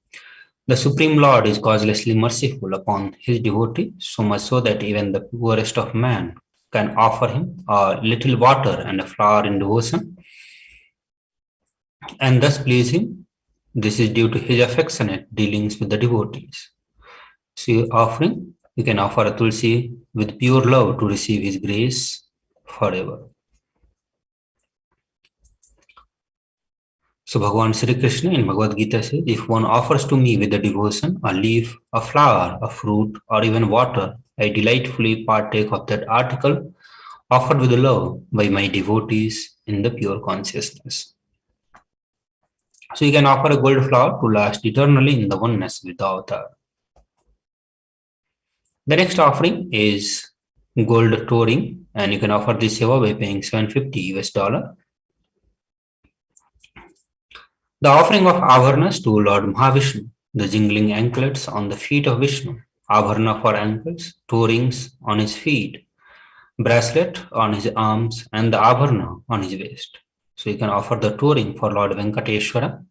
The Supreme Lord is causelessly merciful upon his devotee, so much so that even the poorest of man can offer him a little water and a flower in devotion and thus please him. This is due to his affectionate dealings with the devotees. So offering, you can offer a Tulsi with pure love to receive his grace forever. So Bhagavan Sri Krishna in Bhagavad Gita says, if one offers to me with a devotion, a leaf, a flower, a fruit, or even water, I delightfully partake of that article offered with love by my devotees in the pure consciousness. So you can offer a gold flower to last eternally in the oneness with the avatar. The next offering is gold touring, and you can offer this seva by paying $750. The offering of Abharnas to Lord Mahavishnu, the jingling anklets on the feet of Vishnu, Abharna for ankles, two rings on his feet, bracelet on his arms, and the Abharna on his waist. So you can offer the touring for Lord Venkateshwara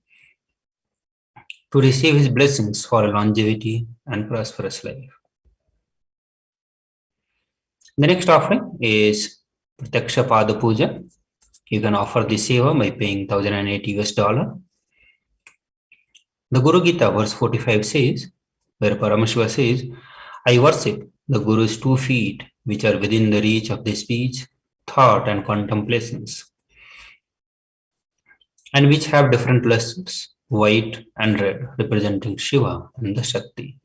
to receive his blessings for a longevity and prosperous life. The next offering is Pratyaksha Pada Puja. You can offer the seva by paying $1,080. The Guru Gita verse 45 says, where Paramashiva says, I worship the Guru's 2 feet, which are within the reach of the speech, thought, and contemplations, and which have different lusters, white and red, representing Shiva and the Shakti.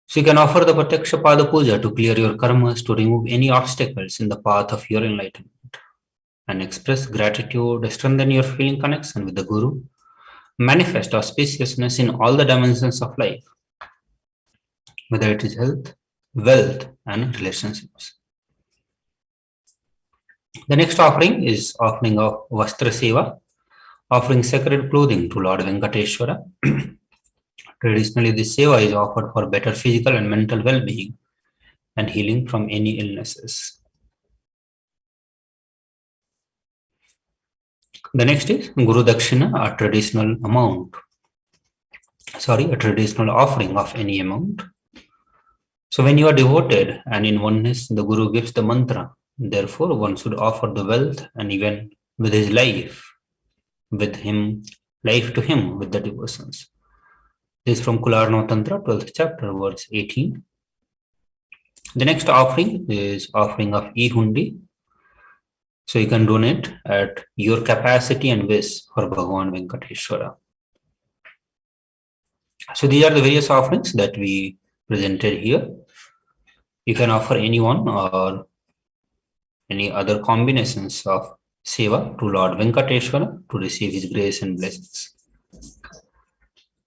So you can offer the Pratyaksha Pada Puja to clear your karmas, to remove any obstacles in the path of your enlightenment, and express gratitude, strengthen your feeling connection with the Guru, manifest auspiciousness in all the dimensions of life, whether it is health, wealth, and relationships. The next offering is offering of Vastra Seva, offering sacred clothing to Lord Venkateshwara. Traditionally, this seva is offered for better physical and mental well-being and healing from any illnesses. The next is Guru Dakshina, a traditional offering of any amount. So when you are devoted and in oneness, the Guru gives the mantra. Therefore, one should offer the wealth and even with his life, life to him with the devotions. This is from Kularno Tantra, 12th chapter, verse 18. The next offering is offering of e-hundi. So you can donate at your capacity and wish for Bhagavan Venkateshwara. So these are the various offerings that we presented here. You can offer any one or any other combinations of seva to Lord Venkateshwara to receive his grace and blessings.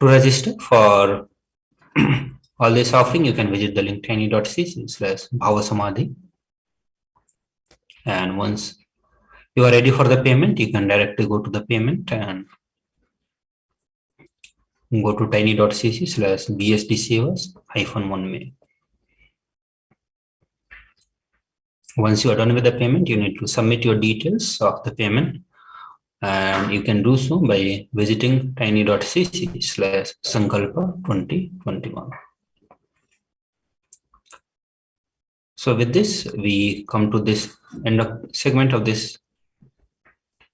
To register for all this offering, you can visit the link tiny.cc/Bhava Samadhi. And once you are ready for the payment, you can directly go to the payment and go to tiny.cc/BSD-Sevas-1 Once you are done with the payment, you need to submit your details of the payment. And you can do so by visiting tiny.cc/Sankalpa2021. So with this, we come to this end of segment of this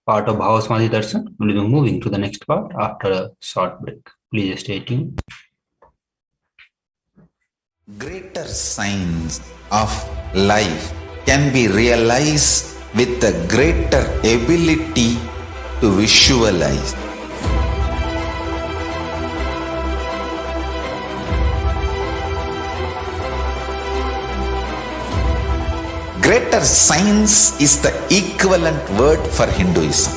part of Bhava Samadhi Darshan. We will be moving to the next part after a short break. Please stay tuned. Greater signs of life can be realized with a greater ability to visualize. Greater science is the equivalent word for Hinduism.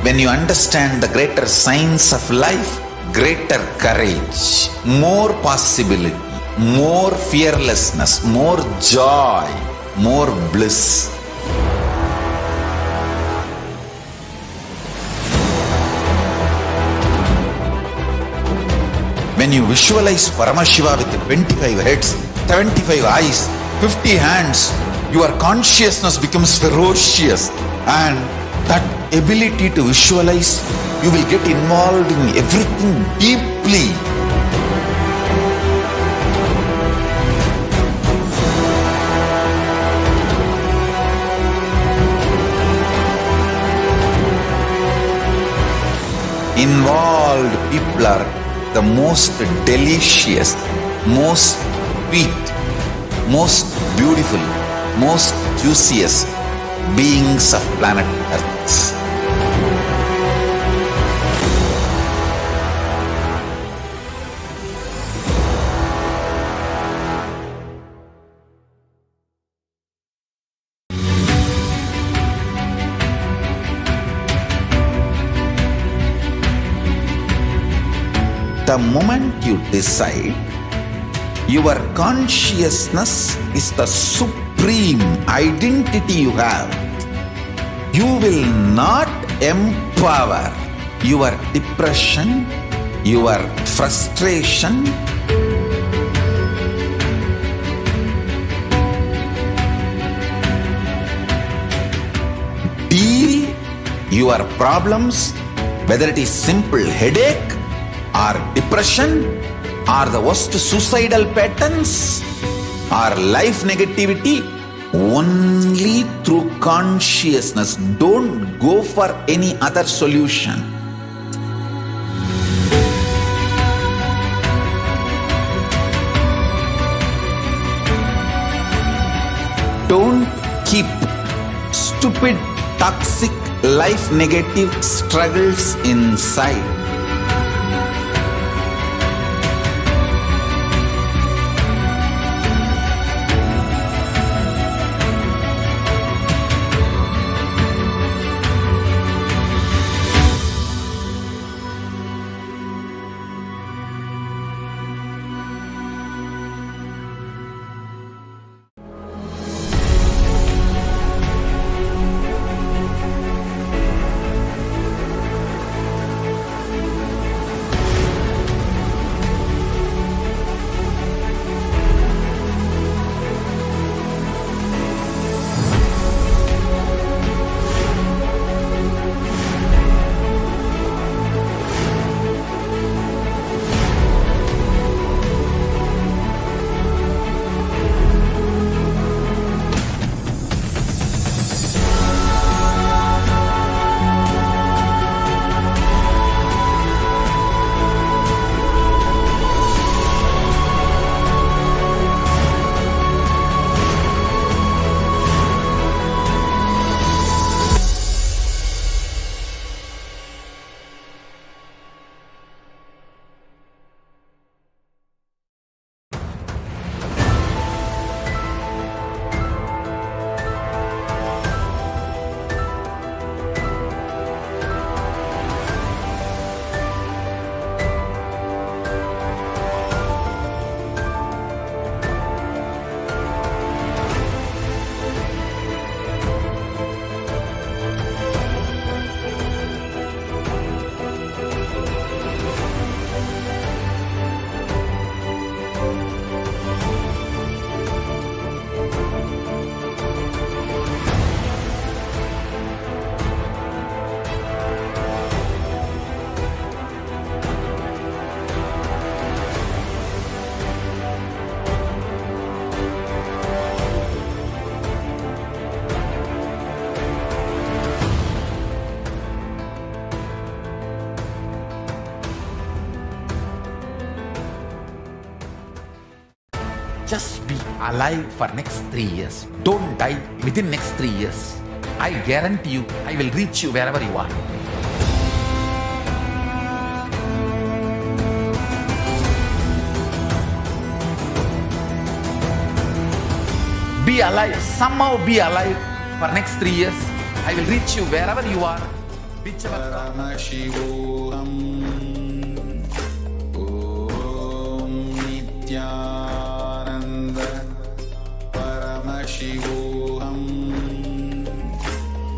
When you understand the greater science of life, greater courage, more possibility, more fearlessness, more joy, more bliss. When you visualize Paramashiva with 25 heads, 75 eyes, 50 hands, your consciousness becomes ferocious, and that ability to visualize, you will get involved in everything deeply. Involved people are the most delicious, most sweet, most beautiful, most juiciest beings of planet Earth. The moment you decide, your consciousness is the supreme identity you have. You will not empower your depression, your frustration, deal your problems, whether it is simple headache or depression or the worst suicidal patterns or life negativity, only through consciousness. Don't go for any other solution. Don't keep stupid, toxic, life negative struggles inside. Just be alive for next 3 years. Don't die within next 3 years. I guarantee you, I will reach you wherever you are. Be alive, somehow be alive for next 3 years. I will reach you wherever you are. Paramashivoham. Om Nithyananda Paramashivoham.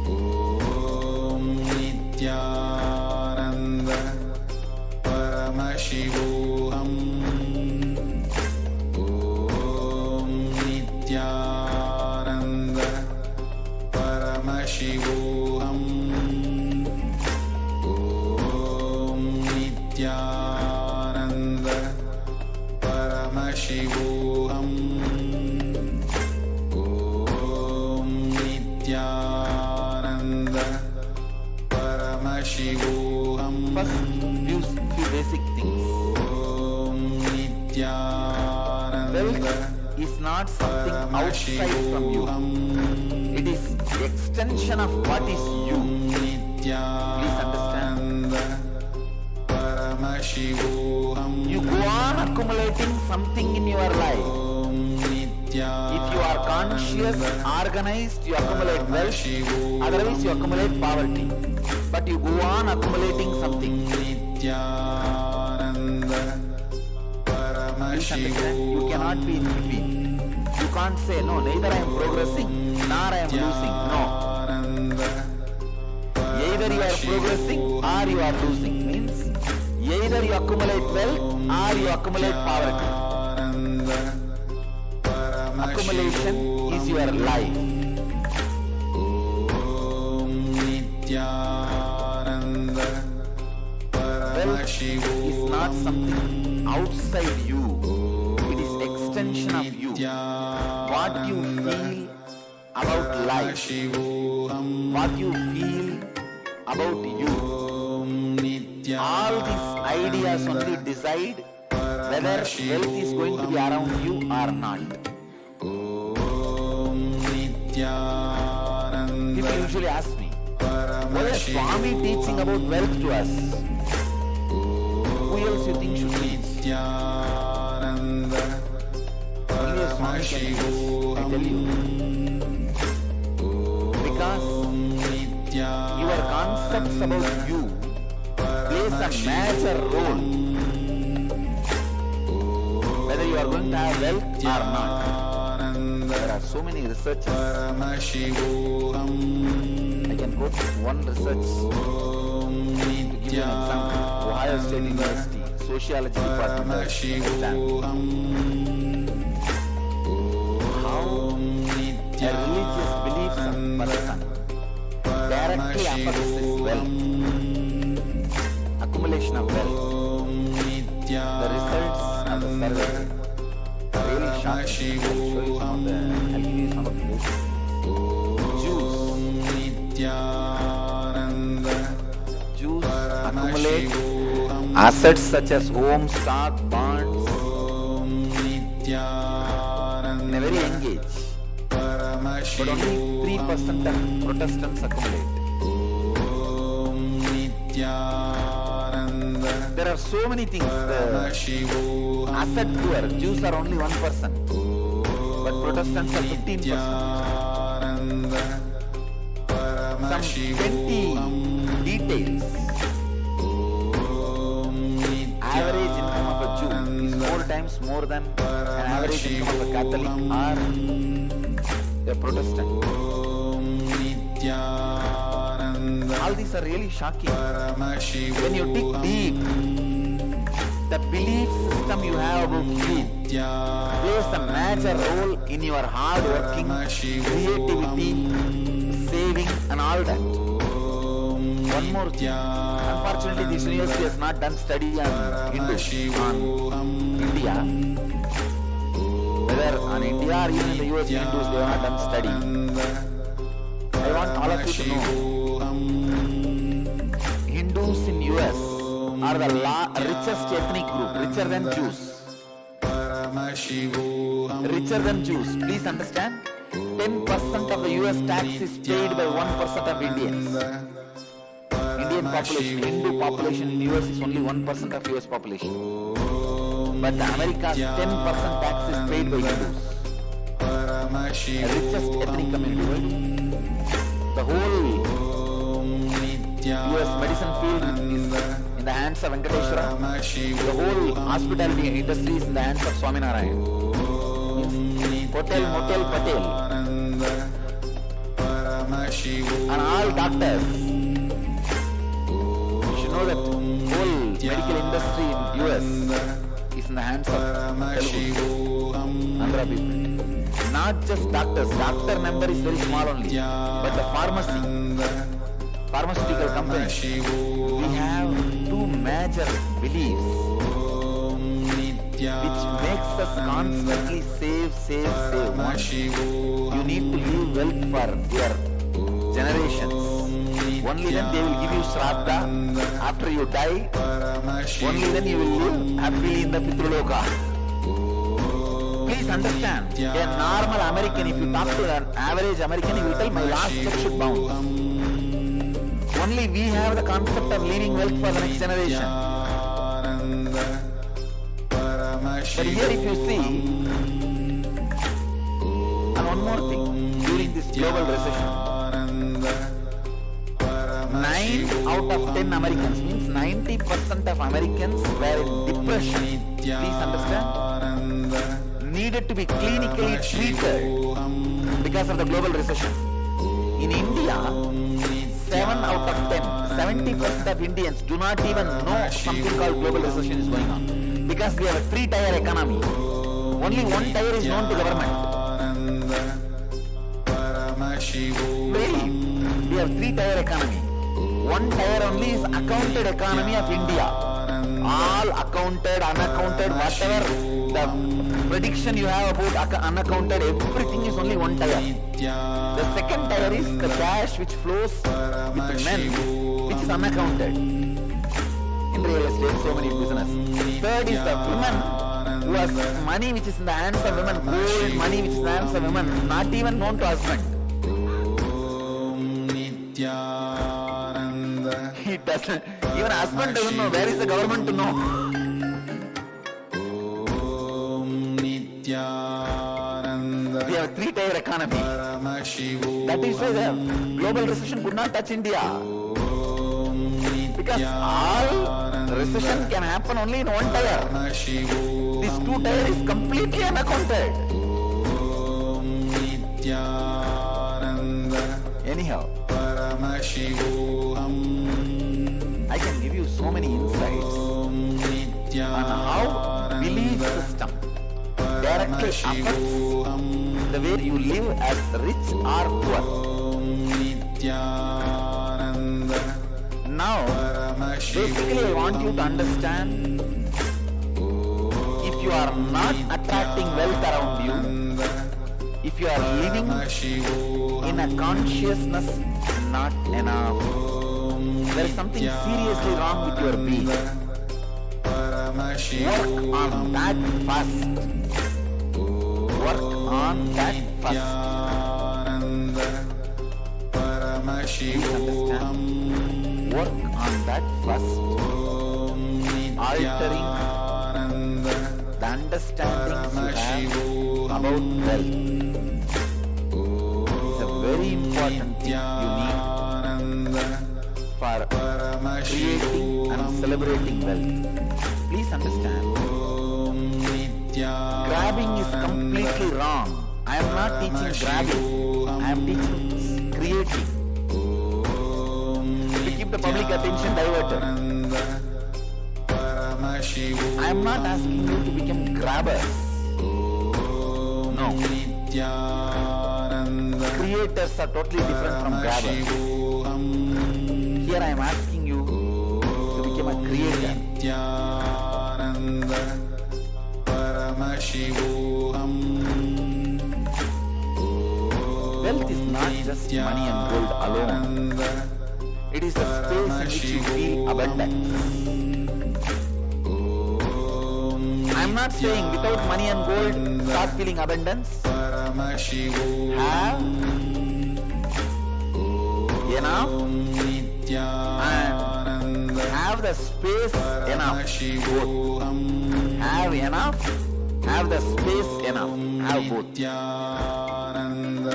Om Nithyananda Paramashivoham. Om Nithyananda Paramashivoham. Om Nithyananda Paramashivoham. Om Nithyananda Paramashivoham. First, use few basic things. Om Nithyananda Wealth is not something outside from you. It is the extension of what is you. Please understand. You go on accumulating something in your life. If you are conscious, organized, you accumulate wealth. Otherwise, you accumulate poverty. But you go on accumulating something. Please understand, you cannot be in between. You can't say, no, neither I am progressing, nor I am losing. No. Either you are progressing or you are losing. Means, either you accumulate wealth or you accumulate poverty. Accumulation is your life. Wealth is not something outside you. It is extension of you. What you feel about life, what you feel about you. All these ideas only decide whether wealth is going to be around you or not. People usually ask me, why is Swami teaching about wealth to us? Who else you think should teach? Only a Swami can teach, I tell you. Because your concepts about you plays a major role whether you are going to have wealth or not. There are so many researchers. I can quote one research to give you an example. Ohio State University, Sociology Department example. How a religious beliefs of person directly affects his wealth, accumulation of wealth. The results of the survey are really shocking. I'll give you some of the Jews accumulate assets such as home, stock, bonds in a very young age. But only 3% of Protestants accumulate. There are so many things. The asset poor, Jews are only 1%, but Protestants are 15%. Some 20 details. Average income of a Jew is 4 times more than an average income of a Catholic or a Protestant. All these are really shocking. When you dig deep, the belief system you have about you plays a major role in your hard working, creativity, saving and all that. One more thing. Unfortunately, this university has not done study on Hindus, on India. Whether on India or even in the US Hindus, they have not done study. I want all of you to know, Hindus in US are the richest ethnic group, richer than Jews. Richer than Jews. Please understand, 10% of the US tax is paid by 1% of Indians. Indian population, Hindu population in US is only 1% of US population. But America's 10% tax is paid by Hindus. The richest ethnic community. The whole US medicine field is in the hands of Venkateshwara. The whole hospitality industry is in the hands of Swaminarayan. Hotel, motel, patel. And all doctors. You should know that whole medical industry in US is in the hands of Telugu, Andhra people. Not just doctors. Doctor number is very small only. But the pharmaceutical companies, we have two major beliefs which makes us constantly save. One, you need to leave wealth for your generations. Only then they will give you shraddha after you die. Only then you will live happily in the Pitruloka. Please understand, a normal American, if you talk to an average American, he will tell, my last check should bounce. Only we have the concept of leaving wealth for the next generation. But here if you see, and one more thing, during this global recession, 9 out of 10 Americans, means 90% of Americans were in depression. Please understand? needed to be clinically treated because of the global recession. In India, 7 out of 10, 70% of Indians do not even know something called global recession is going on. Because we have a 3-tier economy. Only 1 tier is known to government. Really, we have 3-tier economy. 1 tier only is accounted economy of India. All accounted, unaccounted, whatever the prediction you have about unaccounted, everything is only 1 tier. The 2nd tier is the cash which flows with men, which is unaccounted. In real estate, so many business. 3rd is the women who has money which is in the hands of women, gold money which is in the hands of women, not even known to husband. He doesn't, even husband doesn't know. Where is the government to know? We have a 3-tier economy. That is why the global recession could not touch India. Because all recession can happen only in 1 tier. This 2 tier is completely unaccounted. Anyhow, I can give you so many insights on how belief system directly affects the way you live as rich or poor. Now, basically I want you to understand, if you are not attracting wealth around you, if you are living in a consciousness not enough, there is something seriously wrong with your being. Work on that first. Work on that first. Please understand. Work on that first. Altering the understandings you have about wealth is a very important thing you need for creating and celebrating wealth. Please understand. Grabbing is completely wrong. I am not teaching grabbing. I am teaching creating. To keep the public attention diverted. I am not asking you to become grabbers. No. Creators are totally different from grabbers. Here I am asking you to become a creator. Wealth is not just money and gold alone. It is the space in which you feel abundance. I am not saying without money and gold start feeling abundance. Have enough and have the space enough. Both. Have enough, have the space enough. Have both.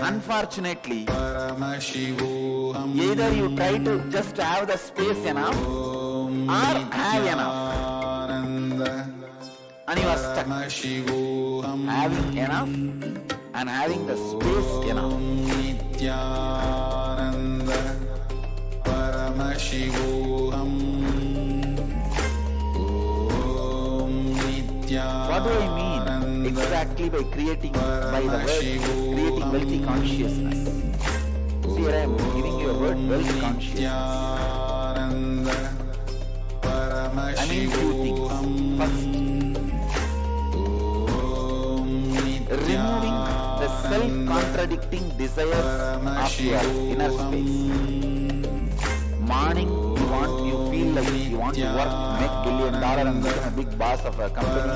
Unfortunately, either you try to just have the space enough or have enough, and you are stuck. Having enough and having the space enough. What do I mean exactly by creating, by the word creating wealthy consciousness? See, here I am giving you a word, wealth consciousness. I mean few things. First, removing the self-contradicting desires of your inner space. Morning, you feel like you want to work, make $1 billion and become a big boss of a company.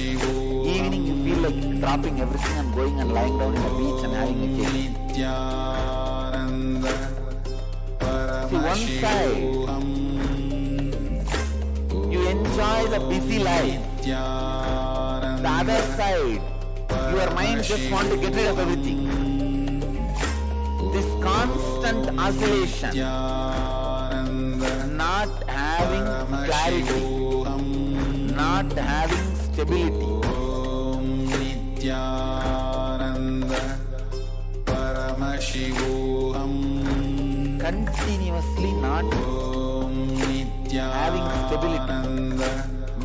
Evening, you feel like dropping everything and going and lying down in a beach and having a cake. See, one side, you enjoy the busy life. The other side, your mind just wants to get rid of everything. This constant oscillation, not having clarity, not having stability, Nithyananda Paramashivoham. Continuously not having stability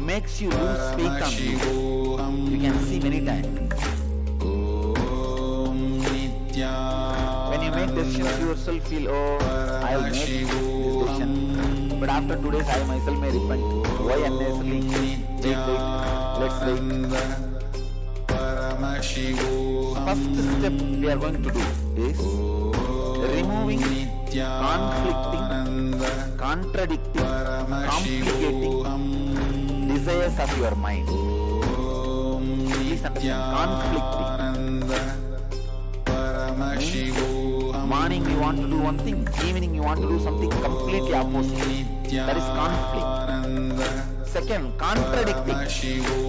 makes you lose faith on you. You can see many times. When you make decisions, you yourself feel, oh, I'll make this decision. But after 2 days, I myself may repent. Why unnecessarily? Wait. Let's wait. First step we are going to do is removing conflicting, contradicting, complicating desires of your mind. Please understand, conflicting. Morning you want to do one thing, evening you want to do something completely opposite. That is conflict. Second, contradicting.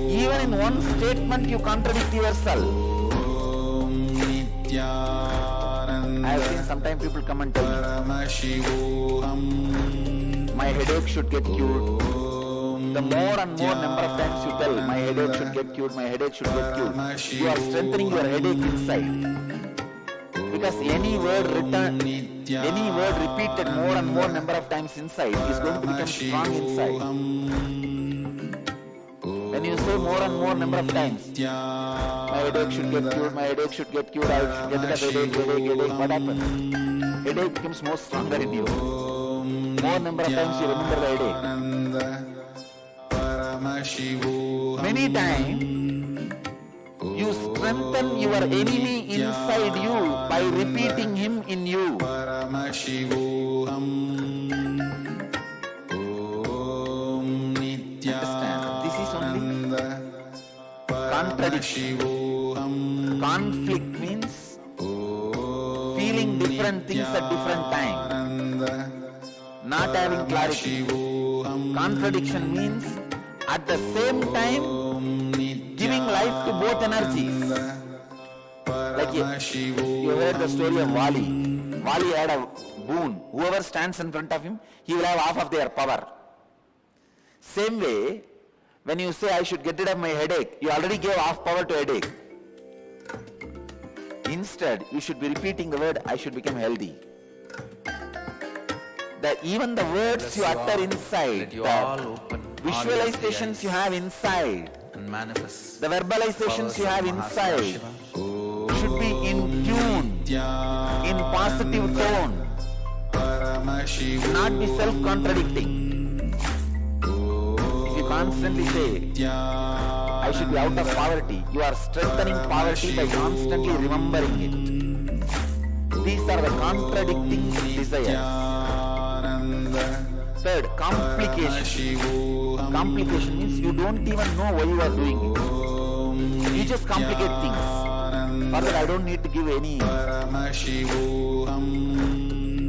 Even in one statement you contradict yourself. I have seen sometimes people come and tell me, my headache should get cured. The more and more number of times you tell, my headache should get cured, my headache should get cured, you are strengthening your headache inside. Because any word repeated more and more number of times inside is going to become strong inside. When you say more and more number of times, my headache should get cured, my headache should get cured, I should get rid of headache, what happens? Headache becomes more stronger in you. More number of times you remember the headache. Many times you strengthen your enemy inside you by repeating him in you. Understand? This is only contradiction. Conflict means feeling different things at different times, not having clarity. Contradiction means at the same time giving life to both energies. Like you heard the story of Vali. Vali had a boon. Whoever stands in front of him, he will have half of their power. Same way, when you say I should get rid of my headache, you already gave half power to headache. Instead, you should be repeating the word I should become healthy. Even the words you utter inside, the visualizations you have inside, and manifest. the verbalizations you have inside should be in tune, in positive tone, not be self-contradicting. If you constantly say, I should be out of poverty, you are strengthening poverty by constantly remembering it. These are the contradicting desires. Third, complication. Complication means you don't even know why you are doing it. You just complicate things. Further, I don't need to give any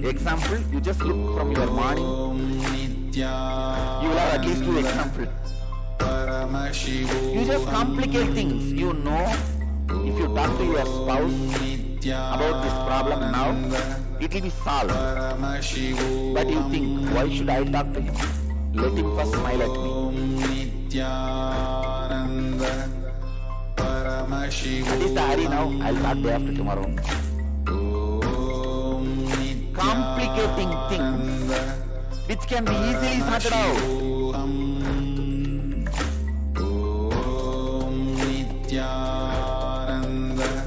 example. You just look from your morning. You will have at least 2 examples. You just complicate things. You know, if you talk to your spouse about this problem now, it will be solved. But you think, why should I talk to him? Let him first smile at me. That is the hurry now. I'll talk day after tomorrow. Complicating things which can be easily sorted out.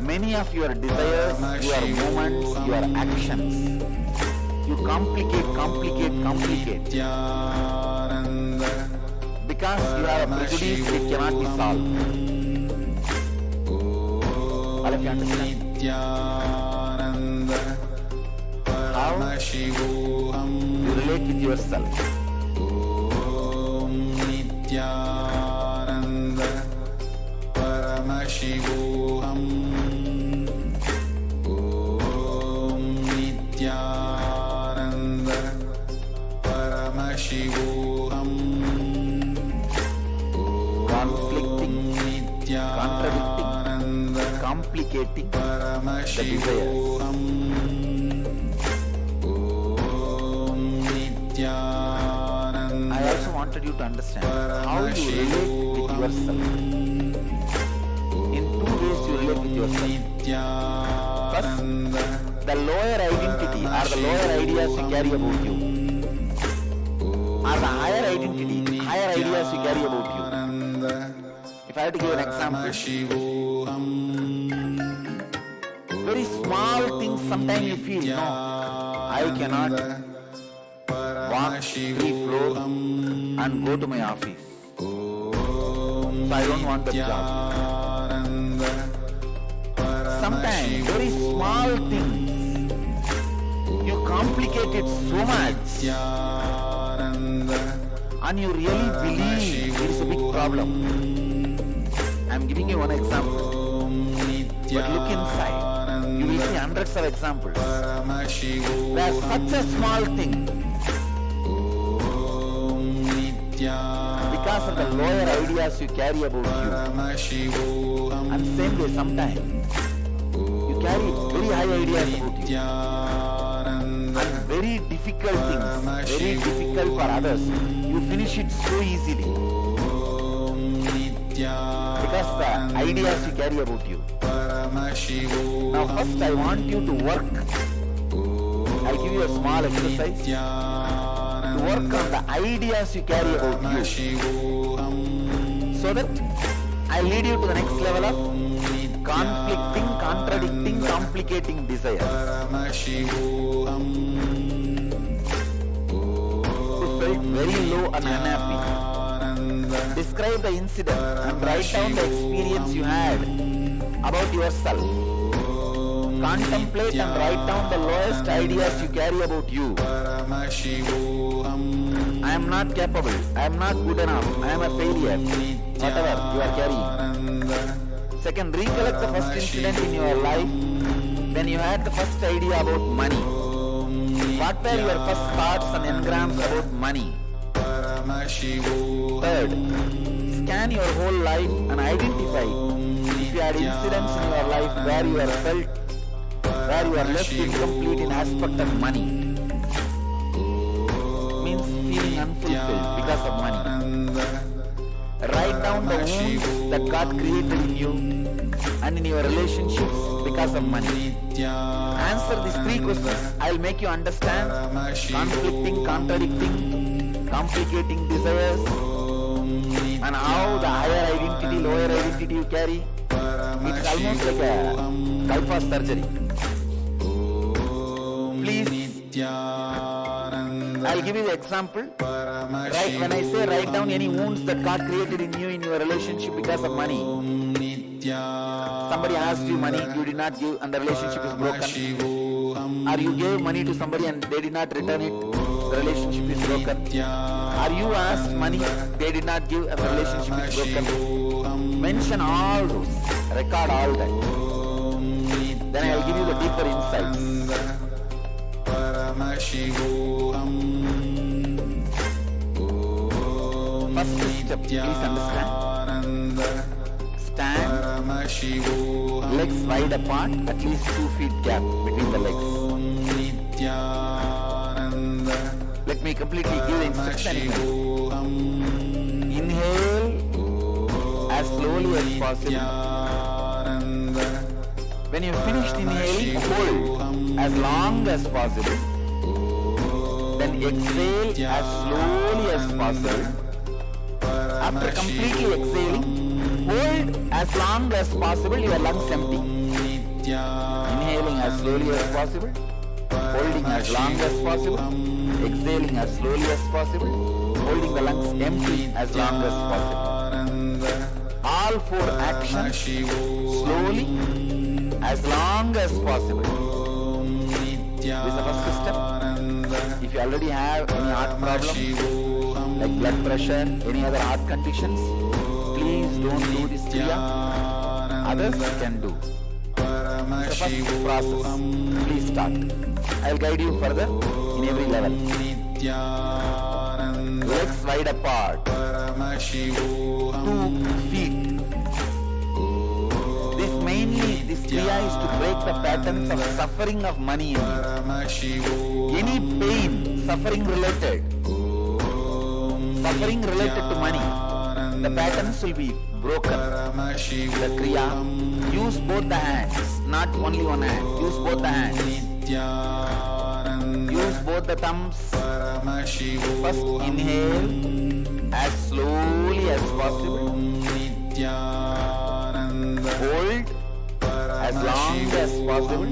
Many of your desires, your movements, your actions, you complicate. Because you have a prejudice, it cannot be solved. All of you understand? How you relate with yourself. Paramashivoham. Nithyananda Paramashivoham. Conflicting, contradicting, complicating the desires. I also wanted you to understand how you relate with yourself. In 2 ways you yourself. First, the lower identity or the lower ideas you carry about you, or the higher identity, higher ideas you carry about you. If I have to give an example, very small things sometimes you feel, no, I cannot walk 3 floors and go to my office. So I don't want the job. Sometimes very small things you complicate it so much and you really believe it is a big problem. I am giving you one example, but look inside, you will see hundreds of examples where such a small thing, because of the lower ideas you carry about you, and same way sometimes you carry very high ideas about you, and very difficult things, very difficult for others, you finish it so easily because the ideas you carry about you. Now first I want you to work, I'll give you a small exercise to work on the ideas you carry about you, so that I lead you to the next level of conflicting, contradicting, complicating desires. You felt very low and unhappy. Describe the incident and write down the experience you had about yourself. Contemplate and write down the lowest ideas you carry about you. I am not capable, I am not good enough, I am a failure, whatever you are carrying. Second, recollect the first incident in your life when you had the first idea about money. What were your first thoughts and engrams about money? Third, scan your whole life and identify if you had incidents in your life where you are left incomplete in aspect of money. Means feeling unfulfilled because of money. Write down the wounds that got created in you and in your relationships because of money. Answer these 3 questions. I'll make you understand conflicting, contradicting, complicating desires, and how the higher identity, lower identity you carry. It's almost like a bypass surgery. Please, I'll give you the example. Right, when I say write down any wounds that got created in you in your relationship because of money. Somebody asked you money, you did not give, and the relationship is broken. Or you gave money to somebody and they did not return it, the relationship is broken. Or you asked money, they did not give, and the relationship is broken. Mention all those, record all that. Then I will give you the deeper insights. First step, please understand. Stand, legs wide apart, at least 2 feet gap between the legs. Let me completely give the instruction. Inhale as slowly as possible. When you finished inhaling, hold as long as possible. Then exhale as slowly as possible. After completely exhaling, hold as long as possible your lungs empty. Inhaling as slowly as possible, holding as long as possible, exhaling as slowly as possible, holding the lungs empty as long as possible. All 4 actions slowly as long as possible. This is the first step. If you already have any heart problem like blood pressure, any other heart conditions, please don't do this kriya. Others can do. It's the first process. Please start. I will guide you further in every level. Legs wide apart. 2 feet. This kriya is to break the patterns of suffering of money in you. Any pain, suffering related to money, The patterns will be broken. The Kriya, use both the hands, not only one hand. Use both the hands. Use both the thumbs. First inhale as slowly as possible. Hold as long as possible.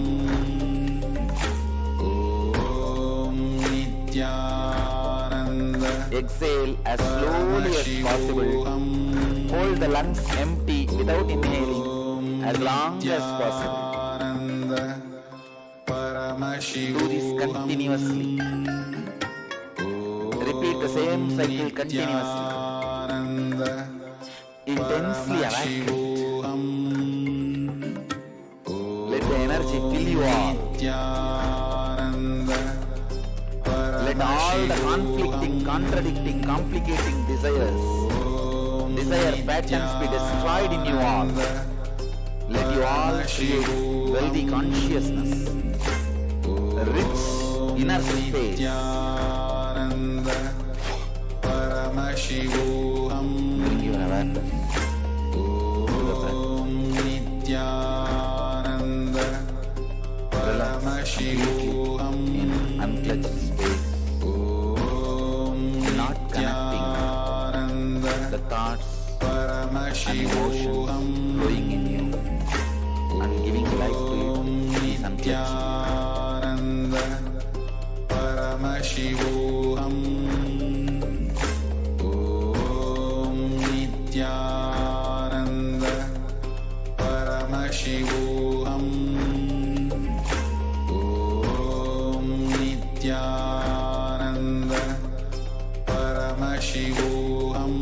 Exhale as slowly as possible. Hold the lungs empty without inhaling as long as possible. Do this continuously. Repeat the same cycle continuously. Intensely evacuate. Let the energy fill you all. Let all the conflicting, contradicting, complicating desire patterns be destroyed in you all. Let you all create wealthy consciousness, rich inner space. Bring your awareness to the breath. Relax completely in unclutched space. Not connecting the thoughts and emotions flowing in you and giving life to you is unclutched. Paramashivoham. Om Nithyananda Paramashivoham. Om Nithyananda Paramashivoham.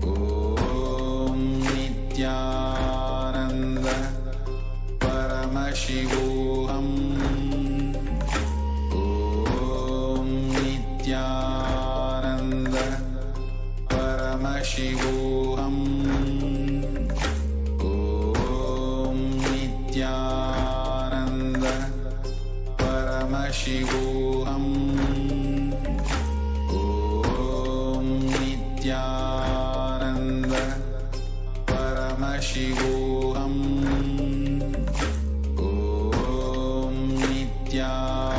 Om Nithyananda Paramashivoham. Om Nithyananda Paramashivoham. Om Nithyananda Paramashivoham. Om Nithyananda Paramashivoham. Om Nithyananda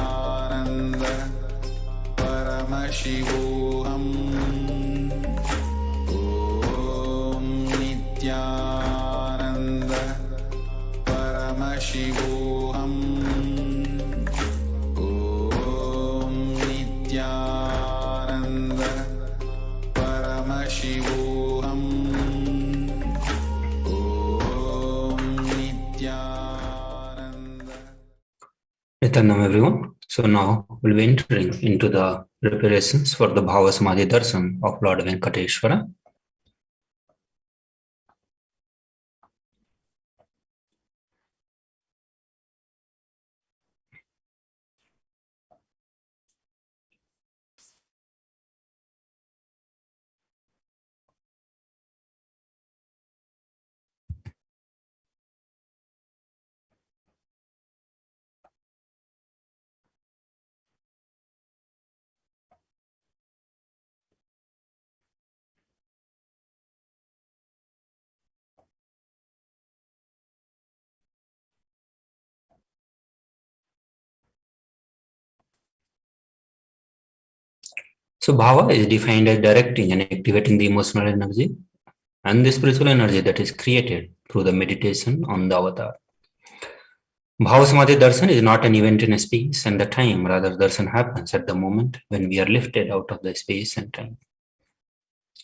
Paramashivoham. Om Nithyananda Paramashivoham. Om Nithyananda Paramashivoham. Om Nithyananda. Nityanam everyone. So now we'll be entering into the preparations for the Bhava Samadhi Darshan of Lord Venkateshwara. So Bhava is defined as directing and activating the emotional energy and the spiritual energy that is created through the meditation on the avatar. Bhava Samadhi Darshan is not an event in space and the time, rather darshan happens at the moment when we are lifted out of the space and time.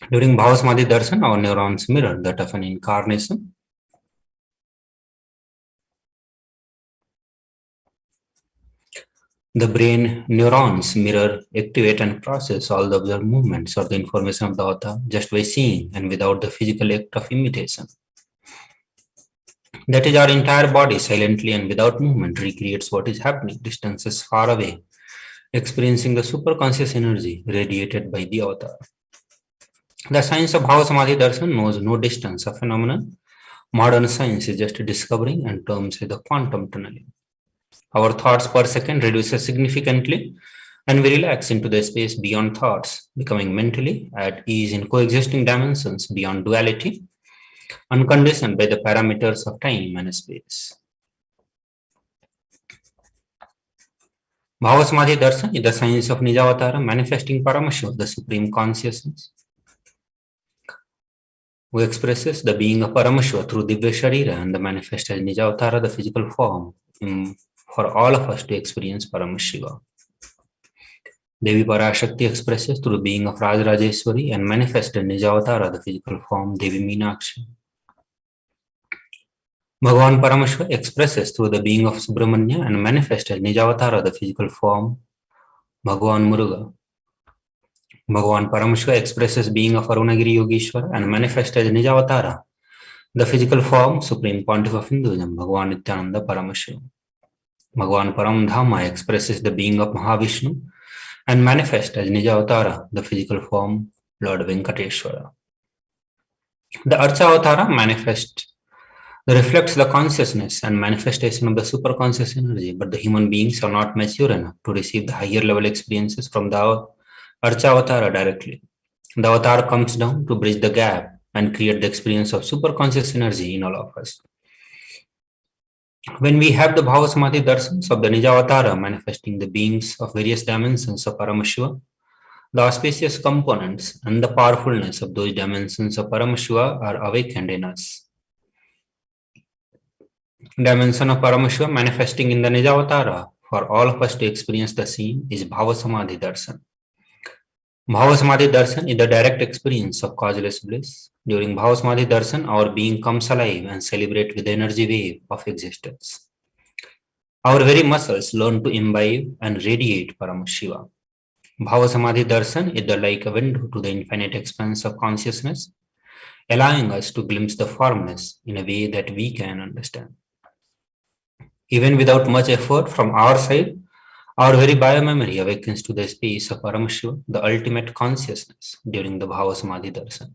During Bhava Samadhi Darshan, our neurons mirror that of an incarnation. The brain neurons mirror, activate and process all the observed movements or the information of the avatar just by seeing and without the physical act of imitation. That is, our entire body silently and without movement recreates what is happening distances far away, experiencing the superconscious energy radiated by the avatar. The science of Bhava Samadhi Darshan knows no distance of phenomenon. Modern science is just discovering and terms as the quantum tunneling. Our thoughts per second reduces significantly and we relax into the space beyond thoughts, becoming mentally at ease in coexisting dimensions beyond duality, unconditioned by the parameters of time and space. Bhava Samadhi Darshan is the science of Nijavatara, manifesting Paramashiva, the supreme consciousness, who expresses the being of Paramashiva through Divya Sharira and the manifested Nijavatara, the physical form, for all of us to experience Paramashiva. Devi Parashakti expresses through the being of Rajrajeshwari and manifested Nijavatara, the physical form, Devi Meenakshi. Bhagavan Paramashiva expresses through the being of Subramanya and manifested Nijavatara, the physical form, Bhagavan Muruga. Bhagavan Paramashiva expresses being of Arunagiri Yogeshwara and manifested Nijavatara, the physical form, Supreme Pontiff of Hinduism, Bhagavan Nithyananda Paramashivam. Bhagavan Paramdhama expresses the being of Mahavishnu and manifests as Nijavatara, the physical form, Lord Venkateshwara. The Archavatara reflects the consciousness and manifestation of the superconscious energy, but the human beings are not mature enough to receive the higher level experiences from the Archavatara directly. The avatar comes down to bridge the gap and create the experience of superconscious energy in all of us. When we have the Bhava Samadhi Darshans of the Nijavatara manifesting the beings of various dimensions of Paramashiva, the auspicious components and the powerfulness of those dimensions of Paramashiva are awakened in us. Dimension of Paramashiva manifesting in the Nijavatara for all of us to experience the same is Bhava Samadhi Darshan. Bhava Samadhi Darshan is the direct experience of causeless bliss. During Bhava Samadhi Darshan, our being comes alive and celebrates with the energy wave of existence. Our very muscles learn to imbibe and radiate Paramashiva. Bhava Samadhi Darshan is like a window to the infinite expanse of consciousness, allowing us to glimpse the formless in a way that we can understand. Even without much effort from our side, our very biomemory awakens to the space of Paramashiva, the ultimate consciousness, during the Bhava Samadhi Darshan.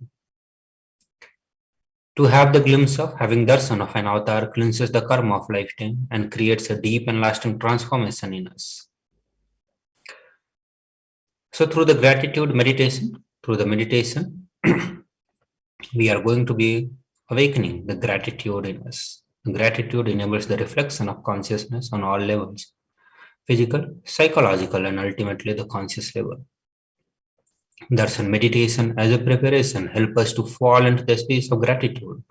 To have the glimpse of having darshan of an avatar cleanses the karma of lifetime and creates a deep and lasting transformation in us. So through the gratitude meditation, we are going to be awakening the gratitude in us. Gratitude enables the reflection of consciousness on all levels: physical, psychological, and ultimately the conscious level. Darshan meditation as a preparation helps us to fall into the space of gratitude.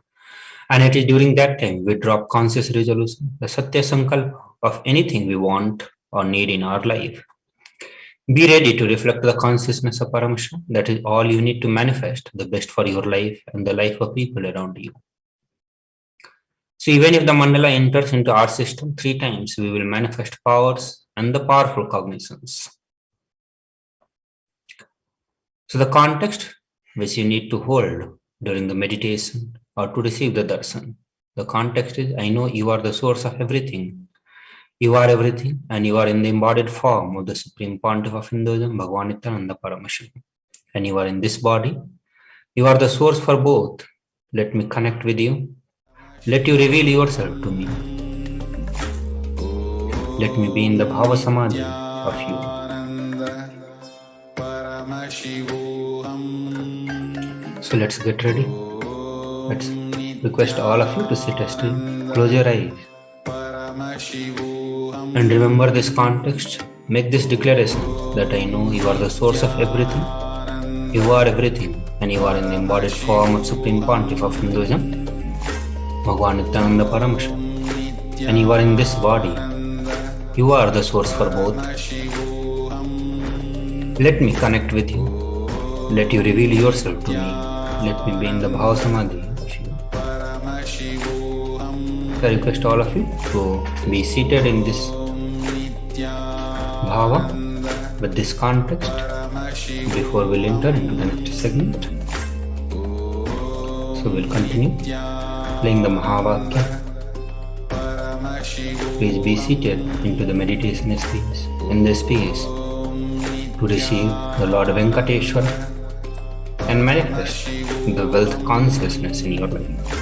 And it is during that time we drop conscious resolution, the Satya Sankalpa of anything we want or need in our life. Be ready to reflect the consciousness of Paramashiva. That is all you need to manifest the best for your life and the life of people around you. So even if the mandala enters into our system 3 times, we will manifest powers and the powerful cognitions. So the context which you need to hold during the meditation or to receive the darshan, the context is, I know you are the source of everything. You are everything and you are in the embodied form of the Supreme Pontiff of Hinduism, Bhagavan Nithyananda Paramashivam. And you are in this body. You are the source for both. Let me connect with you. Let you reveal yourself to me. Let me be in the Bhava Samadhi of you. So let's get ready. Let's request all of you to sit still. Close your eyes. And remember this context. Make this declaration that I know you are the source of everything. You are everything and you are in the embodied form of Supreme Pontiff of Hinduism, Bhagavan Nithyananda Paramashivam. And you are in this body. You are the source for both. Let me connect with you. Let you reveal yourself to me. Let me be in the Bhava Samadhi of you. I request all of you to be seated in this Bhava with this context before we'll enter into the next segment. So we'll continue playing the Mahavakya. Please be seated into the meditation space, in the space to receive the Lord Venkateshwara and manifest the wealth consciousness in your life.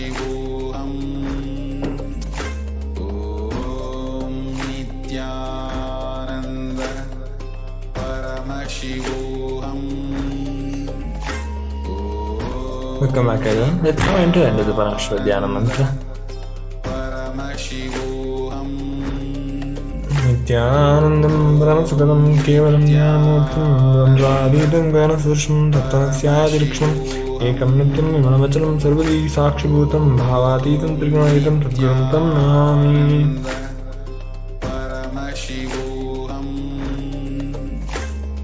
Paramashivoham. Om Nithyananda Paramashivoham. Welcome back again. Let's go into the Paramashiva Dhyana mantra. Paramashivoham. Nithyanandam Paramasukadam Kevalam Jnanamurtim Brahmadidam Ganasursham Tattanasyadiriksham Ekam Nityam Vimalamachalam Sarvadi Sakshibhutam Bhavatitam Trigunayitam Tatgurum Tam Nami. Paramashivoham.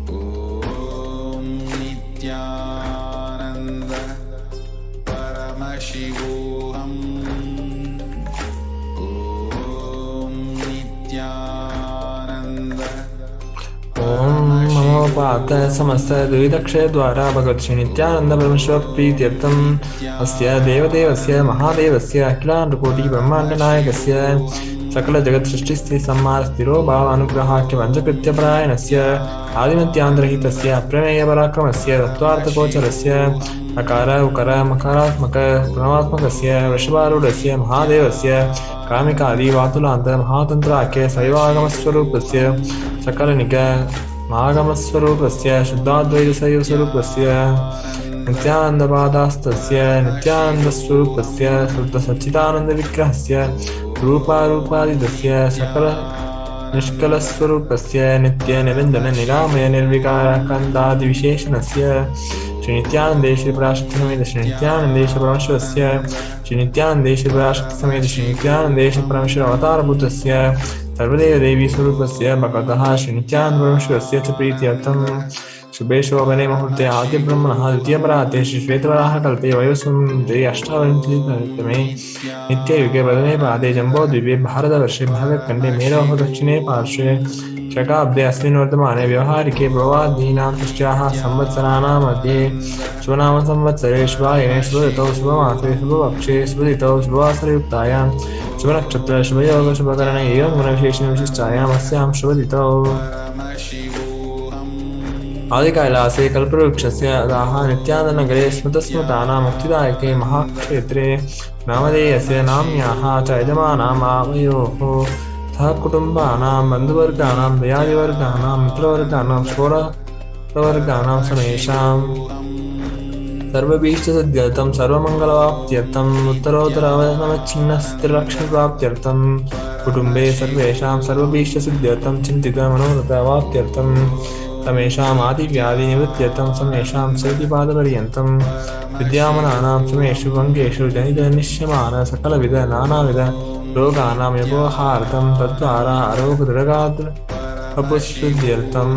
Om Nithyananda Paramashivoham. Om Nithyananda. Om Namo Pata Samasta Duvidakshe Dwara Bhagavat Shri Nithyananda Paramashiva Prityartham Asya Devadevasya Mahadevasya Akhilantakoti Brahmanda Nayakasya Sakala Jagat Srishti Sammar Stiro Bhava Anugrahakya Vanjakritya Parayanasya Adimatyandrahitasya Prameya Parakramasya Tattvartha Kocharasya Akara Ukara Makaratmaka Pranavatmakasya Vrishabharudasya Mahadevasya Kamikadi Vatulanta Mahatantrakya Saivaagamaswarupasya Sakalanika Mahagamaswarupasya Shuddhadvaita Saivaswarupasya Nithyananda Padastasya Nithyananda Swarupasya Shuddha Sachidananda Vigrahasya Rupa Rupadidasya Sakala Nishkala Swarupasya Nitya Nirindana Niramaya Nirvikara Kandadi Visheshanasya Shri Nithyananda Shri Parashakti Sameda Shri Nithyananda Shri Paramashivoham Shri Nithyananda Shri Parashakti Sameda Shri Nithyananda Shri Paramashivoham Avatara Bhutasya Sarvadeva Devi Swarupasya Bhagavataha Shri Nithyananda Paramashivoham Cha Prityartham Shubhe Shobhane Muhurte Adya Brahmanaha Ditya Parate Shri Shvetavaraha Kalpe Vayosvam Jai Ashtavanchitame Nitya Yuge Vadane Pade Jambo Dvive Bharata Varshe Bhagavad Kande Meraho Dakshine Parshve Shakabde Asmin Vardhamane Vyavaharike Bhavadinam Tishyaha Samvatsaranam Madhye Shvanama Samvatsare Shvayane Shvadito Shvamase Shvavakshe Shvadito Shvavasara Yuktayam Shvanakshatra Shvayoga Shvakarane Evam Gunavisheshana Vishishtayam Asyam Shvadito Adi KAILASE Kalparukshasya Adaha Nithyananda Nagare Smatasmatana Muktidayake Mahakshetre Namadeyasya Namyaha Chaidamanam Avayoho Tha Kutumbanam Bandhuvarganam Dayadivarganam Mitravarganam Shoravarganam Samesham Sarvabhishta Sadhyatam Sarvamangalavaptyartam Uttarottaravachinnastirakshaptyartam Kutumbe Sarvesham Sarvabhishta Sadhyatam Chintita Manoratavaptyartam Samesham Adi Vyadi Nivrityartam Samesham Sarvipadaparyantam Vidyamananam Sameshu Vangeshu Janita Nishyamana Sakalavida Nanavida Roganam Yabohartam Tadvara Arogadragad Apushvidyartam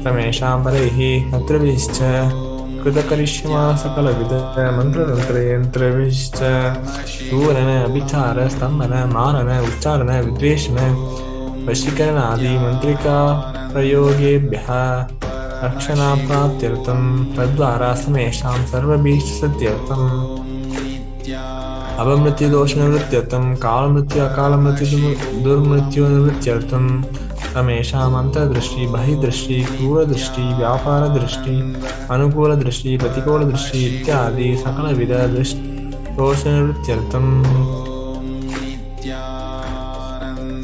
Samesham Parehi Atravischa Kritakarishma Sakalavida Mantra Yantravischa Durana Vichara Stambana Marana Ucharana Vidveshana Vashikarana Adi Mantrika Prayogebhya Rakshana Praptyartam Tadvara Samesham Sarvabhishta Satyartam Abhamritya Doshana Vrityartam Kalamritya Akalamritya Durmritya Vrityartam Samesham Antardrashti Bahidrashti Krura Drashti Vyapara Drashti Anukula Drashti Patikola Drashti Ityadi Sakala Vida Doshana Vrityartam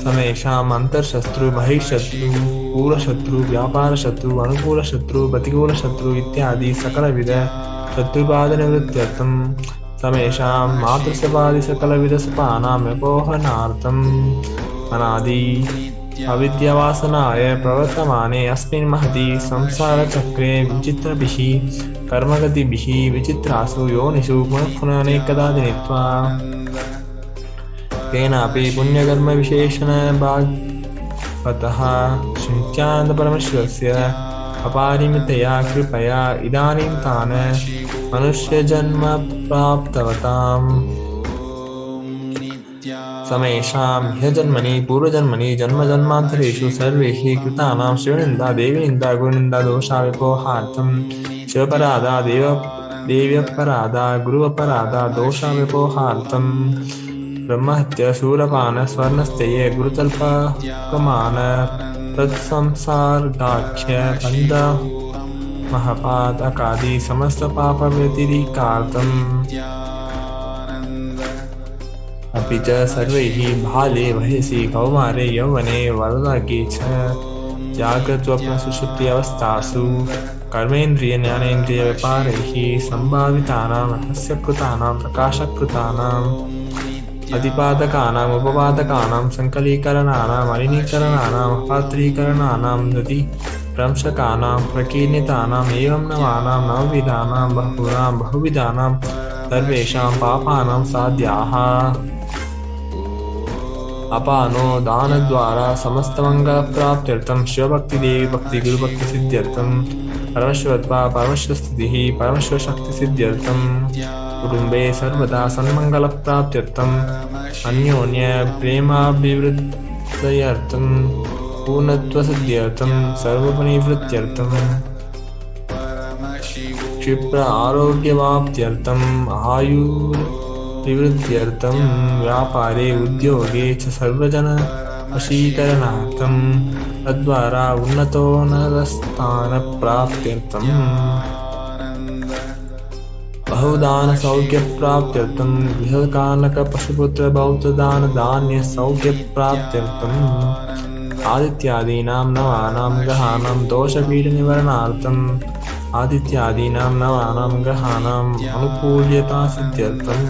Samesham Antarshastru Bahishastru Pura Shatru Vyapara Shatru Anukula Shatru Patikola Shatru Ityadi Sakala Vida Shatrupadana Vrityartam Samesham Matrasapadi Sakala Vida Sapanam Yapohanartam Anadi Avidyavasanaya Pravartamane Asmin Mahati Samsara Chakre Vichitrabhihi Karmagatibihi Vichitrasu Yonishu Punappunane Kadadinitva Kenapi Punyakarma Visheshana Bhagavataha Shri Nithyananda Paramashivasya Aparimitaya Kripaya Idanim Tana Manushya Janma Praptavatam Samesham Hyajanmani Purajanmani Janma Janmantareshu Sarvehi Kritanam Shivaninda Devininda Guruninda Dosha Vipohartam Shivaparada Devyaparada Guruvaparada Dosha Vipohartam Brahmahatya Surapana Swarnasteye Gurutalpa Kamana Tatsamsargakhya Panda Mahapad Akadi Samasta Papa Vyatirikartam अपि च सर्वैः भाले वयसि कौमारे यौवने वरदागे च जाग्रत्स्वप्नसुषुप्ति अवस्थासु कर्मेन्द्रिय ज्ञानेन्द्रिय व्यापारैः सम्भावितानां रहस्य कृतानां प्रकाशकृतानाम् अधिपादकानाम् उपपादकानां सङ्कलीकरणानां मलिनीकरणानां पात्रीकरणानां नदी भ्रंशकानां प्रकीर्णितानाम् एवं नवानां नवविधानां बहुविधानां सर्वेषां पापानां साध्याः अपानो दानद्वारा समस्तमङ्गलप्राप्त्यर्थं शिवभक्तिदेवी भक्तिगुरुभक्तिसिद्ध्यर्थं परमशिवत्वा परमशिवस्थितिः परमशिवशक्तिसिद्ध्यर्थं कुटुम्बे सर्वदा सन्मङ्गलप्राप्त्यर्थम् अन्योन्य प्रेमाभिवृद्धयर्थं पूर्णत्वसिद्ध्यर्थं सर्वपरिवृत्त्यर्थं क्षिप्र आरोग्यवाप्त्यर्थम् आयुर्विवृद्ध्यर्थं व्यापारे उद्योगे च सर्वजनवशीकरणार्थं तद्वारा उन्नतोन्नतस्थानप्राप्त्यर्थं बहुदानसौख्यप्राप्त्यर्थं गृहकानकपशुपुत्रबौद्धदानधान्यसौख्यप्राप्त्यर्थम् आदित्यादीनां नवानां ग्रहाणां दोषपीडनिवारणार्थम् आदित्यादीनां नवानां ग्रहाणाम् अनुकूल्यतासिद्ध्यर्थम्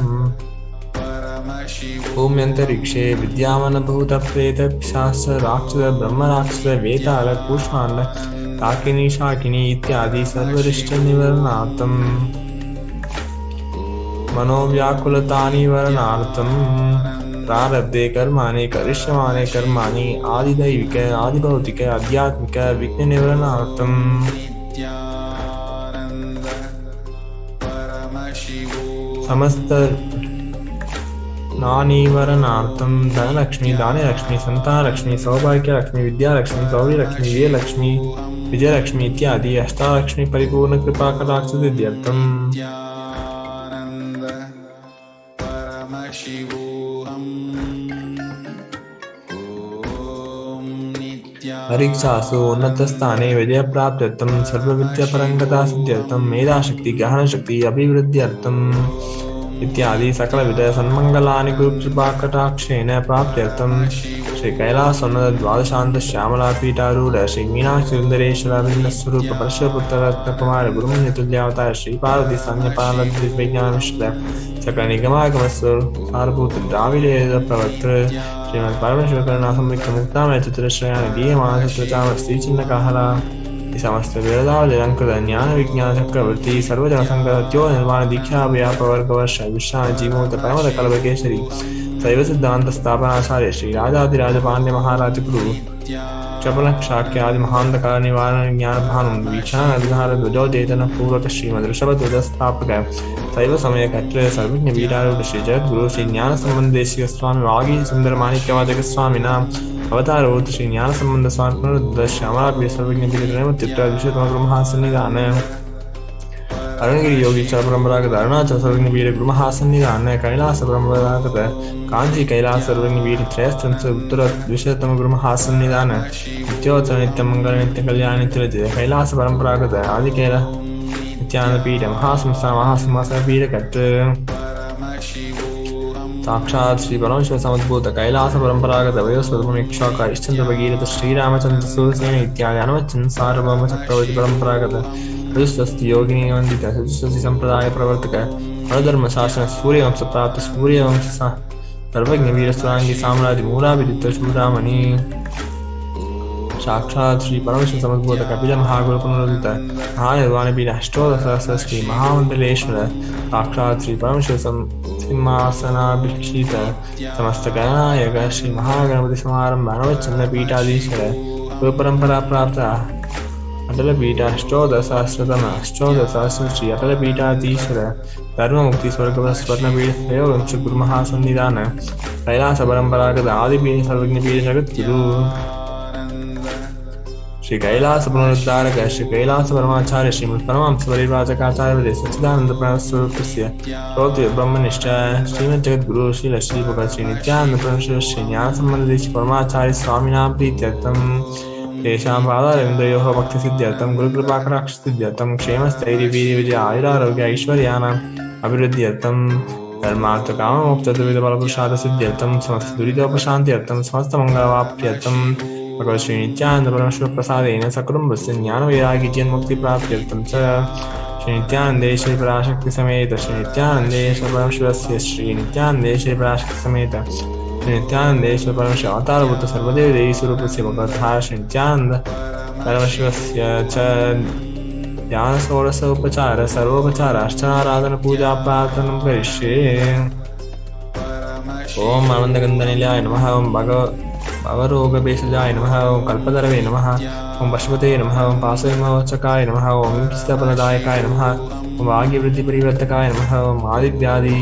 भूम्यन्तरिक्षे विद्यामानभूतप्रेतपिशाच राक्षस ब्रह्मराक्षस वेताल कूष्माण्ड काकिनी शाकिनी इत्यादि सर्वरिष्टनिवारणार्थम् मनोव्याकुलतानिवारणार्थम् प्रारब्धे कर्माणि करिष्यमाणे कर्माणि आदिदैविक आदिभौतिक आध्यात्मिक विघ्ननिवारणार्थम् समस्त नानिवरणार्थं धनलक्ष्मी दानलक्ष्मी संतानलक्ष्मी सौभाग्यलक्ष्मी विद्यालक्ष्मी सौर्यलक्ष्मी वीरलक्ष्मी विजयलक्ष्मी इत्यादि अष्टालक्ष्मी परिपूर्ण कृपा कटाक्षसिद्ध्यर्थम् परीक्षासु उन्नतस्थाने विजयप्राप्त्यर्थं सर्वविद्यापरङ्गतासिद्ध्यर्थं मेधाशक्ति ग्रहणशक्ति अभिवृद्ध्यर्थम् इत्यादि सकलविध सन्मङ्गलानि गुरुकृपाकटाक्षेण प्राप्त्यर्थं श्री कैलासोन्नत द्वादशान्त श्यामलापीठारूढ श्री मीनाक्षी सुन्दरेश्वर अभिन्नस्वरूप परशुपुत्र रत्नकुमार गुरुमुनितुल्यावतार श्री पार्वती संज्ञपालद्विज्ञानमिश्र सकल निगमागमस्वर सारभूत द्राविडेय प्रवर्तक श्रीमद् परमेश्वर करुणा संयुक्त मुक्तामय चतुरश्रयाणि दीयमान चतुर्चाम श्रीचिन्नकाहला समस्त वेदावलंकृत ज्ञान विज्ञान चक्रवर्ती सर्वजन संगत्यो निर्वाण दीक्षा व्यापवर्गवर्ष विश्राम जीवोत परमद कल्पकेशरी शैव सिद्धांत स्थापनाचार्य श्री राजाधिराज पांड्य महाराज गुरु चपल शाक्यादि महांधकार निवारण ज्ञान भानु वीक्षण अधिकार ध्वजोदेतन पूर्वक श्रीमद ऋषभध्वज स्थापक शैव समय कत्र सर्वज्ञ वीरारूढ़ श्री जगद्गुरु श्री ज्ञान संबंधेशिक स्वामी वागी सुंदर माणिक्यवाचक स्वामी नाम अवतारोत श्री ज्ञान संबंध स्वात्म श्यामलापीठ सर्वज्ञ ब्रह्महासन्निधान अरुणगिरि योगी परंपरागत अरुणाचल सर्वज्ञ पीठ ब्रह्महासन्निधान कैलास परंपरागत कांची कैलास सर्वज्ञ पीठ त्रयस्त्रंश उत्तर द्विशतम ब्रह्महासन्निधान नित्योत्सव नित्य मंगल नित्य कल्याण नित्य कैलास परंपरागत आदि कैलास नित्यानंद पीठ महासंस्थान पीठ कट साक्षात् श्री परमेश्वर समुद्भूत कैलास परंपरागत वयोस्वरूपमीक्षाक इष्टचंद्र भगीरथ श्रीरामचंद्र सूरसेन इत्यादि अनुवचन सार्वभौम चक्रवर्ती परंपरागत चतुष्षष्टि योगिनी वंदित चतुष्षष्टि संप्रदाय प्रवर्तक अनुधर्म शासन सूर्यवंश प्राप्त सूर्यवंश सर्वज्ञ वीरस्वांगी साम्राज्य मूलाभिदित चूड़ामणि साक्षात् श्री परमेश्वर समुद्भूत कपिल महागुरु पुनरुदित महानिर्वाण पीठ अष्टोदश श्री महामंडलेश्वर साक्षात् श्री परमेश्वर सिंहासनाभिषिक्त समस्त गणनायक श्री महागणपति समारंभ अनुवचन पीठाधीश्वर गुरु परंपरा प्राप्त अटल पीठ अष्टोदशाश्रतम श्री अटल पीठाधीश्वर धर्म मुक्ति स्वर्ग स्वर्ण पीठ त्रयोविंश गुरु महासन्निधान कैलास परंपरागत आदिपीठ सर्वज्ञ पीठ जगत गुरु श्री कैलास पुनरुद्धारक श्री कैलास परमाचार्य श्रीमद परमहंस परिव्राजकाचार्य सच्चिदानंद प्रणस्वरूपस्य श्रोत्रिय ब्रह्मनिष्ठ श्रीमद जगद्गुरु श्री श्री भगवत श्री नित्यानंद परमेश्वर श्री ज्ञान संबंधित परमाचार्य स्वामिनां प्रीत्यर्थं तेषां पादारविन्दयोः भक्तिसिद्ध्यर्थं गुरुकृपाकटाक्षसिद्ध्यर्थं क्षेमस्थैर्य वीर्य विजय आयुरारोग्य ऐश्वर्याणाम् अभिवृद्ध्यर्थं धर्मार्थकामोक्तद्विधफलपुरुषार्थसिद्ध्यर्थं समस्तदुरितोपशान्त्यर्थं समस्तमङ्गलवाप्त्यर्थं भगवत् श्रीनित्यानन्द परमेश्वरप्रसादेन सकुटुम्बस्य ज्ञानवैराग्यजीवन्मुक्तिप्राप्त्यर्थं च श्रीनित्यानन्देश्वरी पराशक्ति समेत श्रीनित्यानन्देश्वर परमेश्वरस्य श्रीनित्यानन्देश्वरी पराशक्ति समेत श्रीनित्यानन्देश्वर परमेश्वर अवतारभूत सर्वदेव देवी स्वरूपस्य भगवतः श्रीनित्यानन्द परमशिवस्य च ध्यान षोडश उपचार सर्वोपचार अर्चनाराधन पूजा प्रार्थना करिष्ये। ओम आनंदगंधनिलयाय नमः। ओम भवरोगभेषजाय नमः। ओम कल्पतरवे नमः। ओम पशुपते नमः। ओम पाशविमोचकाय नमः। ओम स्थपनदायकाय नमः। ओम भाग्यवृद्धिपरिवर्तकाय नमः। ओम आदिव्याधि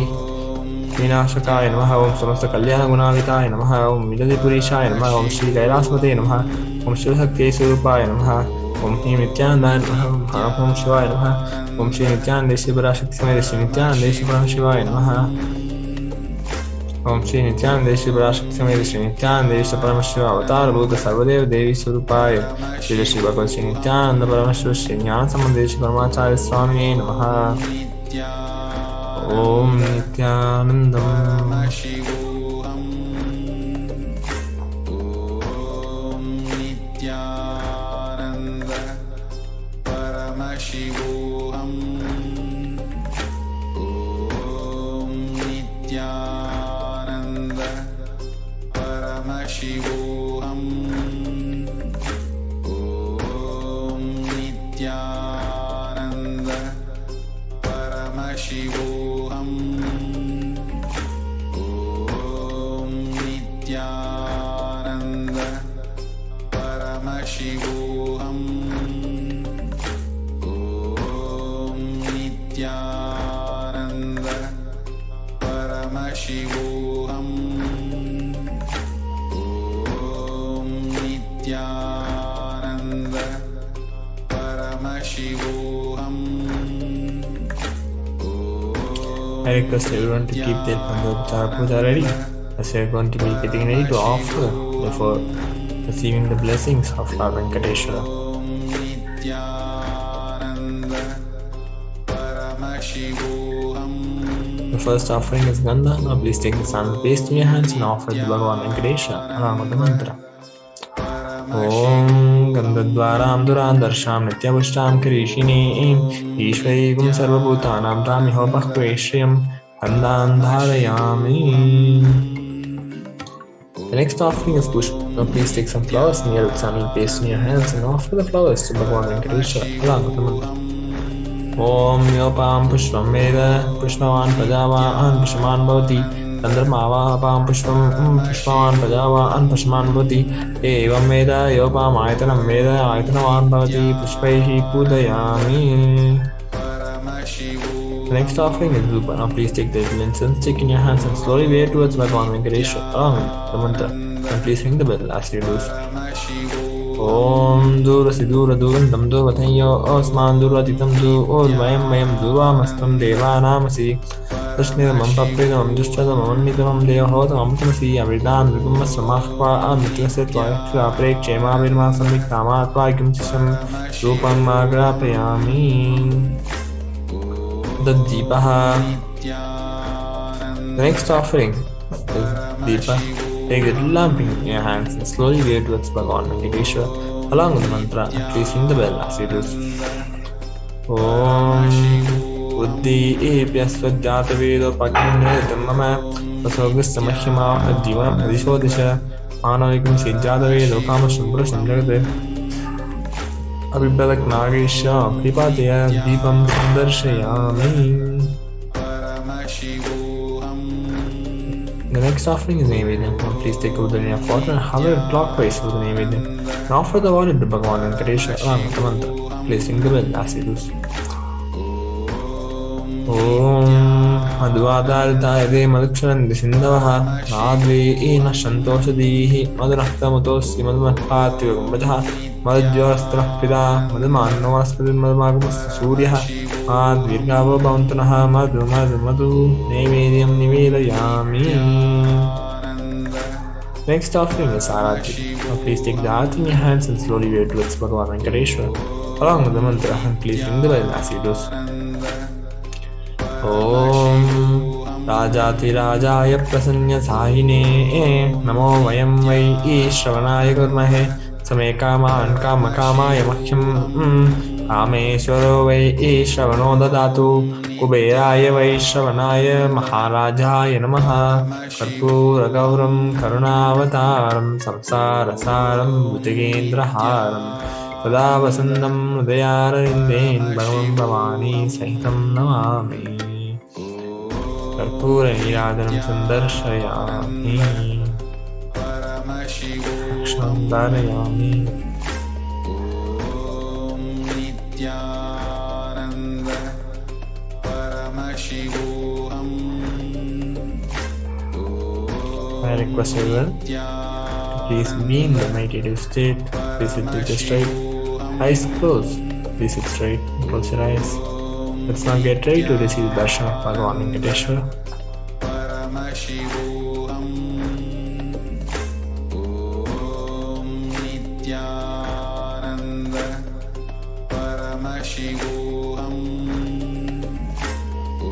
विनाशकाय नमः। ओम समस्त कल्याण गुणाविताय नमः। ओम मिलदिपुरीशाय नमः। ओम श्री कैलासपते नमः। ओम शिवशक्ति स्वरूपाय नमः। ओम श्री नित्यानंदाय नमः। ओम शिवाय नमः। ओम श्री नित्यानंदेश्वरी पराशक्ति समेत श्री नित्यानंदेश्वरी परमशिवाय नमः। ओम श्री नित्यानंदेश्वरी पराशक्ति समेत श्री नित्यानंदेश्वरी परमशिव अवतारभूत सर्वदेव देवी स्वरूपाय श्री श्री भगवत श्री नित्यानंद परमेश्वर श्री ज्ञान संबंधेश्वर परमाचार्य स्वामी नमः। ओम Nityanandam Paramashivoham. Om Nithyananda Paramashivoham. Om Nithyananda Paramashivoham. Om Nithyananda Paramashivoham. Nithyananda Paramashivoham. Om Nithyananda Paramashivoham. I request everyone to keep their Pandopachara Puja ready, as we are going to be getting ready to offer before receiving the blessings of Lord Venkateshwara. The first offering is Gandha. Now please take the sandal paste in your hands and offer it to Bhagavan Venkateshwara along with the mantra. Om Gandhadvaram Duran Darsham Nityapushtam Kirishini Ishvaigum Sarvabhutanam Brahmiho Bhakveshriyam Gandhan Dharayami. The next offering is Pushpa. Now please take some flowers and with sandal paste in your hands and offer the flowers to Bhagavan Venkateshwara along with the mantra. Om Yopam Pushpam Veda Pushpavan Pajavahan Pushpaman Bhavati Chandramavapam Pushpavan Pajavahan Pushpaman Bhavati Evam Veda Yopam Aitanam Veda Aitanavan Bhavati Pushpaihi Pudayami. The next offering is Dhupa. Now please take the incense stick in your hands and slowly wave towards Bhagavan Venkateshwara along with the mantra. And please ring the bell as you do so. Om Durasi Dura Durandam Durvathayo Osman Duratitam Du Urvayam Mayam Duramastam Devanamasi Dashnidamam Papridamam Dushadamam Annitamam Devahotamam Tamasi Avidam Vigumassamahva Amitlasetva Prekshema Virmasam Viktamatva Gimchisham Rupam Magrapayami. The Deepaha. The next offering is Deepa. Take the lamp in your hands and slowly wave towards Bhagavan Venkateshwara along with the mantra and please ring the bell as you do so. Om Buddhi Epyasvajjata Vedo Pakindritam Mama Vasogasta Mahima Adjivanam Adishodisha Manavikam Sijjata Vedo Kamashambra Sanjagate Abhibalak Nagesha Kripateya Deepam Sandarshayami. The next offering is Naivedyam. Please take out the ring of water and hover it clockwise for the Naivedyam. And offer the water to Bhagavan Venkateshwara along with the mantra. Please ring the bell as you do so. Om Madhvadaritaya De Madhuksharan Disindavaha Madhve Ena Shantoshadihi Madhunaktamutossi Madhumatpati Vagambadaha Madhujyorastra Pida Madhumannovaspadi Madhumagamusta Suryaha Madhvirgava Bhavantanaha Madhu Madhu Madhu Naivedyam Nivedayami. Next offering is Arati. Now please take the arati in your hands and slowly wave towards Bhagavan Venkateshwara along with the mantra and please ring the bell as you do so. Om राजाधिराजाय प्रसन्नसायिने नमो वयं वै श्रवणाय कुर्महे समे कामान् कामकामाय मह्यं कामेश्वरो वै श्रवणो ददातु कुबेराय वै श्रवणाय महाराजाय नमः कर्पूरगौरं करुणावतारं संसारसारं भुजगेन्द्रहारं सदा वसन्तं हृदयारविन्देन् भगवं भवानी सहितं नमामि कर्पूरनीराजनं सन्दर्शयामि क्षणं धारयामि नित्यानन्द परमशिवोऽहम् I request everyone to please be in the meditative state. Please sit just straight. Eyes closed. Please sit straight. Close your eyes. Let's now get ready to receive the darshan of Bhagavan Venkateshwara. Paramashivoham Om Nithyananda Paramashivoham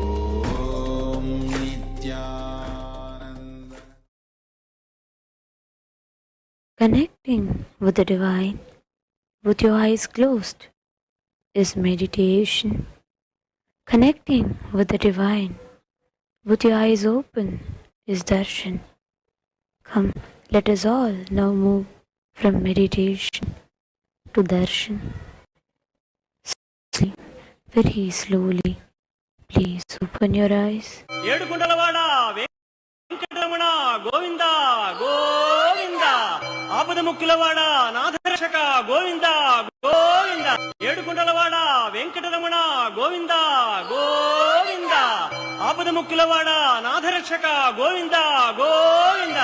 Om Nithyananda. Connecting with the divine with your eyes closed is meditation. Connecting with the divine with your eyes open is darshan. Come, let us all now move from meditation to darshan. Slowly, very slowly, please open your eyes. ఏడుకుంటలవాడా Venkataramana Govinda Govinda ఆపద ముక్కులవాడా నాథరక్షక గోవింద గోవింద ఏడుకుంటలవాడా వెంకటరమణ గోవింద గోవింద ఆపద ముక్కులవాడా నాథరక్షక గోవింద గోవింద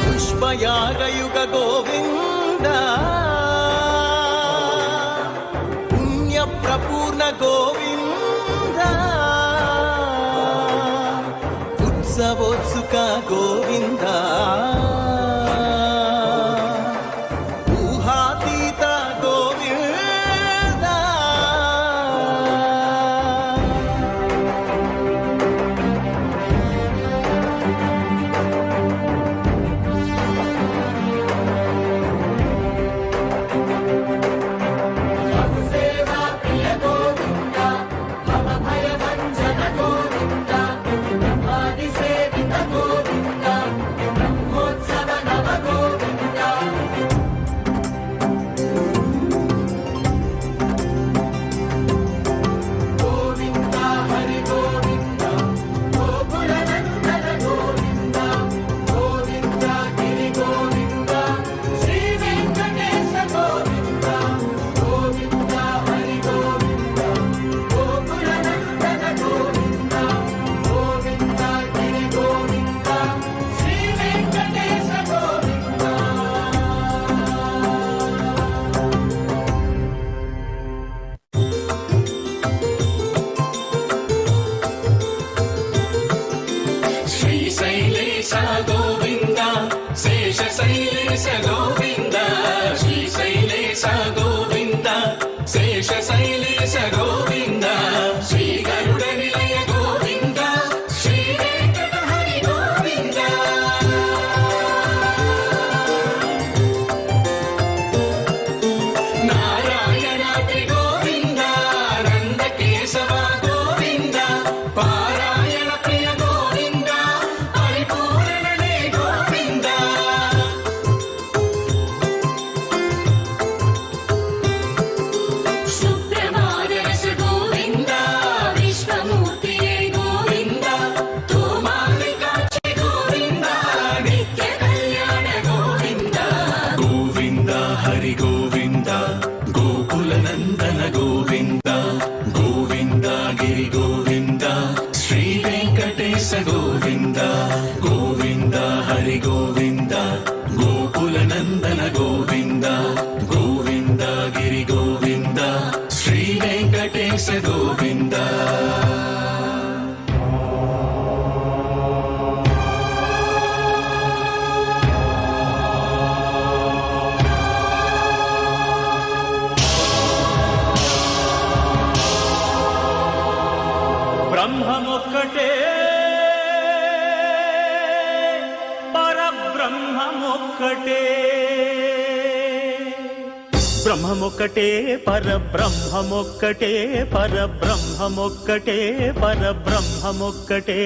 పుష్పయాగయుగ గోవింద పుణ్య ప్రపూర్ణ గోవింద ఉత్సవోత్సుక గోవింద ఊహాతీత గోవింద ఒక్కటే బ్రహ్మమొక్కటే పరబ్రహ్మమొక్కటే పరబ్రహ్మమొక్కటే పరబ్రహ్మమొక్కటే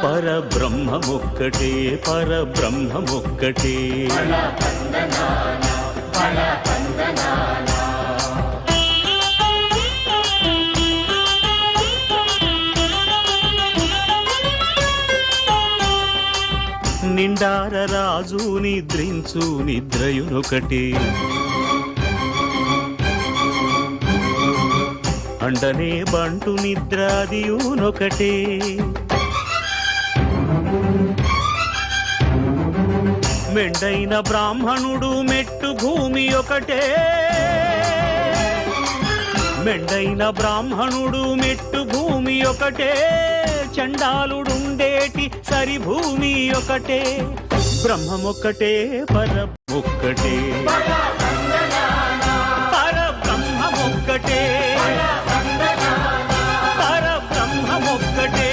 పరబ్రహ్మమొక్కటే పరబ్రహ్మమొక్కటే నిండార రాజు నిద్రించు నిద్రయునొకటే అండనే బంటు నిద్రాదియునొకటే మెండైన బ్రాహ్మణుడు మెట్టు భూమి ఒకటే మెండైన బ్రాహ్మణుడు మెట్టు భూమి ఒకటే చండాలుడుండేటి సరి భూమి ఒకటే బ్రహ్మమొక్కటే పరమొక్కటే పరబ్రహ్మమొక్కటే పరబ్రహ్మమొక్కటే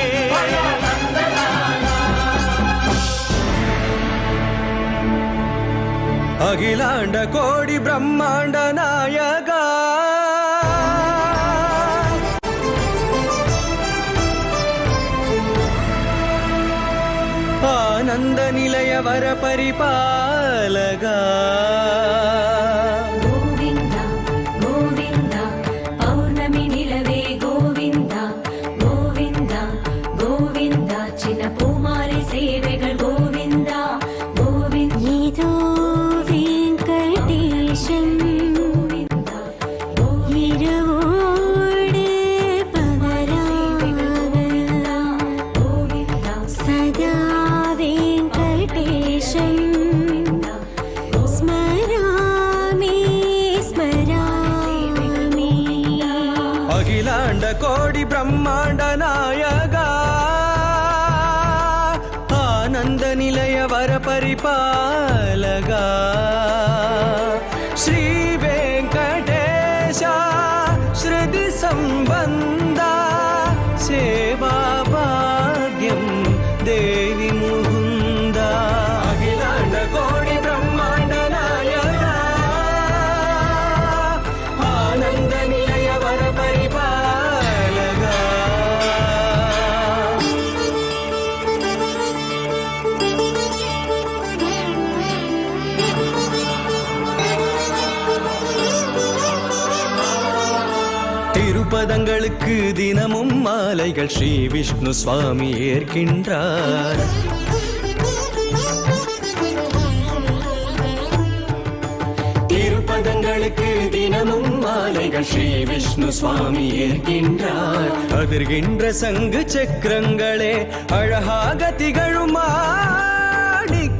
అఖిలాండ కోడి బ్రహ్మాండ నాయగా ఆనంద నిలయ వర పరిపాలగా గోవింద గోవింద పౌర్ణమి నిలవే గోవింద గోవింద గోవింద చిన్న పూమారి సేవెകൾ గోవింద గోవింద ఏదో వెంకటేశం కోడి బ్రహ్మాండ నాయగా ఆనంద నిలయ వర పరిపాలగా శ్రీ వెంకటేశ శృతి సంబంధ సేవా భాగ్యం దేవి ముకుంద అఖిలాండ కోడి బ్రహ్మాండ నాయగా ఆనంద నిలయ వర పరిపాలగా திருப்பதங்களுக்கு தினமும் மாலைகள் ஸ்ரீ விஷ்ணு சுவாமி ஏற்கின்றார் திருப்பதங்களுக்கு தினமும் மாலைகள் ஸ்ரீ விஷ்ணு சுவாமி ஏற்கின்றார் அதிர்கின்ற சங்கு சக்கரங்களே அழகாக திகழும் மாணிக்கமே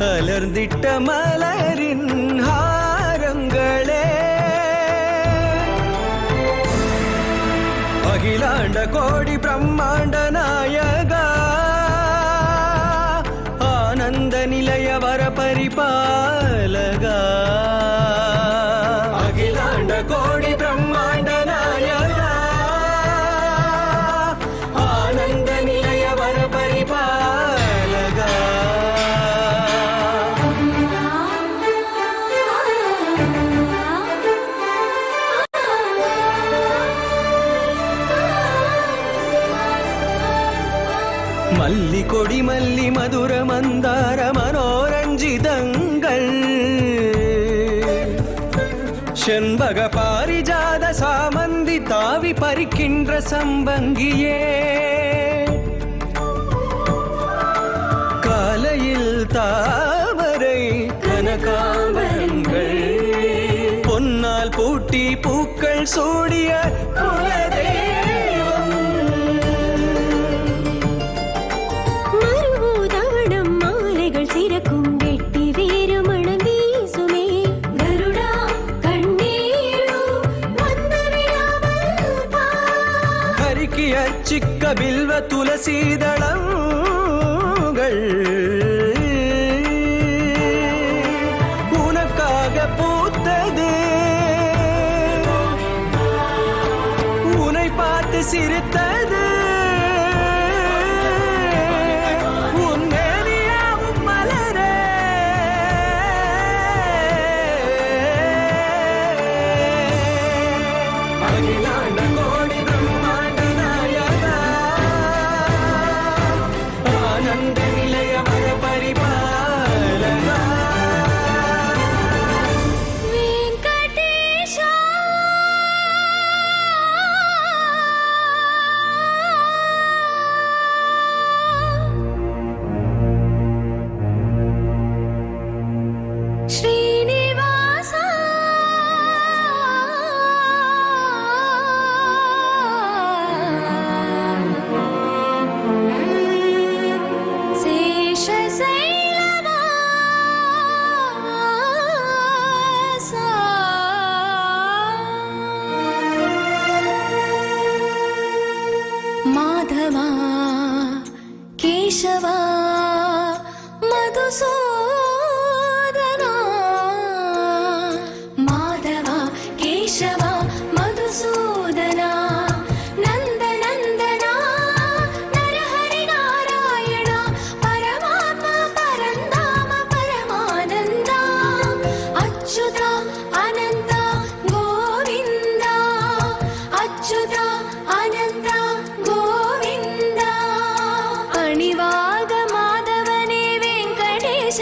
அலர்ந்திட்ட மலரின் ஹாரங்களே அகிலாண்ட கோடி பிரம்மாண்ட நாயகா ஆனந்த நிலைய வர பரிபாலகா அகிலாண்ட கோடி பிரம்மாண்ட நாயகா ஆனந்த நிலைய வர பரிபாலகா மல்லி கொடி மல்லி மதுர மந்தார மனோரஞ்சிதங்கள் செண்பக பாரிஜாத சாமந்தி தாவி பறிக்கின்ற சம்பங்கியே காலையில் தாமரை கனகாம்பரங்கள் பொன்னால் பூட்டி பூக்கள் சூடிய குலதெய்வம் மருதவனம் மாலைகள் சிறக்கும் வெட்டி வேறு மணம் வீசுமே கருடா கண்ணீரு வந்து விடாமல் உருக்கி அச்சிக்க பில்வ துளசீதளங்கள் உனக்காக பூத்தது, உன்னை பார்த்து சிரித்தது. माधवा केशवा मधुसूदना, माधवा केशवा मधुसूदना, नंद नंदना नरहरि नारायण परमात्मा परंधाम परमानंदा, अच्युता अनंत गोविंदा, अच्युता अनंत गोविंदा, अणिवाग माधवने वेंकटेश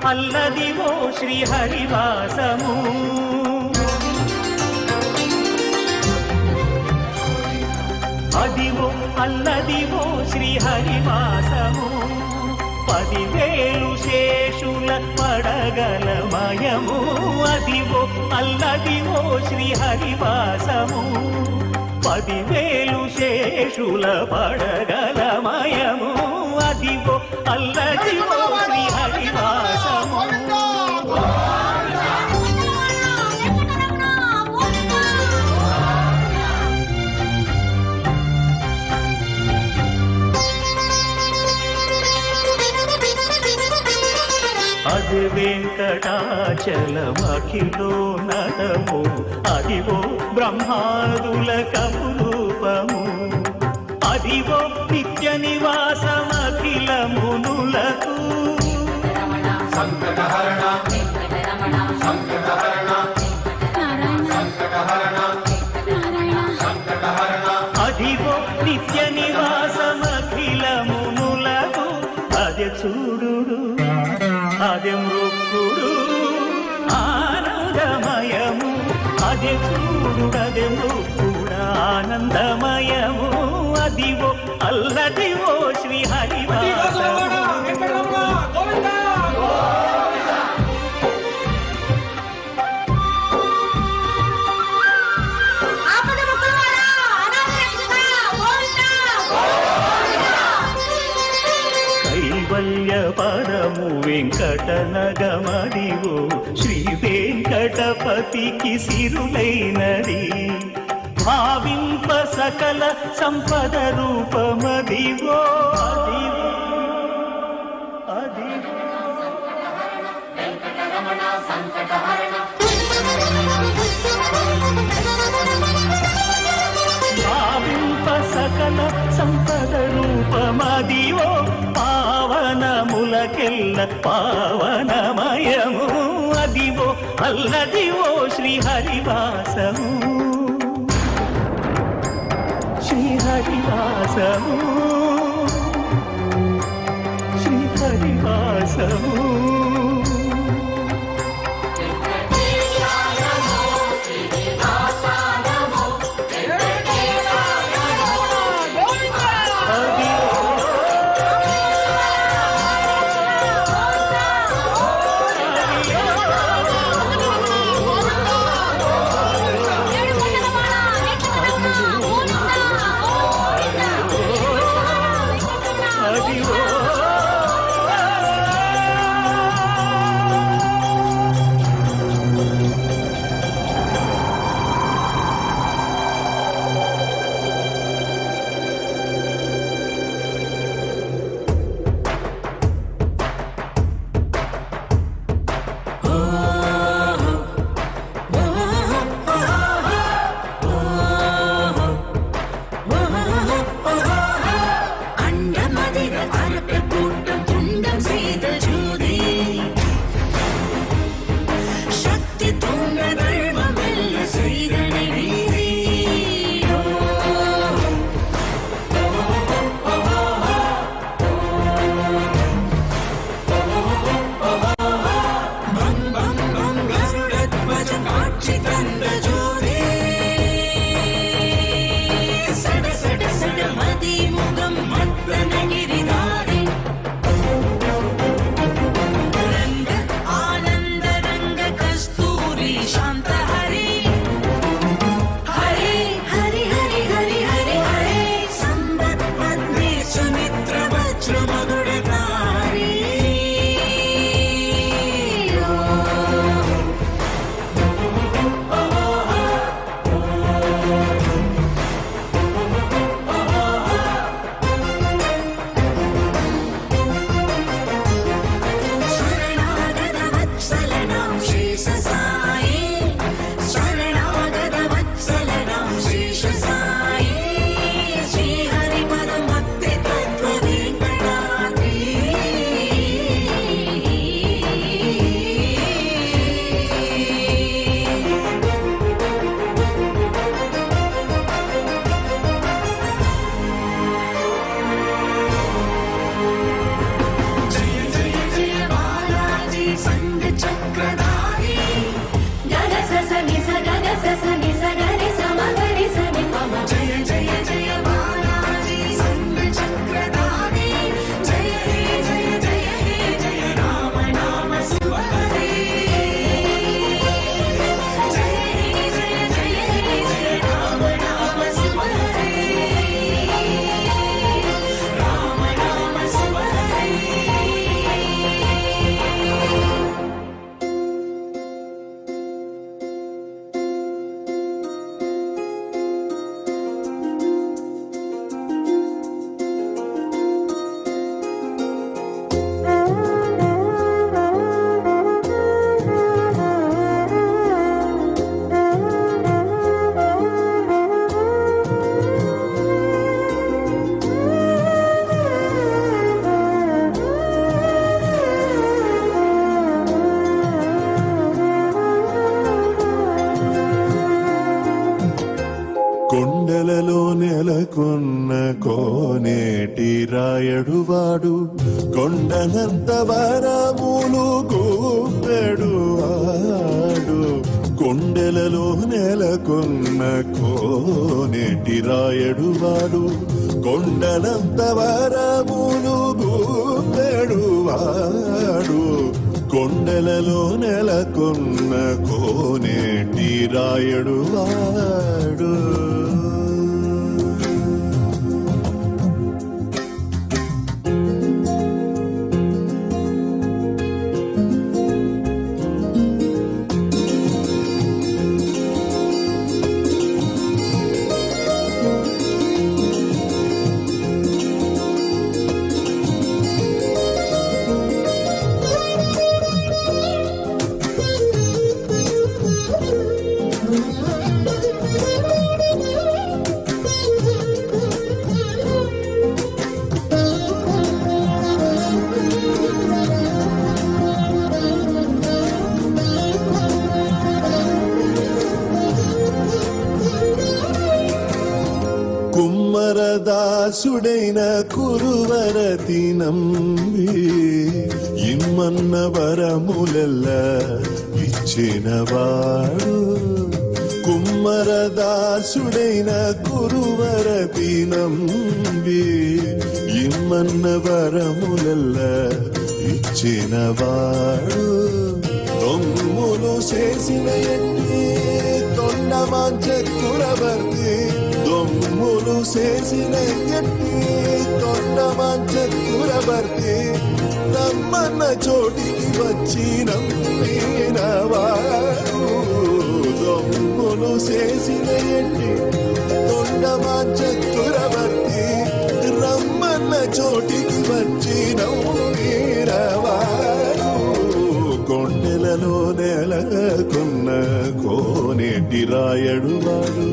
అల్లదివో శ్రీహరివాసము. అదివో అల్లదివో శ్రీహరివాసము. 10,000 శేషుల పడగలమయము. అదివో అల్లదివో శ్రీహరివాసము. 10,000 శేషుల పడగలమయము. అదివో అల్లదివో శ్రీహరివాసము. అది వెంకటాచలమఖిలో నడము. అదివో బ్రహ్మాదుల కపురూపము. అదివో నిత్య నివాసమఖిల మునులకు. సంకటహరణ సంకటహరణ సంకటహరణ. అదివో నిత్య నివాసమఖిల మునులకు. అదే చూడు అదే మృక్కుడు ఆనందమయము. అదే చూడు అదే మృక్కుడు ఆనందమయము. అదివో అల్లదివో శ్రీహరివాసము. కైవల్య పరము వెంకటనగమదివో శ్రీ వెంకటపతికి సిరులైనది. భావింప సకల సంపద రూపమదివో. భావింప సకల సంపద రూపమదివో. పావనములకెల్ల పావనమయము. అదివో అల్లదివో శ్రీహరివాసము. శ్రీహరివాసము శ్రీహరివాసము. సంగ చక్రధారి గగ సస నిస గగ సస నిస గరి సమ గరి సని పమ జయ జయ జయ బాలాజీ సంగ చక్రధారి జయ హే జయ జయ హే జయ రామ నామ శివ హరే జయ హే జయ జయ హే జయ రామ నామ శివ హరే రామ నామ శివ హరే. కొండలలో నెలకొన్న కోనేటి రాయడువాడు కొండనంత వరములు గూపెడువాడు. కొండలలో నెలకొన్న కోనేటి రాయడువాడు కొండనంత వరములు గూపెడువాడు. కొండలలో నెలకొన్న కోనేటి రాయడువాడు. కుమ్మరదాసుడైన కురువరతి నంబి ఇమ్మన్న వరములెల్ల ఇచ్చినవాడు. కుమ్మరదాసుడైన కురువరతి నంబి ఇమ్మన్న వరములెల్ల ఇచ్చినవాడు. దొమ్ములు చేసిన ఎన్ని తొండమాంచకురవర్తి దొమ్ములు చేసిన ఎన్ని తొండమాంచకురవర్తి నమ్మన్న చోటికి వచ్చి నమ్మినవాడు. దొమ్ములు చేసిన ఎన్ని తొండమాంచకురవర్తి రమ్మన్న చోటికి వచ్చి నమ్మినవాడు. కొండలలో నెలకొన్న కోనేటి రాయడువాడు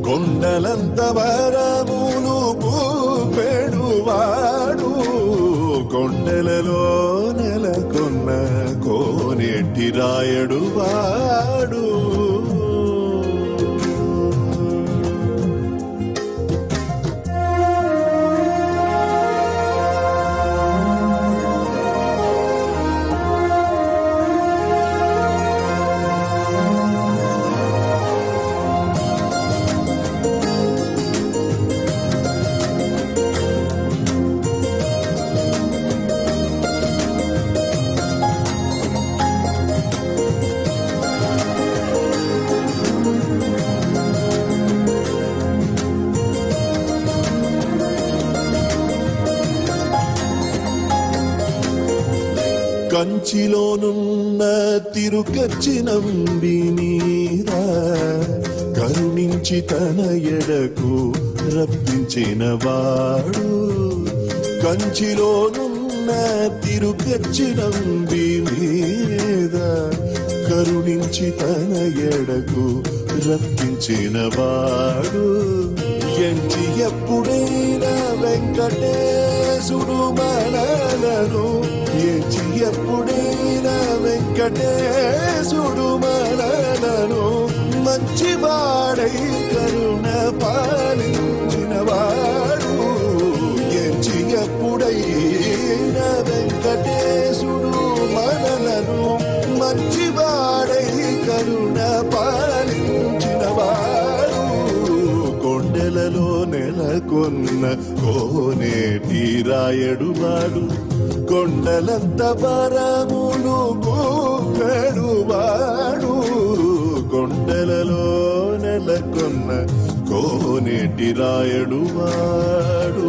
కొండలంత వరములు గూపెడువాడు. కొండలలో నెలకొన్న కోనేటి రాయడువాడు. కంచిలోనున్న తిరుకచ్చినంబి మీద కరుణించి తన ఎడకు రప్పించినవాడు. కంచిలోనున్న తిరుకచ్చినంబి మీద కరుణించి తన ఎడకు రప్పించినవాడు. ఎంచి ఎప్పుడైనా వెంకటేశుడు మనలను ఎంచి ఎప్పుడైనా వెంకటేశుడు మనలను మంచివాడై కరుణ పాలించినవాడు. ఎంచి ఎప్పుడైనా వెంకటేశుడు మనలను కొండలలో నెలకొన్న కోనేటి రాయడువాడు కొండలంత పరములు కూపెడువాడు కొండలలో నెలకొన్న కోనేటి రాయడువాడు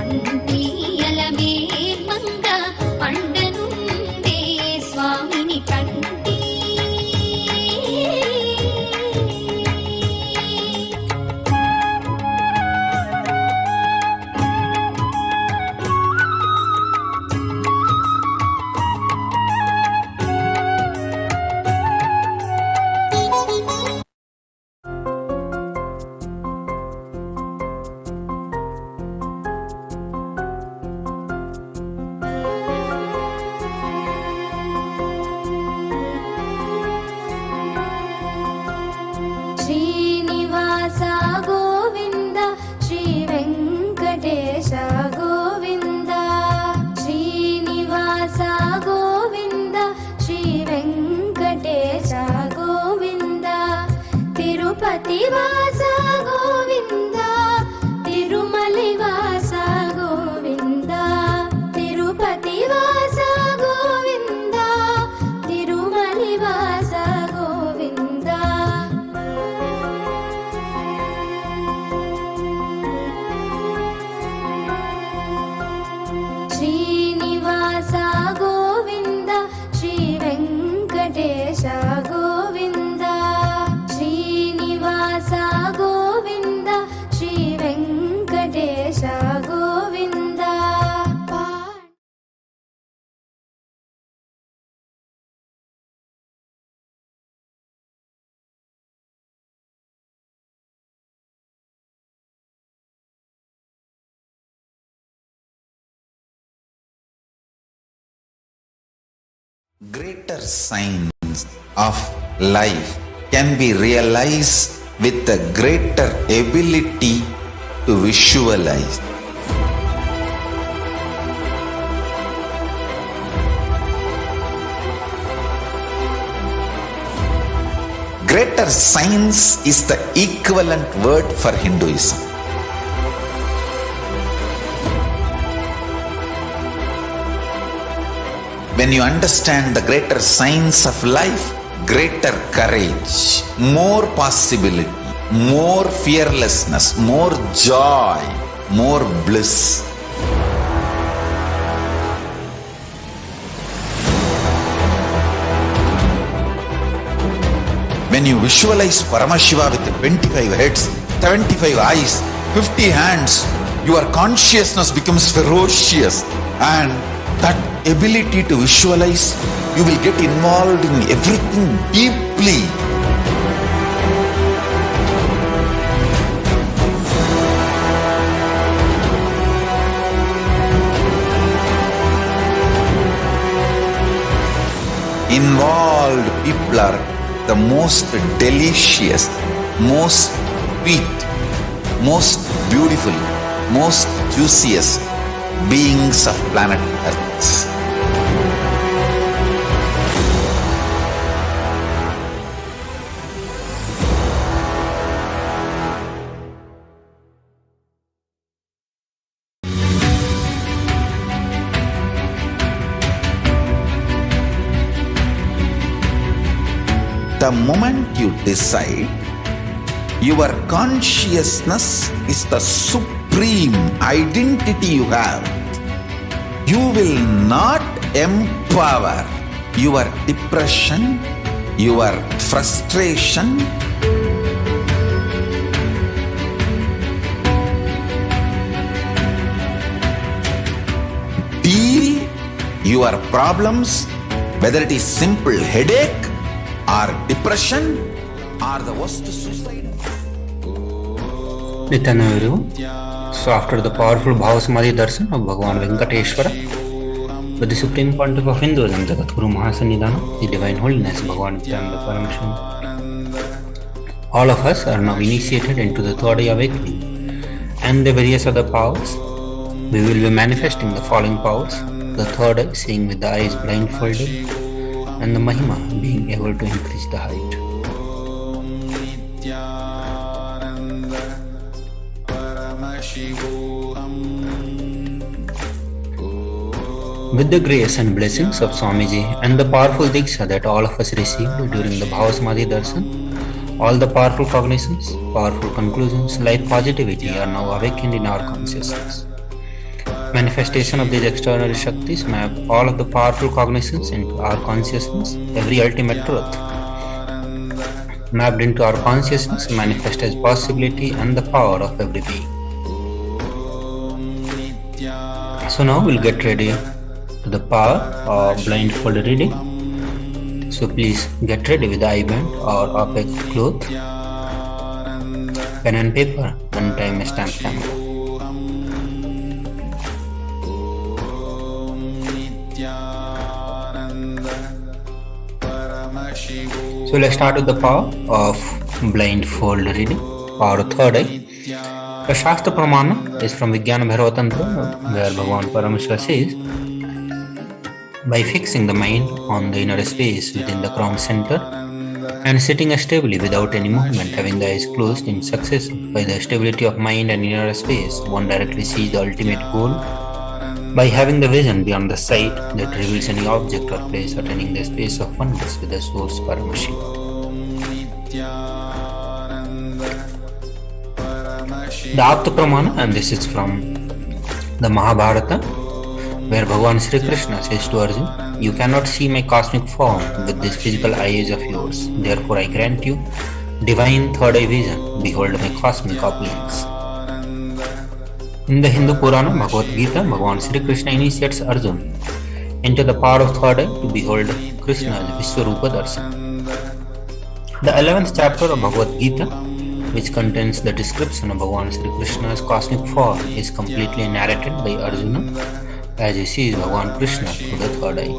அந்தியலமேல் மங்க அண்டனுண்டே சுவாமினி கண்டே. శ్రీనివాస గోవింద శ్రీ వెంకటేశ గోవింద శ్రీనివాస గోవింద శ్రీ వెంకటేశ గోవింద తిరుపతి వాస గోవింద తిరుమలి వాస గోవింద తిరుపతి వాస గోవింద తిరుమలి వాస Govinda Srinivasa Govinda Shri Venkatesha Govinda Srinivasa Govinda Shri Venkatesha Govinda. Greater signs of life can be realized with a greater ability to visualize. Greater signs is the equivalent word for Hinduism. When you understand the greater signs of life, greater courage, more possibility, more fearlessness, more joy, more bliss. When you visualize Paramashiva with 25 heads, 75 eyes, 50 hands, your consciousness becomes ferocious, and that ability to visualize, you will get involved in everything deeply. Involved people are the most delicious, most sweet, most beautiful, most juiciest beings of planet Earth. The moment you decide, your consciousness is the supreme identity you have. You will not empower your depression, your frustration, deal your problems, whether it is simple headache or depression or the worst suicide. Nithyananda. So after the powerful Bhava Samadhi Darshan of Bhagavan Venkateshwara, with the Supreme Pontiff of Hinduism, Jagadguru Mahasannidhana, the Divine Holiness Bhagavan Nithyananda Paramashivam, all of us are now initiated into the third eye awakening and the various other powers. We will be manifesting the following powers: the third eye, seeing with the eyes blindfolded, and the Mahima, being able to increase the height. With the grace and blessings of Swamiji and the powerful Diksha that all of us received during the Bhava Samadhi Darshan, all the powerful cognitions, powerful conclusions, life positivity are now awakened in our consciousness. Manifestation of these extraordinary Shaktis map all of the powerful cognitions into our consciousness, every ultimate truth. Mapped into our consciousness manifest as possibility and the power of every being. So now we'll get ready to the power of blindfold reading. So please get ready with the eye band or opaque cloth, pen and paper, and time-stamp camera. So let's start with the power of blindfold reading, power of third eye. The Shastra Pramana is from Vijnana Bhairavatantra, where Bhagavan Paramashiva says, by fixing the mind on the inner space within the crown center and sitting stably without any movement, having the eyes closed in succession, by the stability of mind and inner space, one directly sees the ultimate goal. By having the vision beyond the sight that reveals any object or place, attaining the space of oneness with the source Paramashiva. The Apta Pramana, and this is from the Mahabharata, where Bhagavan Sri Krishna says to Arjuna, you cannot see my cosmic form with these physical eyes of yours. Therefore I grant you divine third eye vision. Behold my cosmic opulence. In the Hindu Purana Bhagavad Gita, Bhagavan Sri Krishna initiates Arjuna into the power of third eye to behold Krishna's Vishwarupa Darshan. The 11th chapter of Bhagavad Gita, which contains the description of Bhagavan Sri Krishna's cosmic form, is completely narrated by Arjuna as he sees Bhagavan Krishna through the third eye.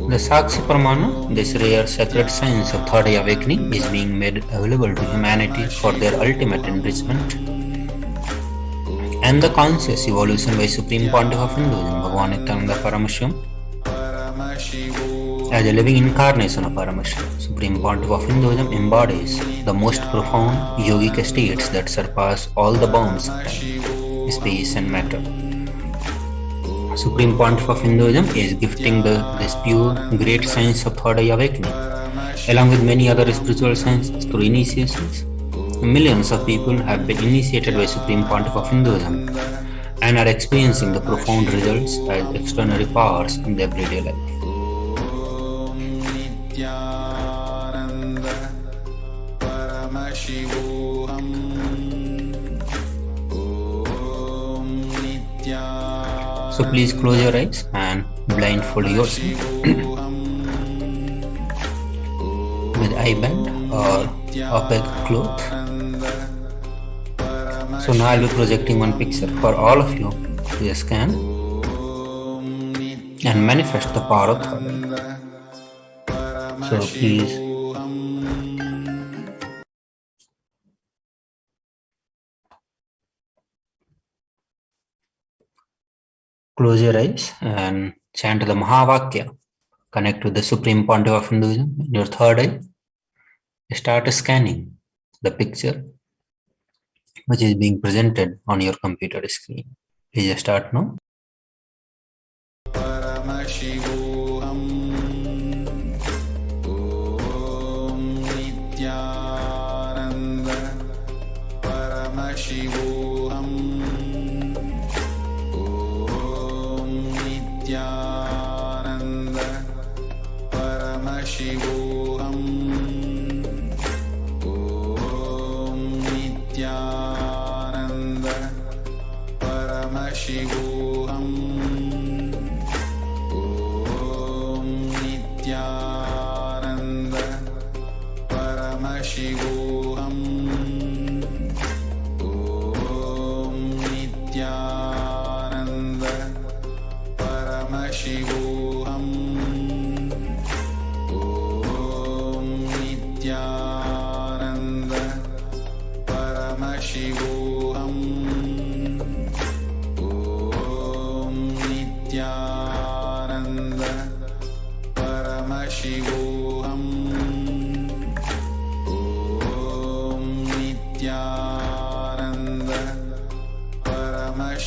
The Sakshi Pramana, this rare sacred science of third eye awakening, is being made available to humanity for their ultimate enrichment and the conscious evolution by Supreme Pontiff of Hinduism, Bhagavan Nithyananda Paramashivam, as a living incarnation of Paramashiva. Supreme Pontiff of Hinduism embodies the most profound yogic states that surpass all the bounds of time, space and matter. Supreme Pontiff of Hinduism is gifting this pure, great science of third eye awakening, along with many other spiritual sciences through initiations. Millions of people have been initiated by Supreme Pontiff of Hinduism and are experiencing the profound results as extraordinary powers in their everyday life. So please close your eyes and blindfold yourself with eye band or opaque cloth. So now I'll be projecting one picture for all of you to scan and manifest the power of third eye. So please close your eyes and chant the Mahavakya. Connect with the Supreme Pontiff of Hinduism in your third eye. Start scanning the picture which is being presented on your computer screen. Please start now. Paramashivoham Om Nithyananda Paramashivoham Om Nithyananda Paramashivoham Om Nithyananda Paramashivoham Om Nithyananda Paramashivoham Om Nithyananda Paramashivoham Om Nithyananda Paramashivoham Om Nithyananda Paramashivoham Om Nithyananda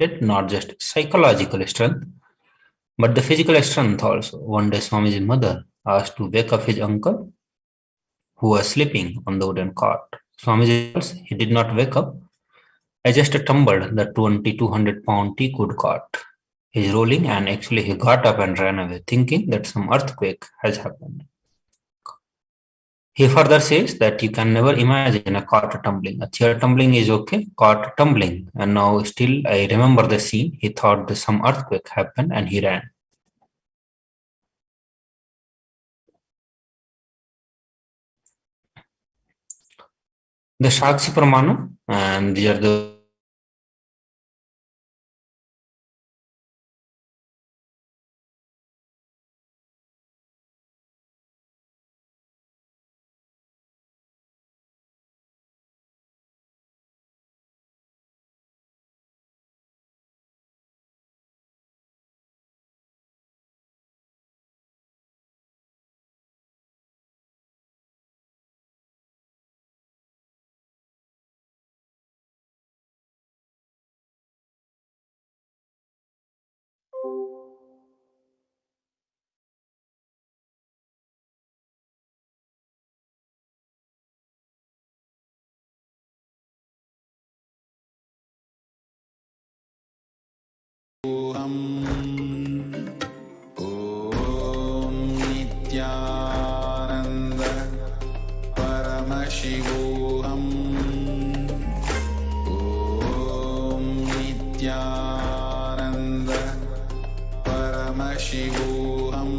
it not just psychological strength, but the physical strength also. One day Swamiji's mother asked to wake up his uncle who was sleeping on the wooden cot. Swamiji, he did not wake up. I just tumbled the 200-pound teakwood cot. He's rolling, and actually he got up and ran away, thinking that some earthquake has happened. He further says that you can never imagine a cot tumbling. A chair tumbling is okay, cot tumbling. And now still I remember the scene. He thought that some earthquake happened and he ran. The Shakshi Pramana, and these are the Nithyananda Paramashivoham. Om Nithyananda Paramashivoham.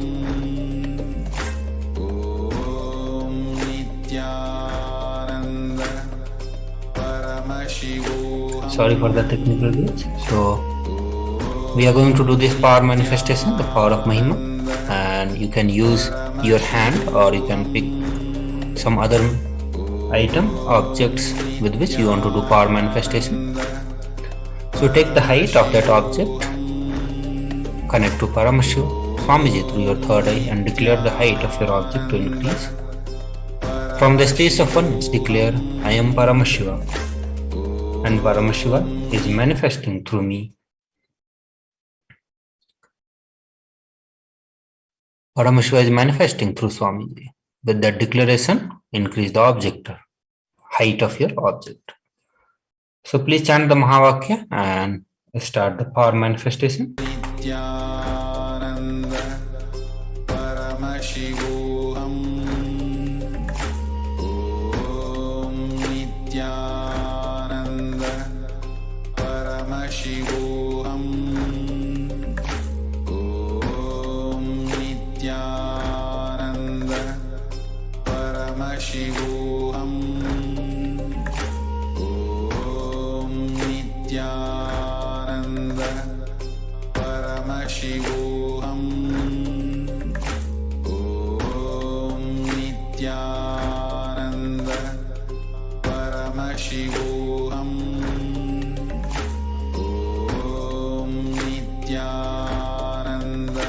Om Nithyananda Paramashivoham. Sorry for the technical glitch. So we are going to do this power manifestation, the power of Mahima, and you can use your hand or you can pick some other item, objects with which you want to do power manifestation. So take the height of that object, connect to Paramashiva Swamiji through your third eye and declare the height of your object to increase. From the space of oneness declare, I am Paramashiva, and Paramashiva is manifesting through me. Paramashiva is manifesting through Swamiji. With that declaration, increase the object, height of your object. So please chant the Mahavakya and start the power manifestation. Nithyananda Paramashivoham. Om Nithyananda Paramashivoham. Om Nithyananda Paramashivoham. Om Nithyananda Paramashivoham. Om Nithyananda Paramashivoham. Om Nithyananda Paramashivoham. Om Nithyananda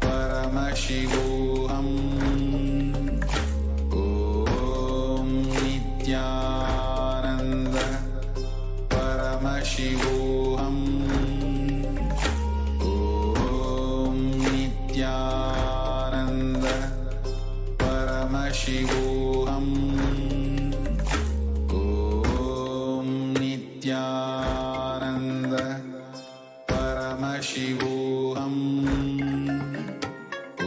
Paramashivoham. Om Nithyananda Paramashivoham. Om Nithyananda Paramashivoham. Om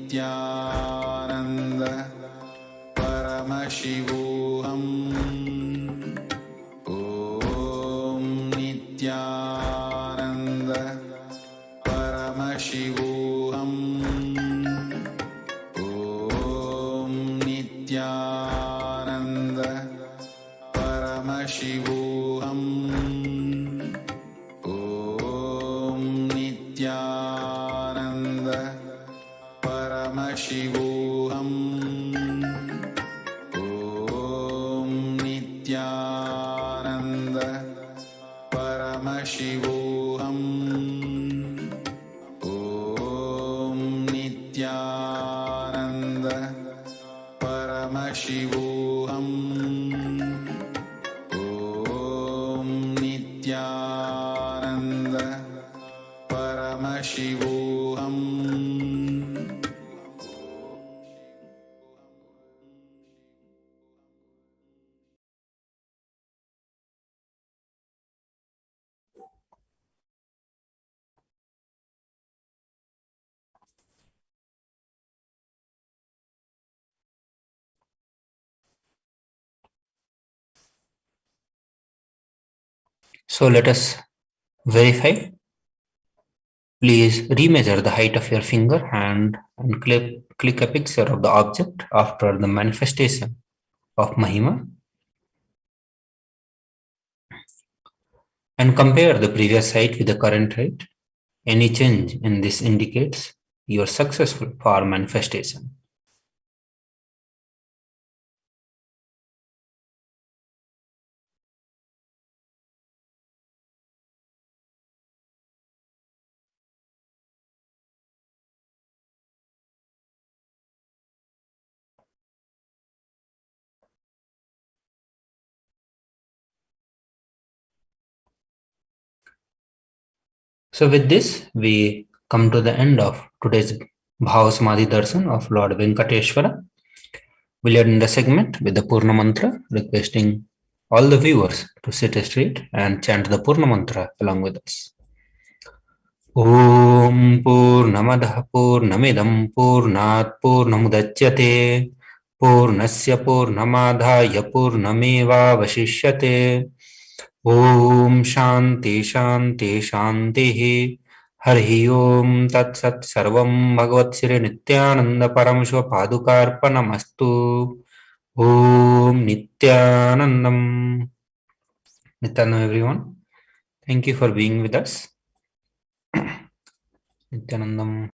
Nithyananda Paramashivoham. Om Nithyananda Paramashivoham. Om Nithyananda Paramashivoham. Om Nithyananda Paramashivoham. Om Nithyananda Paramashivoham. Om Nithyananda Paramashivoham. Om Nithyananda Nithyananda Paramashivoham. So let us verify. Please remeasure the height of your finger and click a picture of the object after the manifestation of Mahima and compare the previous height with the current height. Any change in this indicates you are successful for manifestation. So with this, we come to the end of today's Bhava Samadhi Darshan of Lord Venkateshwara. We'll end the segment with the Purna Mantra, requesting all the viewers to sit straight and chant the Purna Mantra along with us. Om Purnamadah Purnamidam Purnat Purnamudachyate Purnasya Purnamadhaya Purnameva Vashishyate. Om Shanti Shanti Shanti Hari Om Tat Sat Sarvam Bhagavat Shri Nithyananda Paramashiva Padukarpanamastu. Om Nithyanandam. Nithyanandam everyone. Thank you for being with us. Nithyanandam.